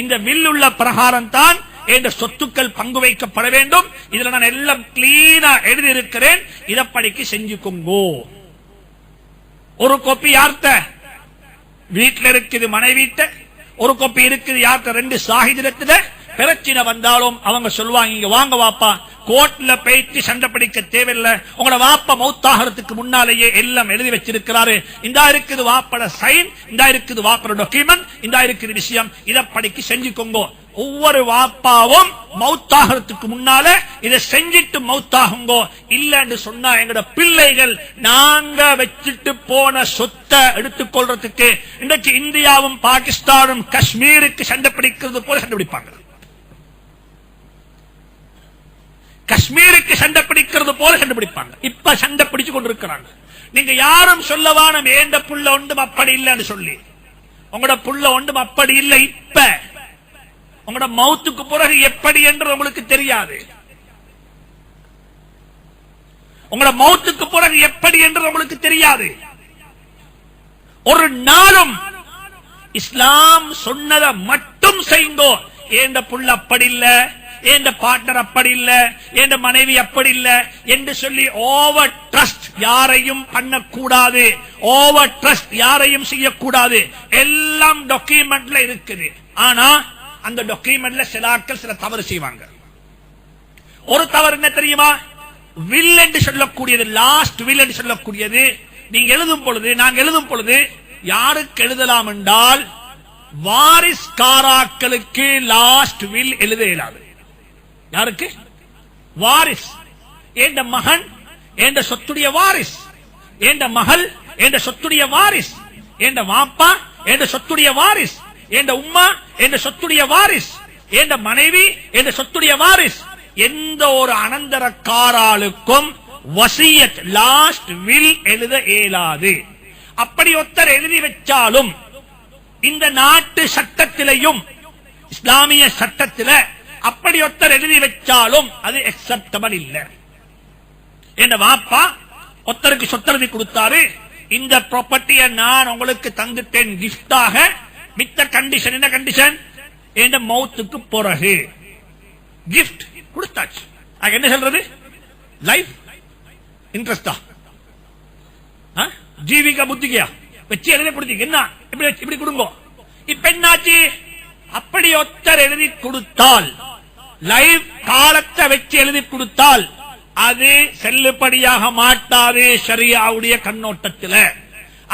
இந்த வில்லுள்ள பிரகாரம் தான் என்ற சொத்துக்கள் பங்கு வைக்கப்பட வேண்டும். இதுல நான் எல்லாம் கிளீனா எழுதி இருக்கிறேன், இதப்படிக்கு செஞ்சுக்கோங்கோ. ஒரு கோப்பி யார்த்த? வீட்டில் இருக்குது மனைவிட்ட. ஒரு கோப்பி இருக்குது யார்த்த? 2 சாஹிதிடத்துல. பிரச்சனை வந்தாலும் அவங்க சொல்லுவாங்க, இங்க வாங்க வாப்பா, கோர்ட்ல போயிட்டு சண்டை பிடிக்க தேவையில்லை, உங்களோட வாப்பா மௌத்தாகிறதுக்கு முன்னாலேயே எல்லாம் எழுதி வச்சிருக்கிறாரு. இந்த இருக்குது வாப்பட சைன், இந்த இருக்குது வாப்பட டாக்குமெண்ட், இந்த இருக்குது விஷயம், இதப்படிக்கு செஞ்சுக்கோங்க. ஒவ்வொரு வாப்பாவும் மௌத்தாகிறதுக்கு முன்னால இதை செஞ்சிட்டு மௌத்தாகுங்கோ. இல்லன்னு சொன்னா எங்கட பிள்ளைகள் நாங்க வச்சிட்டு போன சொத்தை எடுத்துக்கொள்றதுக்கு இன்றைக்கு இந்தியாவும் பாகிஸ்தானும் காஷ்மீருக்கு சண்டை பிடிக்கிறது போல சண்டை பிடிப்பாங்க. காஷ்மீருக்கு சண்டை பிடிக்கிறது போல சண்டை பிடிப்பாங்க. இப்ப சண்டை பிடிச்சு கொண்டிருக்கிறாங்க. நீங்க யாரும் சொல்லவான ஏண்ட புள்ள ஒன்றும் அப்படி இல்லைன்னு சொல்லி, உங்களோட புள்ள ஒன்றும் அப்படி இல்லை. இப்ப உங்களோட மௌத்துக்கு பிறகு எப்படி என்று உங்களுக்கு தெரியாது. உங்களோட மௌத்துக்கு பிறகு எப்படி என்று உங்களுக்கு தெரியாது. ஒரு நாளும் இஸ்லாம் சொன்னதை மட்டும் செய்யுங்கோ, ஏண்ட புள்ள அப்படி இல்ல, ஏண்ட பார்ட்னர் அப்படி இல்ல, ஏண்ட மனைவி அப்படி இல்ல என்று சொல்லி ஓவர் ட்ரஸ்ட் யாரையும் பண்ணக்கூடாது, ஓவர் ட்ரஸ்ட் யாரையும் செய்யக்கூடாது. எல்லாம் டாக்குமெண்ட்ல இருக்குது. ஆனா அந்த டாக்குமெண்ட்ல சிலாக்கள் சில தவறு செய்வாங்க. ஒரு தவறு என்ன தெரியுமா? வில் என்று சொல்லக்கூடியது, லாஸ்ட் வில் என்று சொல்லக்கூடியது நீங்க எழுதும் பொழுது, நாங்க எழுதும் பொழுது யாருக்கு எழுதலாம் என்றால் வாரிஸ்காராக்களுக்கு லாஸ்ட் வில் எழுத இயலாது. யாருக்கு? வாரிஸ். என்ற மகன் என்ற சொத்துடைய வாரிஸ், என்ற மகள் என்ற சொத்துடைய வாரிஸ், என்ற வாப்பா என்ற சொத்துடைய வாரிஸ், என்ற உம்மா என்ற சொத்துடைய வாரிஸ், என்ற மனைவி என்ற சொத்துடைய வாரிஸ். எந்த ஒரு அனந்தரக்காராளுக்கும் வசியத் லாஸ்ட் வில் எழுத இயலாது. அப்படி ஒருத்தர் எழுதி வச்சாலும் இந்த நாட்டு சட்டத்திலையும் இஸ்லாமிய சட்டத்தில அப்படி ஒருத்தர் எழுதி வச்சாலும் அது அக்செப்டபிள் இல்ல. என் வாப்பா ஒருத்தருக்கு சொத்தெழுதி கொடுத்தாரு, இந்த ப்ராப்பர்ட்டியை நான் உங்களுக்கு தந்துட்டேன் கிஃப்டாக, மித்த கண்டிஷன் என்ன கண்டிஷன்? என் மௌத்துக்கு பிறகு கிஃப்ட் கொடுத்தாச்சு. என்ன சொல்றது? லைஃப் இன்ட்ரெஸ்டா ஜீவிகா புத்திகையா வச்சு எழுதி கொடுத்தீங்க, என்ன இப்படி கொடுங்க. இப்ப என்னாச்சு? அப்படி ஒருத்தர் எழுதி கொடுத்தால், லைஃப் காலத்தை வச்சு எழுதி கொடுத்தால் அது செல்லுபடியாக மாட்டாது ஷரியாவுடைய கண்ணோட்டத்தில்.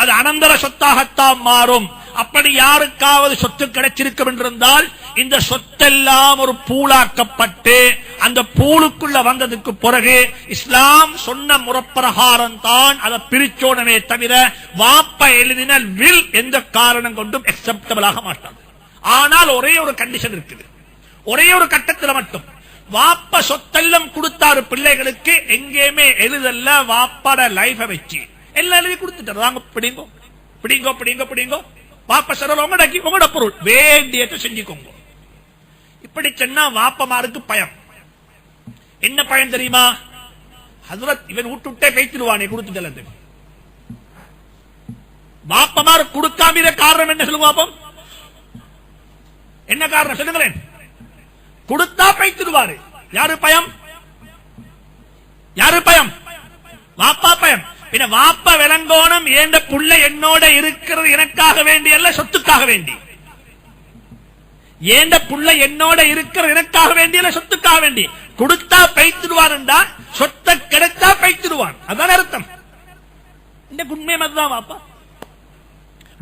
அது அனந்தர சொத்தாகத்தான் மாறும். அப்படி யாருக்காவது சொத்து கிடைச்சிருக்கும் என்றிருந்தால் இந்த சொத்தெல்லாம் ஒரு பூலாக்கப்பட்டு அந்த பூலுக்குள்ள வந்ததுக்கு பிறகு இஸ்லாம் சொன்ன முறப்பிரகாரம் தான் அதை பிரிச்சோனமே தவிர வாப்ப எழுதின வில் எந்த காரணம் கொண்டும் அக்செப்டபிள் ஆக மாட்டாது. ஆனால் ஒரே ஒரு கண்டிஷன் இருக்குது. ஒரே ஒரு கட்டத்தில் மட்டும் வாப்ப சொத்தெல்லாம் கொடுத்தாரு பிள்ளைகளுக்கு, எங்கேயுமே எழுதல்ல வாப்பாட லைஃப வச்சு எல்லாம் எழுதி கொடுத்துட்டாங்க. பிடிங்கோ பிடிங்கோ பிடிங்கோ பிடிங்கோ, வாப்ப சொல்ல உங்களோட பொருள் வேண்டியதை செஞ்சுக்கோங்க. இப்படி சொன்னா வாப்பமாருக்கு பயம். என்ன பயம் தெரியுமா? ஹஜ்ரத் இவன் விட்டுட்டே பேசிடுவானே கொடுத்துட்டு. வாப்பமாரு கொடுக்காம காரணம் என்ன சொல்லுங்க பாப்போம்? என்ன காரணம் சொல்லுங்களேன்? கொடுத்தா பைத்திடுவாரு. யாரு பயம்? யாரு பயம்? வாப்பா பயம். பின்ன வாப்பா விளங்கோணம், ஏண்ட புள்ள என்னோட இருக்கிறது எனக்காக வேண்டி அல்ல, சொத்துக்காக வேண்டி. ஏண்ட புள்ள என்னோட இருக்கிறது எனக்காக வேண்டி அல்ல, சொத்துக்காக வேண்டி. கொடுத்தா பைத்திடுவான்டா, சொத்தை கிடைத்தா பைத்திடுவான். அதான் அர்த்தம். இந்த உண்மை அதுதான். வாப்பா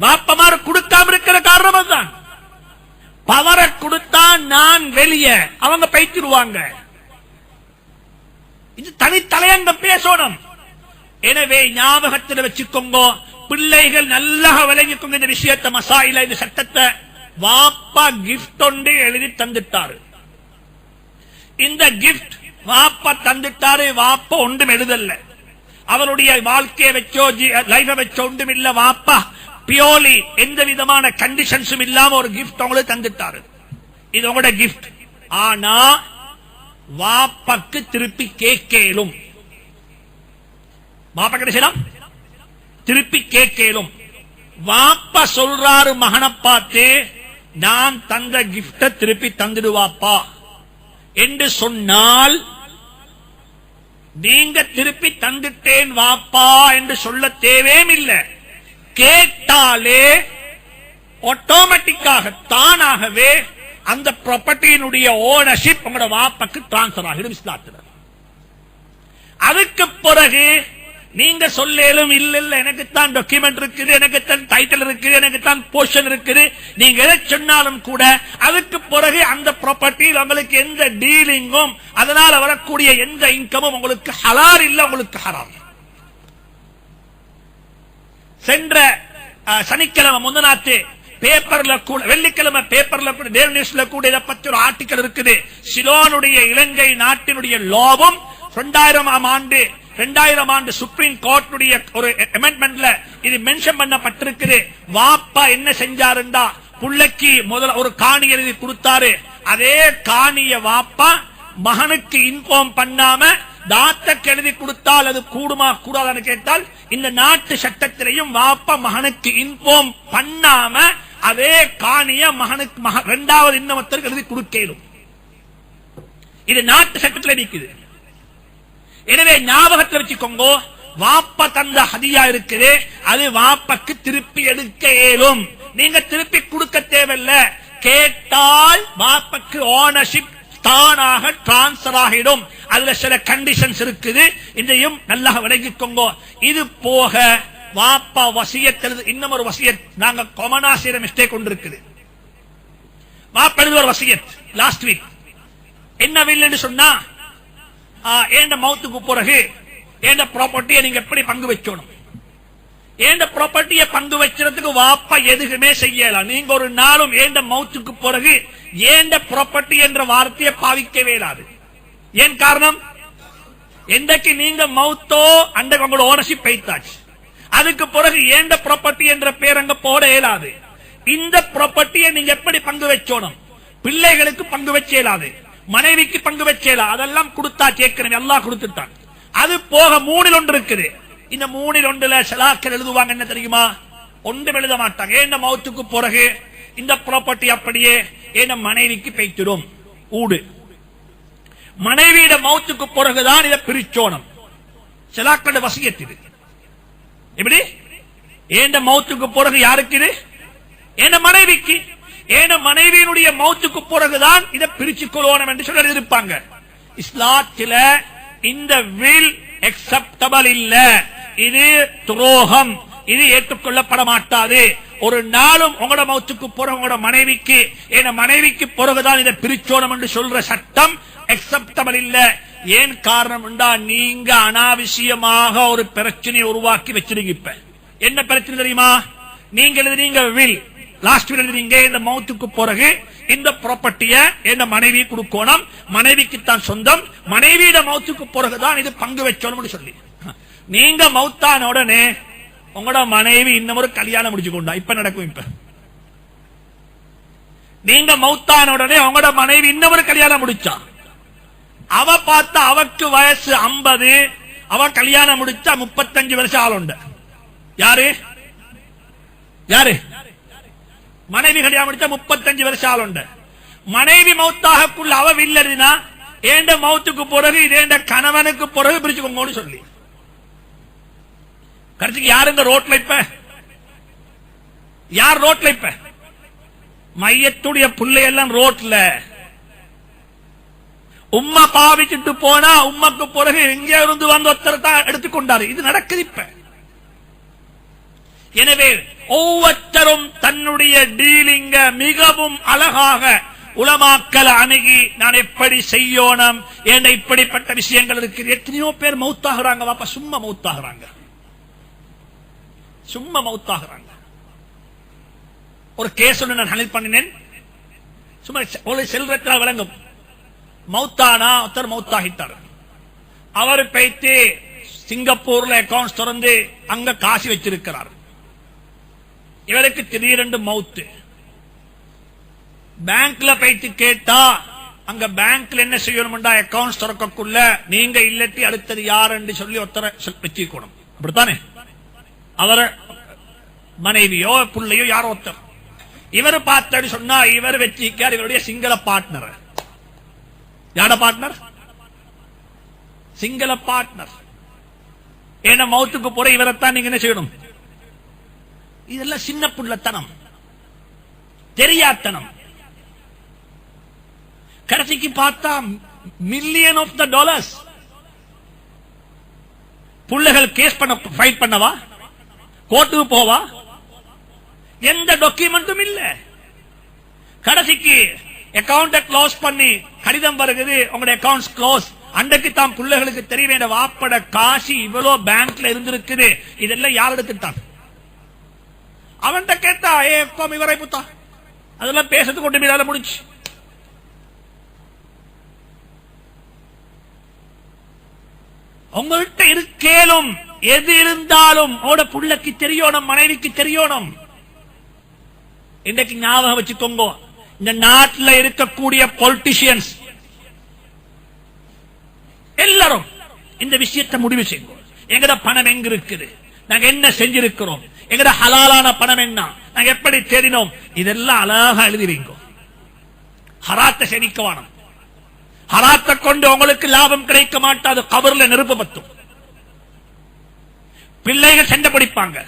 வாப்பமாரு கொடுக்காம இருக்கிற காரணம் அதுதான். பவரை கொடுத்தா நான் வெளியே, அவங்க பைத்திடுவாங்க. இது தனித்தலையங்கம் பேசணும். எனவே ஞாபகத்தில் வச்சுக்கோங்க, பிள்ளைகள் நல்லா விளங்கிக்கோங்க இந்த விஷயத்தை, மசாயில இந்த சட்டத்தை. வாப்பா கிஃப்ட் ஒன்று எழுதி தந்துட்டாரு. இந்த கிஃப்ட் வாப்பா தந்துட்டாரு. வாப்பா ஒன்றும் எழுதல்ல, அவருடைய வாழ்க்கையை வச்சோ லைஃப வச்சோ ஒன்றும் இல்ல. வாப்பா பியோலி எந்த விதமான கண்டிஷன்ஸும் இல்லாம ஒரு கிஃப்ட் உங்களுக்கு தந்துட்டாரு. இது உங்களோட கிஃப்ட். ஆனா வாப்பாக்கு திருப்பி கேட்கலும், வாப்பா கிட்ட செய்யலாம், திருப்பி கேட்கலும். வாப்பா சொல்றாரு மகனை பார்த்து, நான் தந்த கிஃப்ட திருப்பி தந்துடுவாப்பா என்று சொன்னால், நீங்க திருப்பி தந்துட்டேன் வாப்பா என்று சொல்ல தேவையும் இல்லை. கேட்டாலே ஆட்டோமேட்டிக்காக தானாகவே அந்த ப்ராப்பர்ட்டியினுடைய ஓனர்ஷிப் உங்களோட வாப்பாக்கு டிரான்ஸ்பர் ஆகிடும் இஸ்லாத்தில். அதுக்கு பிறகு நீங்க சொல்லும் இல்ல இல்ல எனக்குத்தான் டாக்குமெண்ட் இருக்குது, எனக்குத்தான் டைட்டில் இருக்குது, எனக்குத்தான் போர்ஷன் இருக்குது, நீங்க எதை சொன்னாலும் கூட அதுக்கு பிறகு அந்த ப்ராப்பர்ட்டியில் உங்களுக்கு எந்த டீலிங்கும், அதனால வரக்கூடிய எந்த இன்கமும் உங்களுக்கு ஹலால் இல்ல, உங்களுக்கு ஹராம். சென்ற சனிக்கிழமை முந்தநாத்து பேப்பர்ல கூட, வெள்ளிக்கிழமை பேப்பர்ல கூட, டெய்லி நியூஸ்ல கூட இதை பற்றி ஒரு ஆர்டிக்கல் இருக்குது. சிலோனுடைய இலங்கை நாட்டினுடைய லாவும் 2000 ஆண்டு சுப்ரீம் கோர்ட்டுடைய ஒரு அமெண்ட்மெண்ட்ல இது மென்ஷன் பண்ணப்பட்டிருக்குது. வாப்பா என்ன செஞ்சாருண்டா, புள்ளைக்கு முதல்ல ஒரு காணி எழுதி கொடுத்தாரு. அதே காணிய வாப்பா மகனுக்கு இன்ஃபார்ம் பண்ணாம தாத்தக்கு எழுதி கொடுத்தால் அது கூடுமா கூடாதுன்னு கேட்டால் இந்த நாட்டு சட்டத்திலையும் வாப்பா மகனுக்கு இன்ஃபார்ம் பண்ணாம அதே காணிய மகனுக்கு இரண்டாவது இன்னொருத்தருக்கு எழுதி கொடுக்கலும். இது நாட்டு சட்டத்தில் இருக்குது. எனவே ஞாபகத்தில் வச்சுக்கோங்க, வாப்பா தந்த ஹதியா இருக்குது, அது வாப்பாக்கு திருப்பி எடுக்க இயலும். நீங்க திருப்பி கொடுக்க தேவையில்ல. கேட்டால் வாப்பாக்கு ஓனர்ஷிப் தானாக டிரான்ஸ்பர் ஆகிடும். அதுல சில கண்டிஷன்ஸ் இருக்குது, இதையும் நல்லா விளங்கிக்கோங்க. இது போக வாப்பா வசியத் எழுது. இன்னும் ஒரு வசியத் நாங்க காமனா செய்யற மிஸ்டேக் கொண்டு இருக்குது. வாப்பா எழுது ஒரு வசியத் லாஸ்ட் வீக். என்ன வில்லுன்னு சொன்னா, ஏண்ட மௌத்துக்கு பிறகு ஏண்ட ப்ராப்பர்ட்டியை நீங்க எப்படி பங்கு வச்சோணும். ஏண்ட ப்ராப்பர்ட்டியை பங்கு வச்சுறதுக்கு வாப்பா எதுவுமே செய்யலாம். நீங்க ஒரு நாளும் ஏண்ட மௌத்துக்கு பிறகு ஏண்ட ப்ராப்பர்ட்டி என்ற வார்த்தையை பாவிக்கவே இயலாது. ஏன் காரணம், என்றைக்கு நீங்க மௌத்தோ அன்றைக்கு உங்களோட ஓனர்ஷிப் பைத்தாச்சு. அதுக்கு பிறகு ஏண்ட ப்ராப்பர்ட்டி என்ற பேர் அங்க போட இயலாது. இந்த ப்ராப்பர்ட்டியை நீங்க எப்படி பங்கு வச்சோணும். பிள்ளைகளுக்கு பங்கு வச்ச இயலாது, மனைவிக்கு பங்கு வச்சேலாம். அதெல்லாம் கொடுத்தா கேட்கிறேன், எல்லாம் கொடுத்துட்டான். அது போக 3 இருக்குது. இந்த 3 சலாக்கள் எழுதுவாங்க. என்ன தெரியுமா, ஒன்றும் எழுத மாட்டாங்க. ஏன் மௌத்துக்கு பிறகு இந்த ப்ராப்பர்ட்டி அப்படியே ஏன் மனைவிக்கு பெய்த்திடும் ஊடு. மனைவியிட மௌத்துக்கு பிறகுதான் இதை பிரிச்சோணும். சலாக்கள் வசியத்து எப்படி ஏன் மௌத்துக்கு பிறகு யாருக்கு இது, ஏன் மனைவிக்கு. ஏன மனைவியினுடைய மௌத்துக்கு பிறகுதான் இதை பிரிச்சு கொள்ளணும் என்று சொல்லி இருப்பாங்க. இஸ்லாத்தில இந்த வில் அக்செப்டபிள் இல்ல, இது துரோகம், இது ஏற்றுக்கொள்ளப்பட மாட்டாது. ஒரு நாளும் உங்களோட மௌத்துக்கு பிறகு உங்களோட மனைவிக்கு ஏன மனைவிக்கு பிறகுதான் இதை பிரிச்சோணும் என்று சொல்ற சட்டம் அக்செப்டபிள் இல்ல. ஏன் காரணம் என்றா, நீங்க அனாவசியமாக ஒரு பிரச்சனையை உருவாக்கி வச்சிருக்கீங்க. இப்ப என்ன பிரச்சனை தெரியுமா, நீங்க வில் லாஸ்ட் எழுதுறீங்க, இந்த மௌத்துக்கு பிறகு இந்த ப்ராப்பர்ட்டிய என்ன மனைவி கொடுக்கணும், மனைவிக்கு தான் சொந்தம், மனைவியிட மௌத்துக்கு பிறகுதான் இது பங்கு வச்சோம் சொல்லி. நீங்க மௌத்தான உடனே உங்களோட மனைவி இன்னும் ஒரு கல்யாணம் முடிச்சு கொண்டா. இப்ப நடக்கும். இப்ப நீங்க மௌத்தான உடனே உங்களோட மனைவி இன்னும் ஒரு கல்யாணம் முடிச்சா, அவ பார்த்தா அவக்கு வயசு 50, அவ கல்யாணம் முடிச்சா 35 வருஷம் ஆளுண்ட. யாரு யாரு மனைவி கல்யாணம் முடிச்சா 35 வருஷம் ஆளுண்ட. மனைவி மௌத்தாகக்குள்ள அவ வில்லறினா, ஏண்ட மௌத்துக்கு பிறகு இதேண்ட கணவனுக்கு பிறகு பிரிச்சுக்கோங்க சொல்லி. கடைசிக்கு யார் இந்த ரோட்ல இப்ப, யார் ரோட்ல இப்ப, மையத்துடைய பிள்ளை எல்லாம் ரோட்ல. உம்மா பாவிச்சுட்டு போனா உம்மாக்கு பிறகு இங்கே இருந்து வந்து ஒருத்தர் தான் எடுத்துக்கொண்டாரு. இது நடக்குது இப்ப. எனவே ஒவ்வொருத்தரும் தன்னுடைய டீலிங்க மிகவும் அழகாக உலமாக்களை அணுகி நான் எப்படி செய்யணும், ஏன் இப்படிப்பட்ட விஷயங்கள் இருக்கு. எத்தனையோ பேர் மௌத்தாகிறாங்க வாப்பா, சும்மா மௌத்தாகிறாங்க, சும்மா மௌத்தாகிறாங்க. ஒரு கேஸ் ஒன்று நான் ஹேண்டில் பண்ணினேன். சும்மா ஒரு செல்வத்தால் விளங்கும். மௌத்தானா ஒருத்தர் மௌத்தாகிட்டார். அவர் போய்த்து சிங்கப்பூர்ல அக்கௌண்ட்ஸ் திறந்து அங்க காசு வச்சிருக்கிறார். இவருக்கு திடீரென்று மௌத்து. பேங்க்ல போய்த்து கேட்டா, அங்க பேங்க்ல என்ன செய்யணும்டா, அக்கௌண்ட்ஸ் திறக்கக்குள்ள நீங்க இல்லட்டி அடுத்தது யார் என்று சொல்லி ஒருத்தரை வச்சிருக்கணும். அப்படித்தானே, அவர் மனைவியோ பிள்ளையோ யாரோ ஒருத்தர். இவர் பார்த்தாரு சொன்னா, இவர் வச்சிருக்கார் இவருடைய சிங்கள பார்ட்னர். யார பார்ட்னர்? சிங்கள பார்ட்னர். ஏன்னா மௌத்துக்கு போற இவரைத்தான் நீங்க என்ன செய்யணும். இதெல்லாம் சின்ன புள்ளத்தனம், தெரியாத்தனம். கடைசிக்கு பார்த்தா மில்லியன் ஆஃப் த டாலர்ஸ். புள்ளைகள் கேஸ் பண்ண ஃபைட் பண்ணவா, கோர்ட்டுக்கு போவா, எந்த டாக்குமெண்ட்டும் இல்ல. கடைசிக்கு அக்கவுண்ட் க்ளோஸ் பண்ணி கடிதம் வருகிறது, உங்களுடைய அக்கவுண்ட்ஸ் க்ளோஸ். அன்றைக்கு தான் பிள்ளைகளுக்கு தெரிய வேண்டிய வாப்பட காசு இவ்வளவு பேங்க்ல இருந்திருக்குது. இதெல்லாம் யார் எடுத்துட்டான்? அவன் கேட்டா இவரை புத்தா அதெல்லாம் பேசுறது கொண்டு மீதால முடிச்சு. உங்கள்கிட்ட இருக்கேலும் எது இருந்தாலும் ஓட புள்ளைக்கு தெரியணும், மனைவிக்கு தெரியணும். இன்றைக்கு ஞாபகம் வச்சுக்கோங்க, இந்த நாட்டில் இருக்கக்கூடிய பொலிட்டிஷியன்ஸ் எல்லாரும் இந்த விஷயத்தை முடிவு செய்யும். எங்கட பணம் எங்க இருக்குது, நாங்க என்ன செஞ்சிருக்கிறோம், எங்கட ஹலாலான பணம் என்ன, நாங்க எப்படி தேடினோம், இதெல்லாம் அழகா எழுதிவீங்க. ஹராத்தை செணிக்கவானம். ஹராத்தை கொண்டு உங்களுக்கு லாபம் கிடைக்க மாட்டாது, கபர்ல நெருப்பு பத்தும், பிள்ளைகள் சண்டை பிடிப்பாங்க.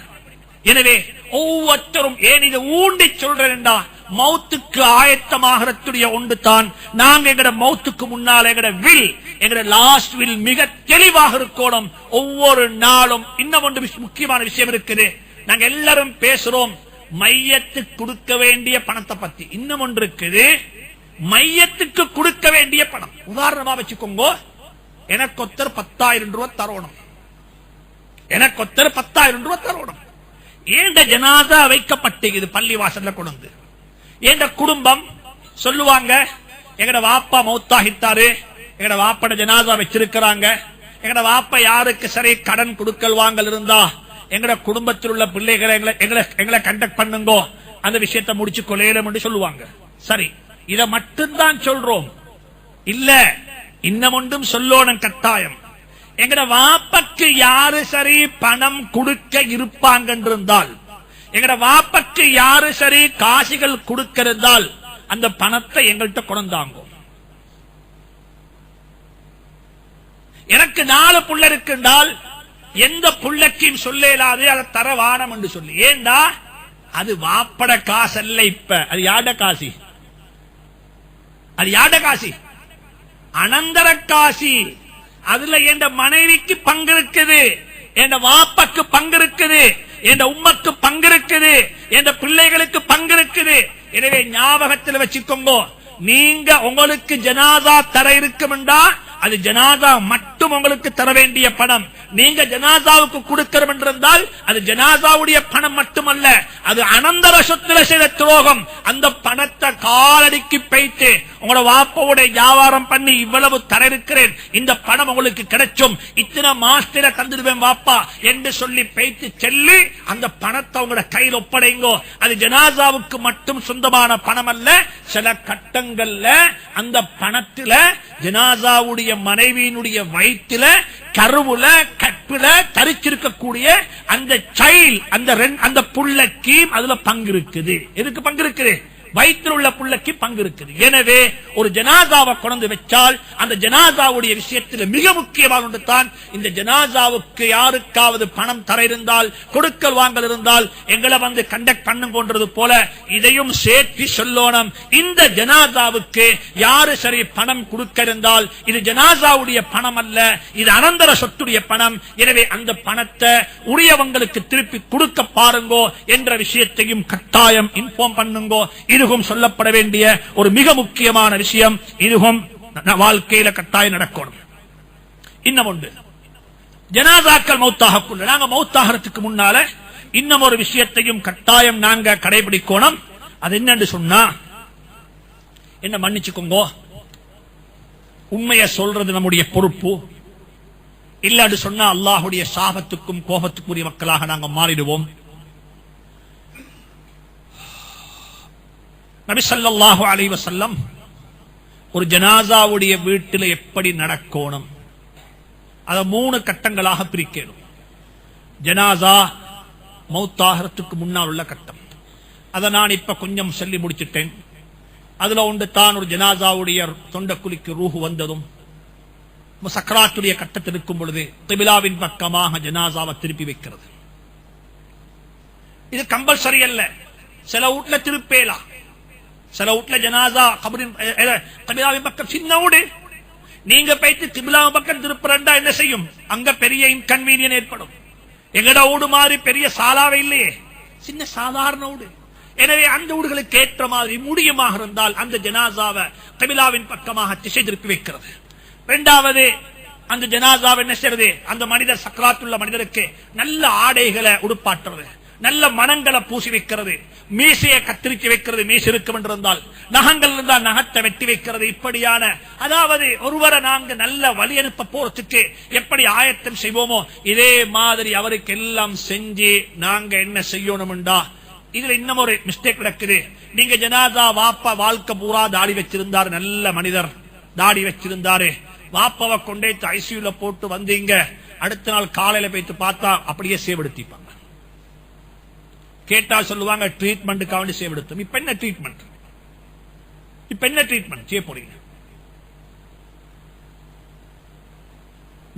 எனவே ஒவ்வொருத்தரும் ஏன் இதை ஊண்டி சொல்றேன்டா, மௌத்துக்கு ஆயத்தமாகறதுடைய ஒன்று தான். நாங்க எங்கட மௌத்துக்கு முன்னால் எங்கட வில், எங்கட லாஸ்ட் வில் மிக தெளிவாக இருக்கணும் ஒவ்வொரு நாளும். இன்னும் ஒன்று முக்கியமான விஷயம் இருக்குது. நாங்க எல்லாரும் பேசுறோம் மையத்துக்கு கொடுக்க வேண்டிய பணத்தை பத்தி. இன்னும் ஒன்று இருக்குது, மையத்துக்கு கொடுக்க வேண்டிய பணம். உதாரணமா வச்சுக்கோங்க, எனக்கு ஒருத்தர் 10,000 ரூபாய் தரணும், எனக்கு ஒருத்தர் 10,000 ரூபாய் தரணும். ஏண்ட ஜனாதா வைக்கப்பட்டது பள்ளி வாசல்ல கொண்டு, ஏண்ட குடும்பம் சொல்லுவாங்க எங்கட வாப்பா மௌத்தாகிட்டாரு, எங்கட வாப்பட ஜனாதா வச்சிருக்கிறாங்க, எங்கட வாப்பா யாருக்கு சரி கடன் கொடுக்கல் வாங்கல் இருந்தா எங்கட குடும்பத்தில் உள்ள பிள்ளைகளை எங்களை கண்டக்ட் பண்ணுங்க, அந்த விஷயத்தை முடிச்சு கொள்ளையிலும் என்று சொல்லுவாங்க. சரி, இத மட்டும்தான் சொல்றோம் இல்ல, இன்னும் ஒன்றும் சொல்லணும் கட்டாயம். எங்கட வாப்பக்கு யாரு சரி பணம் கொடுக்க இருப்பாங்க இருந்தால், எங்கட வாப்பக்கு யாரு சரி காசுகள் கொடுக்க இருந்தால் அந்த பணத்தை எங்கள்கிட்ட கொண்டாங்க. எனக்கு 4 புள்ள இருக்குண்டால் எந்த புள்ளக்கையும் சொல்லலாது அதை தரவானம் என்று சொல்லி. ஏண்டா அது வாப்பட காசு அல்ல, இப்ப அது யாட காசி, அது யாட காசி, அனந்தர காசி. அதுல என் மனைவிக்கு பங்கு இருக்குது, என் வாப்பக்கு பங்கு இருக்குது, என் உம்மக்கு பங்கு இருக்குது, என் பிள்ளைகளுக்கு பங்கு இருக்குது. எனவே ஞாபகத்தில் வச்சுக்கோங்க, நீங்க உங்களுக்கு ஜனாதா தர இருக்குமெண்டா அது ஜனாதா மட்டும் உங்களுக்கு தர வேண்டிய பணம். நீங்க ஜனாதாவுக்கு கொடுக்கிறோம் என்றிருந்தால் அது ஜனாதாவுடைய பணம் மட்டுமல்ல, அது அனந்தர சொத்துல செய்த துரோகம். அந்த பணத்தை காலடிக்கு பைத்து உங்களோட வாப்பாவுடைய வியாபாரம் பண்ணி இவ்வளவு தர இருக்கிறேன், இந்த பணம் உங்களுக்கு கிடைச்சும், இத்தனை மாசத்துல தந்துடுவேன் வாப்பா என்று சொல்லி பைத்து செல்லி அந்த பணத்தை உங்களோட கையில் ஒப்படைங்கோ. அது ஜனாதாவுக்கு மட்டும் சொந்தமான பணம் அல்ல. சில கட்டங்கள்ல அந்த பணத்துல ஜனாதாவுடைய மனைவியினுடைய வயிற்றுல கருவுல கற்பில தரிச்சிருக்கக்கூடிய அந்த சைல்ட், அந்த புள்ளக்கு அதுல பங்கு இருக்குது. எதுக்கு பங்கு இருக்குது? வயிற்றில் உள்ள புள்ளக்கு பங்கு இருக்குது. எனவே ஒரு ஜனாதாவை கொண்டு வச்சால் அந்த ஜனாதாவுடைய விஷயத்தில் மிக முக்கியமான ஒன்று தான், இந்த ஜனாதாவுக்கு யாருக்காவது பணம் தர இருந்தால், கொடுக்கல் வாங்கல் இருந்தால் எங்களை வந்து கண்டக்ட் பண்ணும் போன்றது போல இதையும் சேர்த்து சொல்லணும். இந்த ஜனாதாவுக்கு யாரு சரி பணம் கொடுக்க இருந்தால் இது ஜனாதாவுடைய பணம் அல்ல, இது அனந்தர சொத்துடைய பணம். எனவே அந்த பணத்தை உரியவங்களுக்கு திருப்பி கொடுக்க பாருங்கோ என்ற விஷயத்தையும் கட்டாயம் இன்ஃபார்ம் பண்ணுங்கோ. இதுவும் சொல்லப்பட வேண்டிய ஒரு மிக முக்கியமான விஷயம். இதுவும் வாழ்க்கையில கட்டாயம் நடக்கணும். இன்னும் ஒன்று, ஜனாதாக்கள் மௌத்தாகக்குள்ள நாங்க மௌத்தாகிறதுக்கு முன்னால இன்னும் ஒரு விஷயத்தையும் கட்டாயம் நாங்க கடைபிடிக்கணும். அது என்னன்னு சொன்னா, என்ன மன்னிச்சுக்கோங்க, உண்மையை சொல்றது நம்முடைய பொறுப்பு. இல்லன்னு சொன்னா அல்லாஹுடைய சாபத்துக்கும் கோபத்துக்குரிய மக்களாக நாங்க மாறிடுவோம். நபி ஸல்லல்லாஹு அலைஹி வஸல்லம் ஒரு ஜனாசாவுடைய வீட்டில் எப்படி நடக்கணும் அத 3 கட்டங்களாக பிரிக்கணும். ஜனாசா மௌத்தாகிறதுக்கு முன்னால் உள்ள கட்டம், அதை நான் இப்ப கொஞ்சம் சொல்லி முடிச்சிட்டேன். அதுல ஒன்று தான் ஒரு ஜனாசாவுடைய தொண்டக்குழிக்கு ரூஹு வந்ததும் சக்கராத்துடைய கட்டத்தில் இருக்கும் பொழுது கிபிலாவின் பக்கமாக ஜனாசாவை திருப்பி வைக்கிறது. இது கம்பல்சரி அல்ல, சில வீட்டுல திருப்பேலாம், சில வீட்டுல ஜனாசா கிபிலாவின் பக்கம் சின்ன வீடு, நீங்க போயிட்டு கிபிலாவின் பக்கம் திருப்புறா என்ன செய்யும்? அங்க பெரிய இன்கன்வீனியன் ஏற்படும். எங்கட வீடு மாதிரி பெரிய சாலாவே இல்லையே, சின்ன சாதாரண வீடு. எனவே அந்த வீடுகளுக்கு ஏற்ற மாதிரி முடியுமாக இருந்தால் அந்த ஜனாசாவை கிபிலாவின் பக்கமாக திசை திருப்பி வைக்கிறது. இரண்டாவது, அந்த ஜனாசாவை என்ன செய்யறது? அந்த மனிதர் சக்கராத்துள்ள மனிதருக்கு நல்ல ஆடைகளை உடுப்பாற்றுறது, நல்ல மனங்களை பூசி வைக்கிறது, மீசையை கத்திரிச்சு வைக்கிறது, மீசை இருக்கும் என்றிருந்தால் நகங்கள் இருந்தால் நகத்தை வெட்டி வைக்கிறது. இப்படியான, அதாவது ஒருவரை நாங்க நல்ல வழி அனுப்ப போறதுக்கு எப்படி ஆயத்தம் செய்வோமோ இதே மாதிரி அவருக்கு எல்லாம் செஞ்சு நாங்க என்ன செய்யணும்டா. இதுல இன்னும் ஒரு மிஸ்டேக் நடக்குது. நீங்க ஜனாதா வாப்பா வாழ்க்கை பூரா தாடி வச்சிருந்தாரு, நல்ல மனிதர் தாடி வச்சிருந்தாரு, வாப்பாவை கொண்டே ஐசியூல போட்டு வந்தீங்க, அடுத்த நாள் காலையில போயிட்டு பார்த்தா அப்படியே சேவெடுத்திப்பாங்க. கேட்டா சொல்லுவாங்க ட்ரீட்மெண்ட்டுக்காக வேண்டி சேவெடுத்தோம். இப்ப என்ன ட்ரீட்மெண்ட், இப்ப என்ன ட்ரீட்மெண்ட் செய்ய போறீங்க?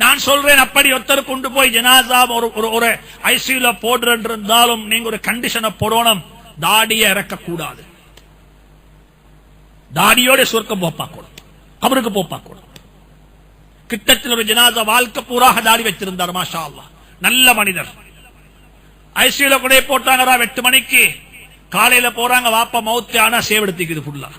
நான் சொல்றேன், அப்படி ஒருத்தர் கொண்டு போய் ஜனாசா ஒரு ஐசியூல போடுறேன் இருந்தாலும் நீங்க ஒரு கண்டிஷனை போடணும், தாடியை இறக்க கூடாது. தாடியோட சொர்க்கம் போப்பாக்கூடும், அவருக்கு போப்பாக்கூடும். கிட்டத்தில் ஒரு ஜனாசா வாழ்க்கை பூராக தாடி வச்சிருந்தார், மாஷா அல்லாஹ், நல்ல மனிதர். ஐசியூல கூட போட்டாங்க 8 மணிக்கு, காலையில போறாங்க, வாப்பா மௌத்து, ஆனா சேவெடுத்திக்குது ஃபுல்லா.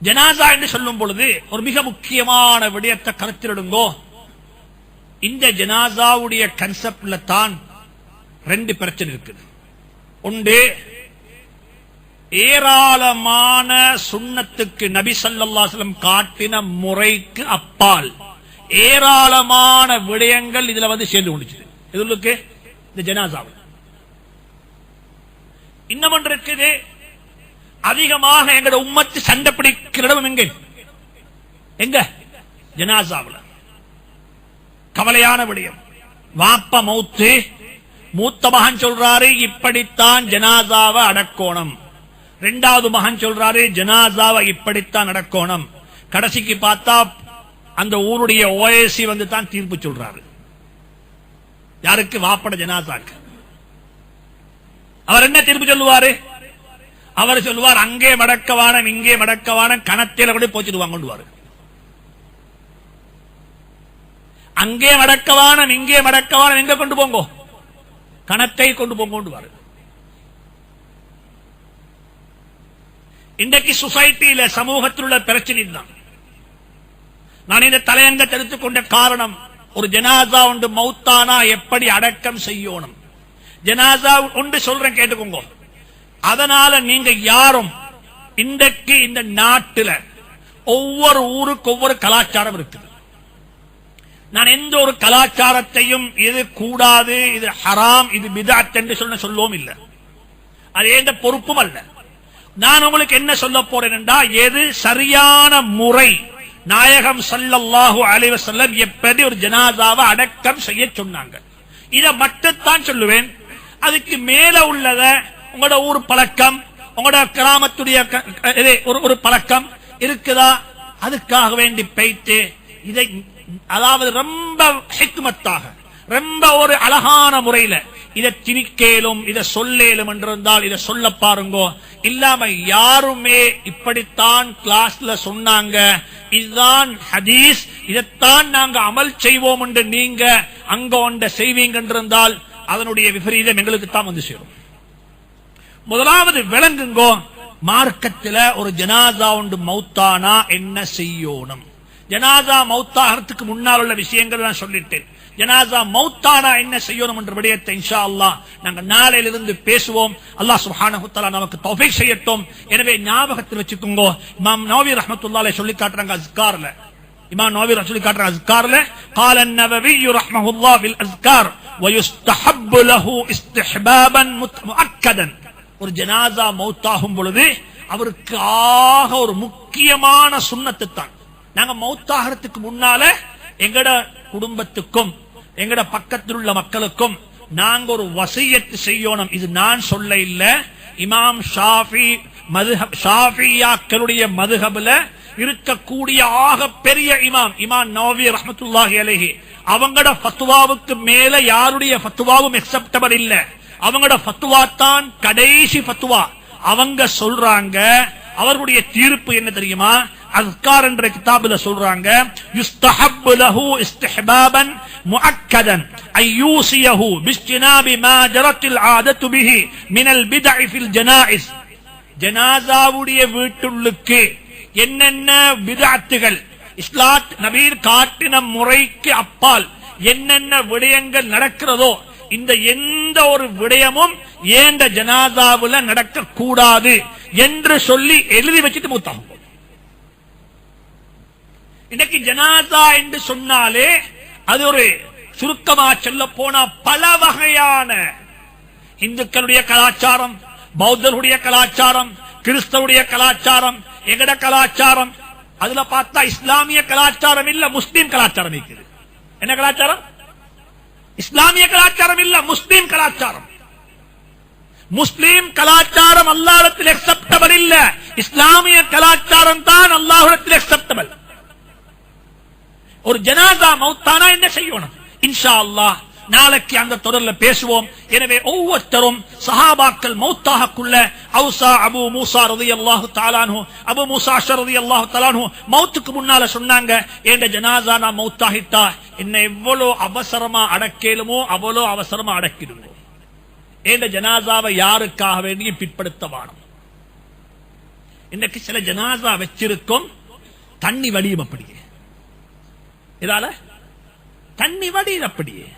ஜனாசா என்று சொல்லும் பொழுது ஒரு மிக முக்கியமான விடயத்தை கருத்திடுங்கோ. இந்த ஜனாசாவுடைய கன்செப்ட்ல தான் 2 பிரச்சனை இருக்குது. ஒன்று, ஏராளமான சுன்னத்துக்கு நபி ஸல்லல்லாஹு அலைஹி வஸல்லம் காட்டின முறைக்கு அப்பால் ஏராளமான விடயங்கள் இதுல வந்து சேர்ந்து கொண்டுச்சு. இதுக்கு இந்த ஜனாசாவில் இன்னும் ஒன்று இருக்குது. அதிகமாக எங்கட உம்மத்து சண்டை பிடிக்கிற இடம் எங்க ஜனாசாவில். கவலையான விடயம். வாப்பா மௌத்து, மூத்த மகன் சொல்றாரு இப்படித்தான் ஜனாசாவை அடக்கோணம், 2வது மகன் சொல்றாரு ஜனாசாவை இப்படித்தான் அடக்கோணம். கடைசிக்கு பார்த்தா அந்த ஊருடைய ஓஎஸ்சி வந்து தான் தீர்ப்பு சொல்றாரு. யாருக்கு? வாப்பட ஜனாசாக்கு. அவர் என்ன தீர்ப்பு சொல்லுவாரு? அவர் சொல்லுவார் அங்கே மடக்கவான இங்கே மடக்கவான, கணத்தில கூட போச்சுடுவாங்க. அங்கே மடக்கவான இங்கே மடக்கவான, எங்க கொண்டு போங்கோ? கணத்தை கொண்டு போங்க. இன்றைக்கு சொசைட்டியில சமூகத்தில் உள்ள பிரச்சனை தான். நான் இந்த தலையங்கத்தை எடுத்துக்கொண்ட காரணம், ஒரு ஜனாசா ஒன்று மௌத்தானா எப்படி அடக்கம் செய்யணும், ஜனாசா ஒன்று சொல்றேன் கேட்டுக்கோங்க. அதனால நீங்க யாரும் இன்றைக்கு இந்த நாட்டில் ஒவ்வொரு ஊருக்கு ஒவ்வொரு கலாச்சாரம் இருக்குது. நான் எந்த ஒரு கலாச்சாரத்தையும் இது கூடாது, இது ஹராம், இது பிதஅத் என்று சொல்லவும் இல்லை. அது எந்த பொறுப்பும் அல்ல. நான் உங்களுக்கு என்ன சொல்ல போறேன் என்றால், எது சரியான முறை, நாயகம் ஸல்லல்லாஹு அலைஹி வஸல்லம் எப்படி ஒரு ஜனாசாவை அடக்கம் செய்ய சொன்னாங்க, இதை மட்டும்தான் சொல்லுவேன். அதுக்கு மேல உள்ளத உங்களோட ஊர் பழக்கம், உங்களோட கிராமத்துடைய ஒரு பழக்கம் இருக்குதா, அதுக்காக வேண்டி போயிட்டு இதை, அதாவது ரொம்ப ஹிக்மத்தாக, ரொம்ப ஒரு அழகான முறையில இதை திணிக்கேலும் இதை சொல்லேலும் என்றிருந்தால் இதை சொல்ல பாருங்க. இல்லாம யாருமே இப்படித்தான் கிளாஸ்ல சொன்னாங்க, இதுதான் ஹதீஸ், இதைத்தான் நாங்க அமல் செய்வோம் என்று நீங்க அங்க ஒன்றை செய்வீங்க என்றிருந்தால் அதனுடைய விபரீதம் எங்களுக்கு தான் வந்து சேரும். முதலாவது விளங்குங்கோ, மார்க்கத்தில் ஒரு ஜனாசா ஒன்று மௌத்தானா என்ன செய்யணும். ஜனாசா மௌத்தாகிறதுக்கு முன்னால் உள்ள விஷயங்கள் நான் சொல்லிட்டேன். ஜனாசா மௌத்தானா என்ன செய்யணும் என்ற விடயத்தை இன்ஷா அல்லாஹ் நாங்க நாளையிலிருந்து பேசுவோம். அல்லாஹ் சுப்ஹானஹு வ தஆலா நமக்கு தௌஃபீக் செய்யட்டும். எனவே ஞாபகத்தில் வச்சுக்கோங்க, இமாம் நவவி ரஹ்மத்துல்லாஹி அலைஹி சொல்லி காட்டுறாங்க அஸ்கார்ல, இமாம் நவவி சொல்லி காட்டுறாங்க அஸ்கார்ல, قال النووي رحمه الله في الاذكار ويستحب له استحبابا مؤكدا. ஒரு ஜனாசா மௌத்தாகும் பொழுது அவருக்கு ஆக ஒரு முக்கியமான சுன்னத்து தான், நாங்க மௌத்தாகிறதுக்கு முன்னால எங்கட குடும்பத்துக்கும் எங்கட பக்கத்தில் உள்ள மக்களுக்கும் நாங்க ஒரு வசியத்து செய்யணும். இது நான் சொல்ல இல்ல, இமாம் ஷாஃபி ஷாஃபியாக்களுடைய மதுஹப்ல இருக்கக்கூடிய ஆக பெரிய இமாம் நவவி ரஹ்மத்துல்லாஹி அலைஹி, அவங்கட ஃபத்வாவுக்கு மேல யாருடைய ஃபத்வாவும் அக்செப்டபிள் இல்ல. அவங்களோட ஃபத்வா தான் கடைசி ஃபத்வா. அவங்க சொல்றாங்க, அவருடைய தீர்ப்பு என்ன தெரியுமா? அஸ்கார் என்ற கிதாபில் சொல்றாங்க, யுஸ்தஹப்பு லஹு இஸ்திஹ்பாபன் முஅக்கதன் அய்யூசியஹு பிஸ்ஜினாபி மா ஜரத்தில் ஆதத்து பிஹி மினல் பித்இ ஃபில் ஜனாயிஸ். ஜனாசாவுடைய வீட்டுள்ளுக்கு என்னென்ன பித்அத்துகள், இஸ்லாத் நபீர் காட்டின முறைக்கு அப்பால் என்னென்ன விடயங்கள் நடக்கிறதோ, இந்த எந்த ஒரு விடயமும் ஏந்த ஜனாசாவுல நடக்க கூடாது என்று சொல்லி எழுதி வச்சுட்டு மூத்தாகும். இன்னைக்கு ஜனாசா என்று சொன்னாலே அது ஒரு சுருக்கமா சொல்ல போனா பல வகையான இந்துக்களுடைய கலாச்சாரம், பௌத்தருடைய கலாச்சாரம், கிறிஸ்தவருடைய கலாச்சாரம், எங்கட கலாச்சாரம். அதுல பார்த்தா இஸ்லாமிய கலாச்சாரம் இல்ல, முஸ்லீம் கலாச்சாரம் இருக்குது. என்ன கலாச்சாரம்? இஸ்லாமிய கலாச்சாரம் இல்ல, முஸ்லீம் கலாச்சாரம். முஸ்லீம் கலாச்சாரம் அல்லாஹ்விடத்தில் அக்செப்டபிள் இல்ல, இஸ்லாமிய கலாச்சாரம் தான் அல்லாஹ்விடத்தில் அக்செப்டபிள். ஒரு ஜனாசா மௌத்தானா என்ன செய்யணும்? இன்ஷா அல்லாஹ் நாளைக்கு அந்த தொடர்ல பேசுவோம். எனவே ஒவ்வொருத்தரும் சஹாபாக்கள் மௌத்தாகக்குள்ள அவுசா அபு மூசா ரலியல்லாஹு தஆலா அன்ஹு, அபு மூசா அஷ்அரி ரலியல்லாஹு தஆலா அன்ஹு மௌத்துக்கு முன்னால சொன்னாங்க, என்ற ஜனாசா நான் மௌத்தாகிட்டா என்ன எவ்வளவு அவசரமா அடக்கேலுமோ அவ்வளோ அவசரமா அடக்கிடுவோம். என்ற ஜனாசாவை யாருக்காக வேண்டியும் பிற்படுத்த வாடும். இன்னைக்கு சில ஜனாசா வச்சிருக்கும், தண்ணி வடியும் அப்படியே. இதால தண்ணி வடியும் அப்படியே.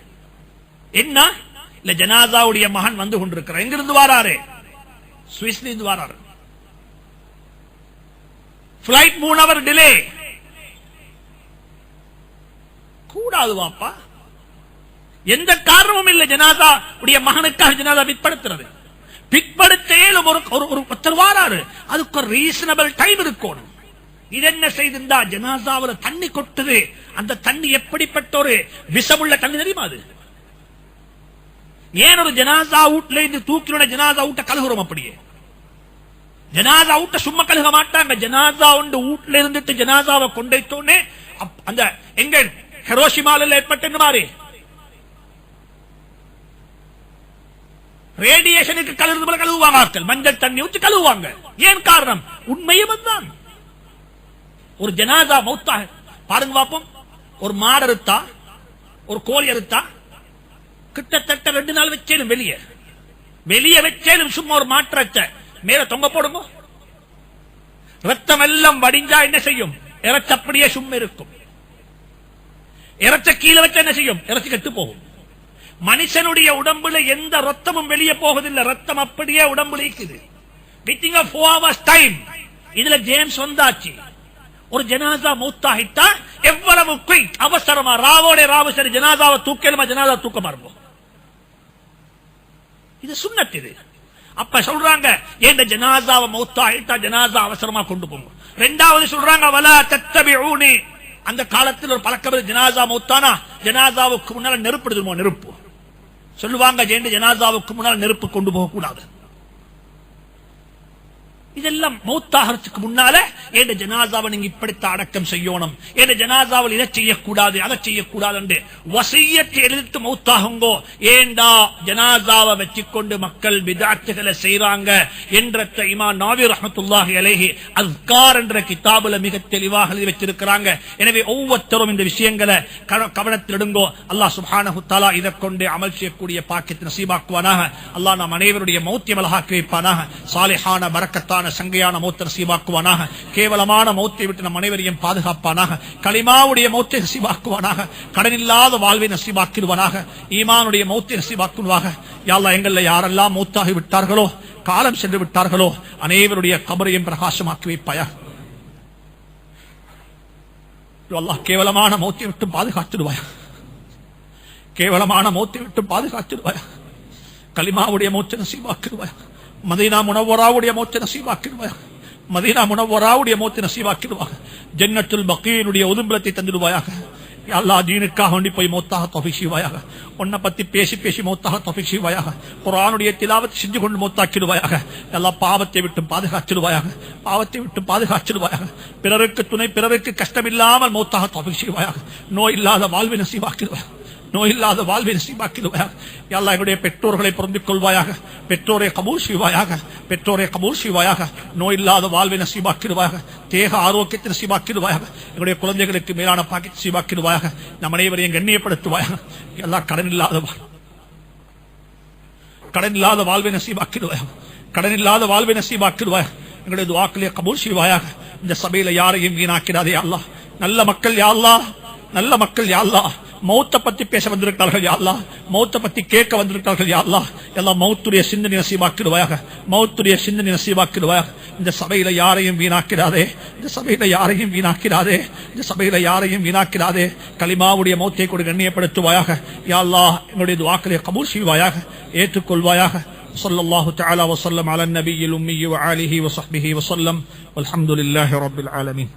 என்ன இல்ல, ஜனாசாவுடைய மகன் வந்து கொண்டிருக்கிறார். எங்கிருந்து வாராரு? சுவிஸ்ல இருந்து வாராரு. Flight 3 hour delay. கூடாது வாப்பா, எந்த காரணமும் இல்லை. ஜனாசா உடைய மகனுக்காக ஜனாசா பிற்படுத்துறது. பிற்படுத்தையிலும் ஒருத்தர் வாராரு, அதுக்கு ஒரு ரீசனபிள் டைம் இருக்கணும். இது என்ன செய்திருந்தா ஜனாசாவில் தண்ணி கொட்டுது. அந்த தண்ணி எப்படிப்பட்ட ஒரு விஷமுள்ள தண்ணி தெரியுமா? அது ஏன் ஒரு ஜனாசா வீட்டுல இருந்து தூக்கின ஜனாசா வீட்டை கழுகுறோம்? அப்படியே ஜனாசா வீட்டை சும்மா கழுக மாட்டாங்க. ஜனாசா உண்டு வீட்டுல இருந்துட்டு ஜனாசாவை கொண்டோன்னே அந்த எங்க ஹிரோஷிமால ஏற்பட்ட மாதிரி ரேடியேஷனுக்கு கழுவுறது போல கழுவுவாங்க ஆட்கள். மஞ்சள் தண்ணி ஊற்றி கழுவுவாங்க. ஏன் காரணம்? உண்மையும் அதுதான். ஒரு ஜனாசா மௌத்தா பாருங்க பாப்போம். ஒரு மாடு அறுத்தா, ஒரு கோழி அறுத்தா கிட்டத்தட்ட 2 நாள் வச்சேலும் வெளியே வச்சேலும் சும்மா ஒரு மாற்றச்ச மேல தொங்க போடுங்க. ரத்தம் எல்லாம் வடிஞ்சா என்ன செய்யும்? இறைச்சி அப்படியே சும்மா இருக்கும். இறைச்ச கீழே வச்சா என்ன செய்யும்? இறைச்சி கெட்டு போகும். மனுஷனுடைய உடம்புல எந்த ரத்தமும் வெளியே போவதில்லை. ரத்தம் அப்படியே உடம்புல இருக்குது. வித்திங் 4 hours டைம். இதுல ஜேம்ஸ் வந்தாச்சு. ஒரு ஜனாசா மௌத்தாகிட்டா எவ்வளவு குயிக், அவசரமா ராவோட ராவு சரி ஜனாசாவை தூக்கலுமா, ஜனாசா தூக்கமா இருக்கும். இது சுன்னத். இது அப்ப சொல்றாங்க, ஏன் ஜனாசாவை மௌத்தாகிட்டா ஜனாசா அவசரமா கொண்டு போங்க. 2வது சொல்றாங்க, வலா தத்தபிஊனி. அந்த காலத்தில் ஒரு பழக்கம், ஜனாசா மௌத்தானா ஜனாசாவுக்கு முன்னால நெருப்பு எடுத்துமோ, நெருப்பு சொல்லுவாங்க. ஜனாசாவுக்கு முன்னால் நெருப்பு கொண்டு போக கூடாது. இதெல்லாம் மௌத்தாகிறதுக்கு முன்னால ஏன் ஜனாசாவை நீங்க இப்படித்தான் அடக்கம் செய்யணும், ஏன் ஜனாசாவில் இதை செய்யக்கூடாது அதை செய்யக்கூடாது என்று வசியத்தை எழுதிட்டு மௌத்தாகுங்கோ. ஏண்டா ஜனாசாவை வச்சுக்கொண்டு மக்கள் பிதாத்துகளை செய்யறாங்க என்ற இமாம் நவவி ரஹ்மத்துல்லாஹி அலைஹி அஸ்கார் என்ற கிதாபுல மிக தெளிவாக எழுதி வச்சிருக்கிறாங்க. எனவே ஒவ்வொருத்தரும் இந்த விஷயங்களை கவனத்தில் எடுங்கோ. அல்லாஹ் சுப்ஹானஹு தஆலா இதை கொண்டு அமல் செய்யக்கூடிய பாக்கியத்தை நசீபாக்குவானாக. அல்லாஹ் நாம் அனைவருடைய மௌத்தை அழகாக்கி வைப்பானாக. சாலிஹான பரக்கத்தான சங்கையான மௌத்தை நசீபாக்குவானாக. கேவலமான மௌத்தை விட்டு நம் அனைவரையும் பாதுகாப்பானாக. களிமாவுடைய மௌத்தை நசீபாக்குவானாக. கடனில்லாத வாழ்வை நசீபாக்கிடுவானாக. ஈமானுடைய மௌத்தை நசீபாக்குவாக. யா அல்லாஹ், எங்கள்ல யாரெல்லாம் மௌத்தாகி விட்டார்களோ, காலம் சென்று விட்டார்களோ, அனைவருடைய கபரையும் பிரகாசமாக்கி வைப்பாயாக. அல்லாஹ், கேவலமான மௌத்தை விட்டு பாதுகாத்துடுவாயா, கேவலமான மௌத்தை விட்டு பாதுகாத்துடுவாயா. களிமாவுடைய மௌத்தை நசீபாக்கிடுவாயா. மதீனா முனவ்வராவுடைய மௌத்தை நசீபாக்கிடுவாயா. மதீனா முனவ்வராவுடைய மௌத்தை நசீபாக்கிடுவாங்க. ஜன்னத்துல் பக்கீனுடைய உதும்பலத்தை தந்துடுவாயாக. அல்லாஹ் தீனுக்காக வேண்டி போய் மௌத்தாக தௌஃபீக் செய்வாயாக. உன்னை பத்தி பேசி பேசி மௌத்தாக தௌஃபீக் செய்வாயாக. குர்ஆனுடைய திலாவத் செஞ்சு கொண்டு மௌத்தாக்கிடுவாயாக. அல்லாஹ் பாவத்தை விட்டு பாதுகாச்சிடுவாயாக, பாவத்தை விட்டு பாதுகாச்சிடுவாயாக. பிறருக்கு துணை, பிறருக்கு கஷ்டமில்லாமல் மௌத்தாக தௌஃபீக் செய்வாயாக. நோய் இல்லாத வாழ்வை நசீபாக்கிடுவாயாக, நோய் இல்லாத வாழ்வை நசீபாக்கிடுவாயாக. யா அல்லாஹ், எங்களுடைய பெற்றோர்களை பொருந்திக் கொள்வாயாக, பெற்றோரை கபூல் செய்வாயாக, பெற்றோரை கபூல் செய்வாயாக. நோய் இல்லாத வாழ்வை நசீபாக்கிடுவாயாக, தேக ஆரோக்கியத்தை நசீபாக்கிடுவாயாக. எங்களுடைய குழந்தைகளுக்கு மேலான பாக்கியத்தை நசீபாக்கிடுவாயாக. நம் அனைவரையும் கண்ணியப்படுத்துவாயாக. எல்லாம் கடன் இல்லாத வாழ்வை நசீபாக்கிடுவாயாக, கடன் இல்லாத வாழ்வை நசீபாக்கிடுவாயாக. எங்களுடைய துஆக்களை கபூல் செய்வாயாக. இந்த சபையில யாரையும் வீணாக்கிறாதே யா அல்லாஹ். நல்ல மக்கள் யா அல்லாஹ், நல்ல மக்கள் யா அல்லாஹ். மௌத்தை பத்தி பேச வந்திருக்கிறார்கள் யா அல்லாஹ், மௌத்தை பத்தி கேட்க வந்திருக்கிறார்கள் யா அல்லாஹ். எல்லாம் மௌத்துடைய சிந்தனை நசீபாக்கிடுவாயாக, மௌத்துடைய சிந்தனை நசீபாக்கிடுவாயாக. இந்த சபையில யாரையும் வீணாக்கிறாதே, இந்த சபையில யாரையும் வீணாக்கிறாதே, இந்த சபையில யாரையும் வீணாக்கிறாதே. கலிமாவுடைய மௌத்தை கொண்டு கண்ணியப்படுத்துவாயாக. யா அல்லாஹ், எங்களுடைய துஆக்களை கபூல் செய்வாயாக, ஏற்றுக்கொள்வாயாக. ஸல்லல்லாஹு தஆலா வஸல்லம் அலா நபியில் உம்மி வ ஆலிஹி வ ஸஹ்பிஹி வஸல்லம் வல்ஹம்துலில்லாஹி ரப்பில் ஆலமீன்.